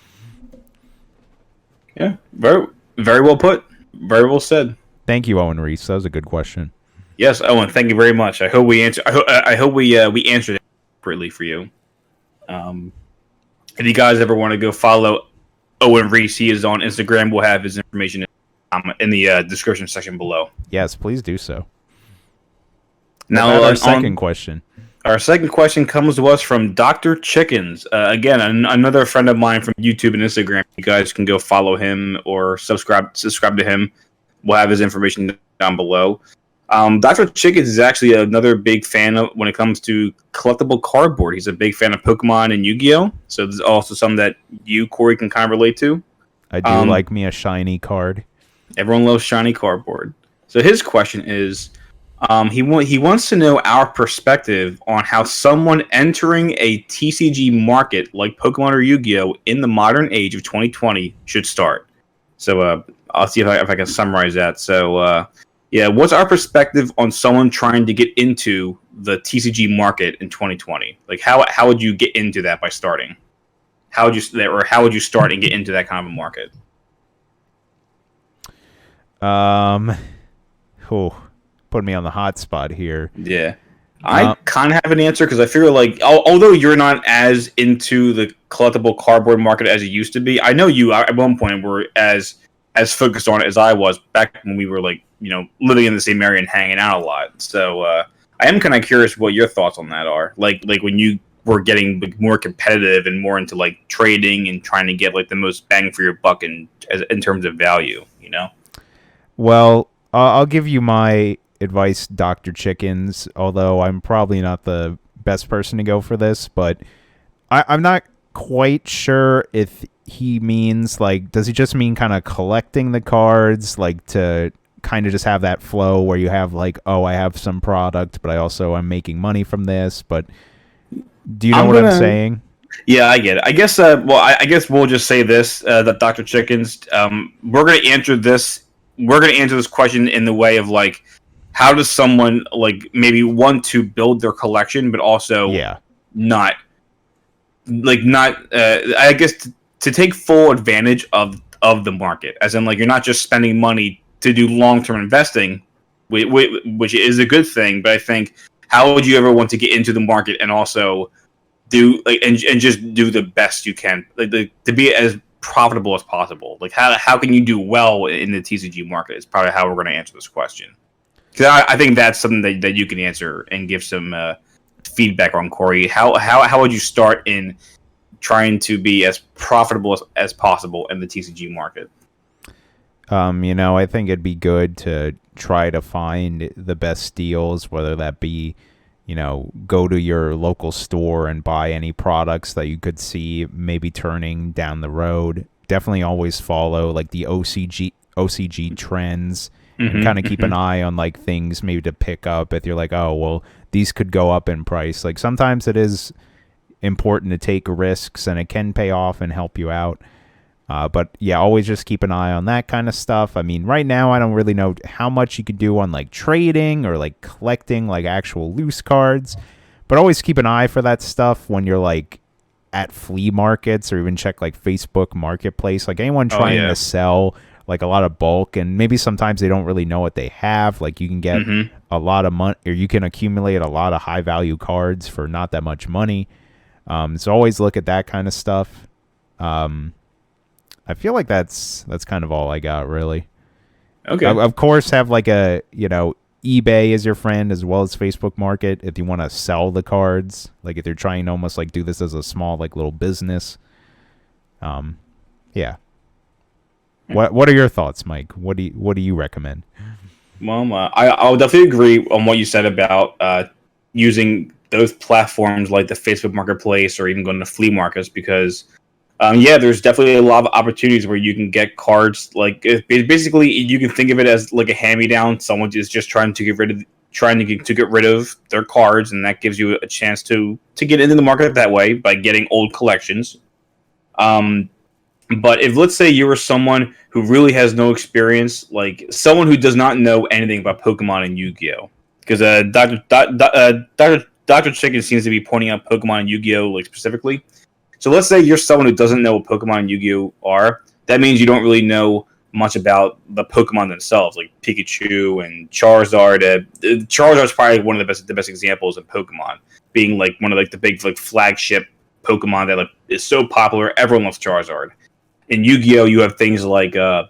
Yeah, very, very well put. Very well said. Thank you, Owen Reese. That was a good question. Yes, Owen. Thank you very much. I hope we answered. I hope we answered it appropriately for you. If you guys ever want to go follow Owen Reese, he is on Instagram. We'll have his information in the description section below. Yes, please do so. Now, our second question. Our second question comes to us from Dr. Chickens. Again, another friend of mine from YouTube and Instagram. You guys can go follow him or subscribe to him. We'll have his information down below. Dr. Chickens is actually another big fan of when it comes to collectible cardboard. He's a big fan of Pokemon and Yu-Gi-Oh! So there's also some that you, Corey, can kind of relate to. I do like me a shiny card. Everyone loves shiny cardboard. So his question is, he wants to know our perspective on how someone entering a TCG market like Pokemon or Yu-Gi-Oh! In the modern age of 2020 should start. So I'll see if I can summarize that. So what's our perspective on someone trying to get into the TCG market in 2020? Like, how would you get into that by starting? How would you start and get into that kind of a market? Put me on the hot spot here. Yeah. I kind of have an answer, because I feel like, although you're not as into the collectible cardboard market as you used to be, I know you at one point were as focused on it as I was back when we were like, living in the same area and hanging out a lot. So I am kind of curious what your thoughts on that are. Like when you were getting more competitive and more into like trading and trying to get like the most bang for your buck in terms of value, Well, I'll give you my advice, Dr. Chickens, although I'm probably not the best person to go for this, but I'm not quite sure if he means, like, does he just mean kind of collecting the cards, like to kind of just have that flow where you have like, oh, I have some product, but I'm making money from this, but do you know what I'm saying? Yeah, I get it. I guess, I guess we'll just say this, that Dr. Chickens, we're going to answer this question in the way of like, how does someone like maybe want to build their collection, but also not I guess to take full advantage of the market, as in like you're not just spending money to do long-term investing, which is a good thing. But I think, how would you ever want to get into the market and also do like and just do the best you can, like to be as profitable as possible? Like how can you do well in the TCG market is probably how we're going to answer this question. Because I think that's something that you can answer and give some feedback on, Corey. How would you start in trying to be as profitable as possible in the TCG market? I think it'd be good to try to find the best deals, whether that be, go to your local store and buy any products that you could see maybe turning down the road. Definitely always follow like the OCG trends. And kind of keep an eye on like things maybe to pick up if you're like, oh, well, these could go up in price. Like sometimes it is important to take risks and it can pay off and help you out. But yeah, always just keep an eye on that kind of stuff. I mean, right now I don't really know how much you could do on like trading or like collecting like actual loose cards, but always keep an eye for that stuff when you're like at flea markets, or even check like Facebook Marketplace. Like anyone Oh trying yeah. to sell like a lot of bulk, and maybe sometimes they don't really know what they have. Like you can get a lot of money, or you can accumulate a lot of high value cards for not that much money. So always look at that kind of stuff. I feel like that's kind of all I got, really. Okay. Of course, have like a eBay as your friend, as well as Facebook Market, if you want to sell the cards. Like if you're trying to almost like do this as a small like little business. Yeah. What are your thoughts, Mike? What do you recommend? Well, I'll definitely agree on what you said about using those platforms like the Facebook Marketplace or even going to flea markets, because yeah, there's definitely a lot of opportunities where you can get cards. Like basically, you can think of it as like a hand-me-down. Someone is just trying to get rid of their cards, and that gives you a chance to get into the market that way by getting old collections. But if, let's say, you were someone who really has no experience, like someone who does not know anything about Pokemon and Yu-Gi-Oh, because Doctor Chicken seems to be pointing out Pokemon and Yu-Gi-Oh like specifically. So let's say you're someone who doesn't know what Pokemon and Yu-Gi-Oh are. That means you don't really know much about the Pokemon themselves, like Pikachu and Charizard. Charizard's probably one of the best examples of Pokemon, being like one of like the big like flagship Pokemon that like is so popular. Everyone loves Charizard. In Yu-Gi-Oh, you have things like the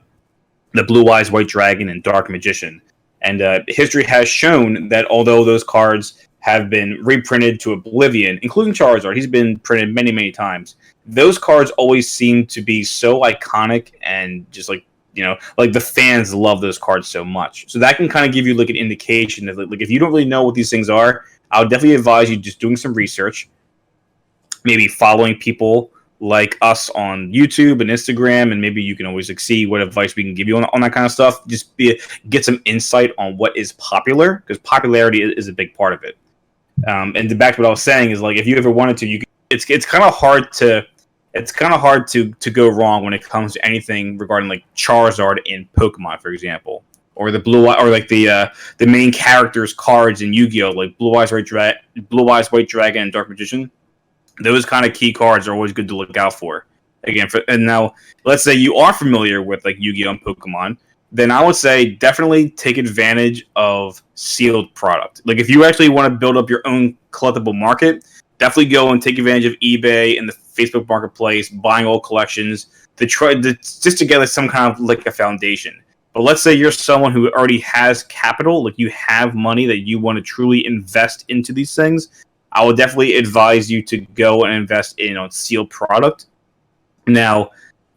Blue Eyes White Dragon and Dark Magician, and history has shown that although those cards have been reprinted to oblivion, including Charizard, he's been printed many, many times. Those cards always seem to be so iconic, and just like, like the fans love those cards so much. So that can kind of give you like an indication that like if you don't really know what these things are, I would definitely advise you just doing some research, maybe following people like us on YouTube and Instagram, and maybe you can always like see what advice we can give you on that kind of stuff. Just get some insight on what is popular, because popularity is a big part of it. And to back to what I was saying is like if you ever wanted to, it's kind of hard to go wrong when it comes to anything regarding like Charizard in Pokemon, for example, or the or like the main characters cards in Yu-Gi-Oh, like Blue Eyes White Dragon, and Dark Magician. Those kind of key cards are always good to look out for. Again, and now let's say you are familiar with like Yu-Gi-Oh and Pokemon, then I would say definitely take advantage of sealed product. Like if you actually want to build up your own collectible market, definitely go and take advantage of eBay and the Facebook Marketplace, buying old collections just to get like some kind of like a foundation. But let's say you're someone who already has capital, like you have money that you want to truly invest into these things. I would definitely advise you to go and invest in sealed product. Now,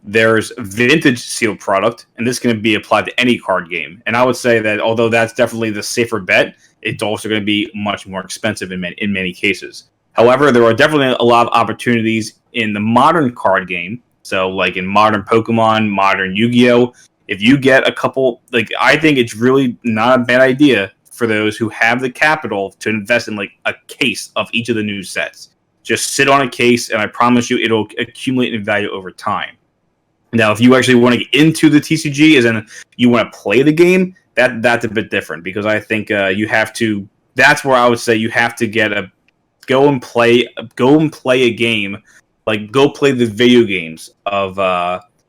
there's vintage sealed product, and this can be applied to any card game. And I would say that although that's definitely the safer bet, it's also going to be much more expensive in many cases. However, there are definitely a lot of opportunities in the modern card game. So, like in modern Pokemon, modern Yu-Gi-Oh, if you get a couple, like I think it's really not a bad idea for those who have the capital to invest in like a case of each of the new sets. Just sit on a case, and I promise you it'll accumulate in value over time. Now, if you actually want to get into the TCG, as in you want to play the game, that's a bit different, because I think you have to. That's where I would say you have to go and play a game, like go play the video games of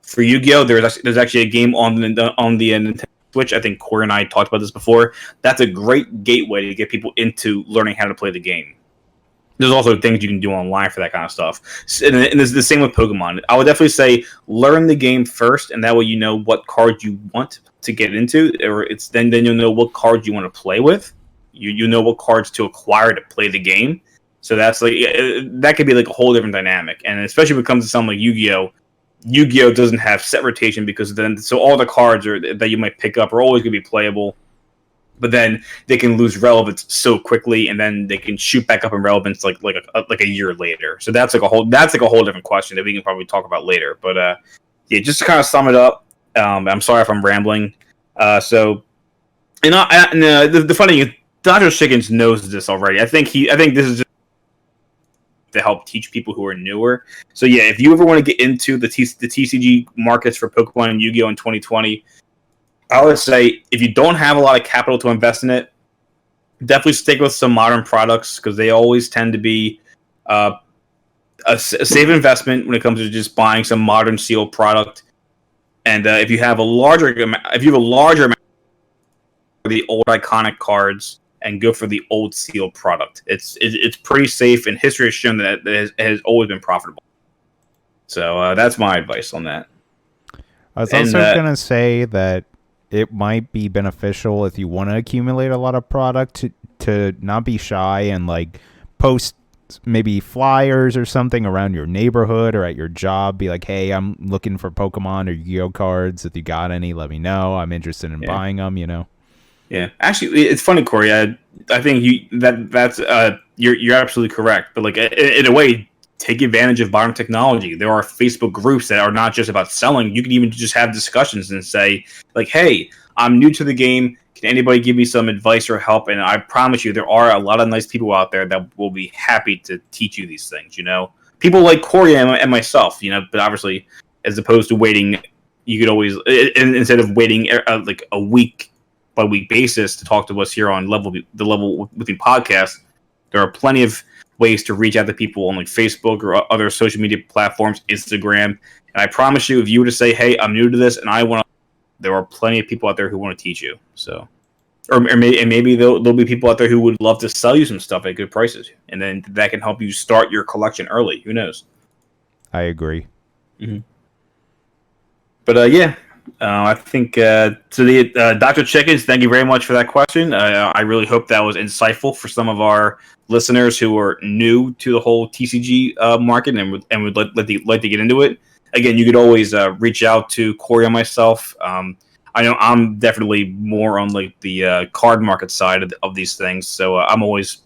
for Yu-Gi-Oh. There's actually a game on the Nintendo Switch. I think Corey and I talked about this before. That's a great gateway to get people into learning how to play the game. There's also things you can do online for that kind of stuff. And it's the same with Pokemon. I would definitely say learn the game first, and that way you know what cards you want to get into, or then you'll know what cards you want to play with. You know what cards to acquire to play the game. So that's like that could be like a whole different dynamic. And especially when it comes to something like Yu-Gi-Oh! Yu-Gi-Oh doesn't have set rotation, because then all the cards that you might pick up are always going to be playable. But then they can lose relevance so quickly, and then they can shoot back up in relevance like a year later. So that's like a whole different question that we can probably talk about later. But yeah, just to kind of sum it up, I'm sorry if I'm rambling. So, the funny thing is, Dr. Chickens knows this already. I think this is just to help teach people who are newer. So yeah, if you ever want to get into the TCG markets for Pokemon and Yu-Gi-Oh in 2020, I would say if you don't have a lot of capital to invest in it, definitely stick with some modern products because they always tend to be a safe investment when it comes to just buying some modern sealed product. And if you have a larger amount of the old iconic cards and go for the old sealed product, it's pretty safe, and history has shown that it has always been profitable. So that's my advice on that. I was also going to say that it might be beneficial if you want to accumulate a lot of product to not be shy and like post maybe flyers or something around your neighborhood or at your job. Be like, hey, I'm looking for Pokemon or Yu-Gi-Oh cards. If you got any, let me know. I'm interested in buying them, you know? Yeah. Actually, it's funny, Corey. I think you're absolutely correct. But like in a way, take advantage of modern technology. There are Facebook groups that are not just about selling. You can even just have discussions and say, like, hey, I'm new to the game. Can anybody give me some advice or help? And I promise you, there are a lot of nice people out there that will be happy to teach you these things, you know? People like Corey and myself, you know, but obviously, as opposed to waiting, you could always, instead of waiting like a week by week basis to talk to us here on the Level Within podcast, there are plenty of ways to reach out to people on like Facebook or other social media platforms, Instagram. And I promise you, if you were to say, hey, I'm new to this and I want to, there are plenty of people out there who want to teach you. So, or maybe there'll be people out there who would love to sell you some stuff at good prices, and then that can help you start your collection early. Who knows? I agree. Mm-hmm. But I think to the Dr. Chickens, thank you very much for that question. I really hope that was insightful for some of our listeners who are new to the whole TCG market and would like to get into it. Again, you could always reach out to Corey and myself. I know I'm definitely more on like the card market side of these things, so I'm always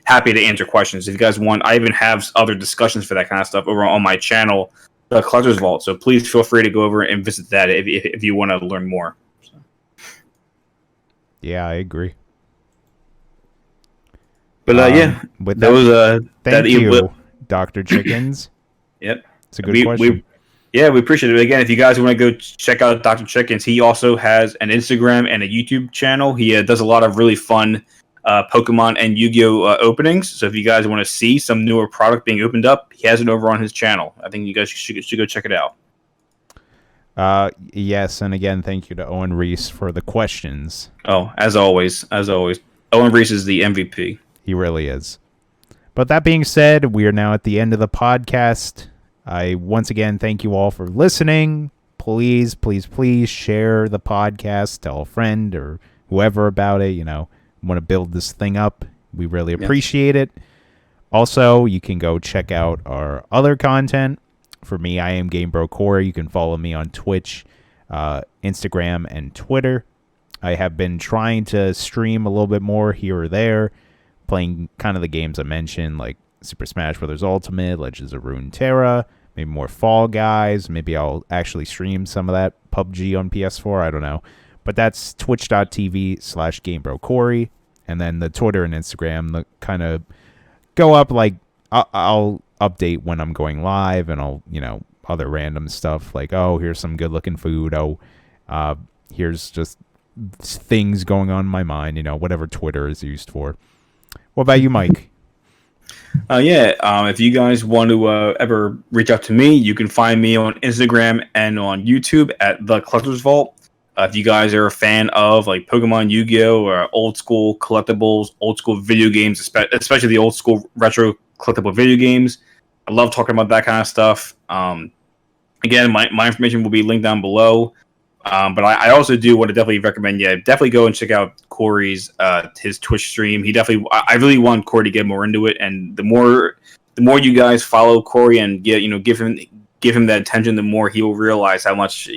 happy to answer questions. If you guys want, I even have other discussions for that kind of stuff over on my channel, the Collector's Vault. So please feel free to go over and visit that if you want to learn more. So. Yeah, I agree. But with that, thank you, Dr. Chickens. Yep, it's a good question. We appreciate it. Again, if you guys want to go check out Dr. Chickens, he also has an Instagram and a YouTube channel. He does a lot of really fun Pokemon and Yu-Gi-Oh openings. So if you guys want to see some newer product being opened up, he has it over on his channel. I think you guys should go check it out. Yes, and again, thank you to Owen Reese for the questions. Oh, as always. Owen Reese is the MVP. He really is. But that being said, we are now at the end of the podcast. I once again thank you all for listening. Please, please, please share the podcast. Tell a friend or whoever about it. You know, want to build this thing up. We really appreciate it. Also, you can go check out our other content. For me, I am GameBro Corey. You can follow me on Twitch, Instagram, and Twitter. I have been trying to stream a little bit more here or there, playing kind of the games I mentioned, like Super Smash Bros. Ultimate, Legends of Runeterra, maybe more Fall Guys. Maybe I'll actually stream some of that PUBG on PS4. I don't know. But that's twitch.tv/GameBroCorey. And then the Twitter and Instagram that kind of go up like I'll update when I'm going live, and I'll, you know, other random stuff like, oh, here's some good looking food. Oh, here's just things going on in my mind, you know, whatever Twitter is used for. What about you, Mike? If you guys want to ever reach out to me, you can find me on Instagram and on YouTube at The Collector's Vault. If you guys are a fan of like Pokemon, Yu-Gi-Oh, or old school collectibles, old school video games, especially the old school retro collectible video games, I love talking about that kind of stuff. Again, my information will be linked down below. But I also do want to definitely recommend, definitely go and check out Corey's his Twitch stream. I really want Corey to get more into it, and the more you guys follow Corey and give him that attention, the more he will realize how much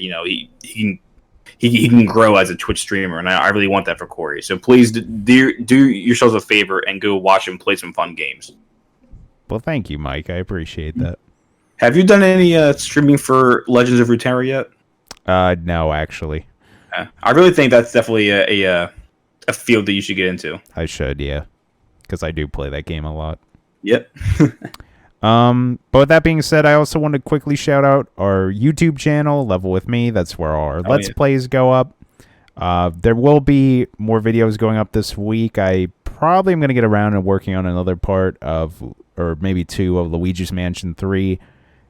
he can grow as a Twitch streamer, and I really want that for Corey. So please do yourselves a favor and go watch him play some fun games. Well, thank you, Mike. I appreciate that. Have you done any streaming for Legends of Runeterra yet? No, actually. I really think that's definitely a field that you should get into. I should, yeah, because I do play that game a lot. Yep. But with that being said, I also want to quickly shout out our YouTube channel, Level With Me. That's where our Let's Plays go up. There will be more videos going up this week. I probably am going to get around and working on another part of, or maybe 2 of Luigi's Mansion 3.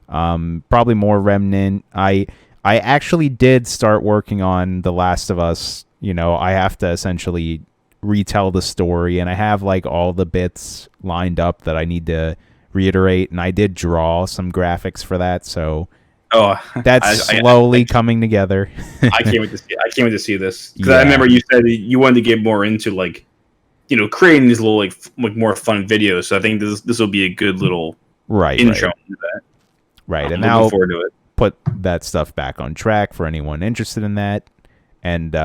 Probably more Remnant. I actually did start working on The Last of Us. You know, I have to essentially retell the story, and I have like all the bits lined up that I need to reiterate, and I did draw some graphics for that, so that's slowly coming together. I can't wait to see this, because I remember you said you wanted to get more into like, you know, creating these little like more fun videos. So I think this will be a good little intro into that. Right, and I'm looking forward to it. Put that stuff back on track for anyone interested in that, and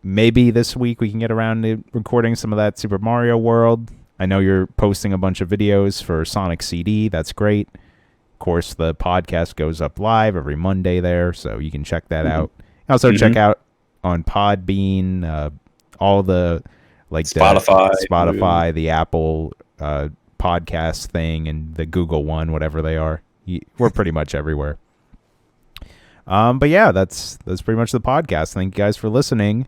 maybe this week we can get around to recording some of that Super Mario World. I know you're posting a bunch of videos for Sonic CD. That's great. Of course, the podcast goes up live every Monday there, so you can check that out. Also, check out on Podbean, all the like Spotify, the Apple podcast thing, and the Google one, whatever they are. We're pretty much everywhere. But yeah, that's pretty much the podcast. Thank you guys for listening.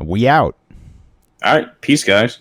We out. All right, peace, guys.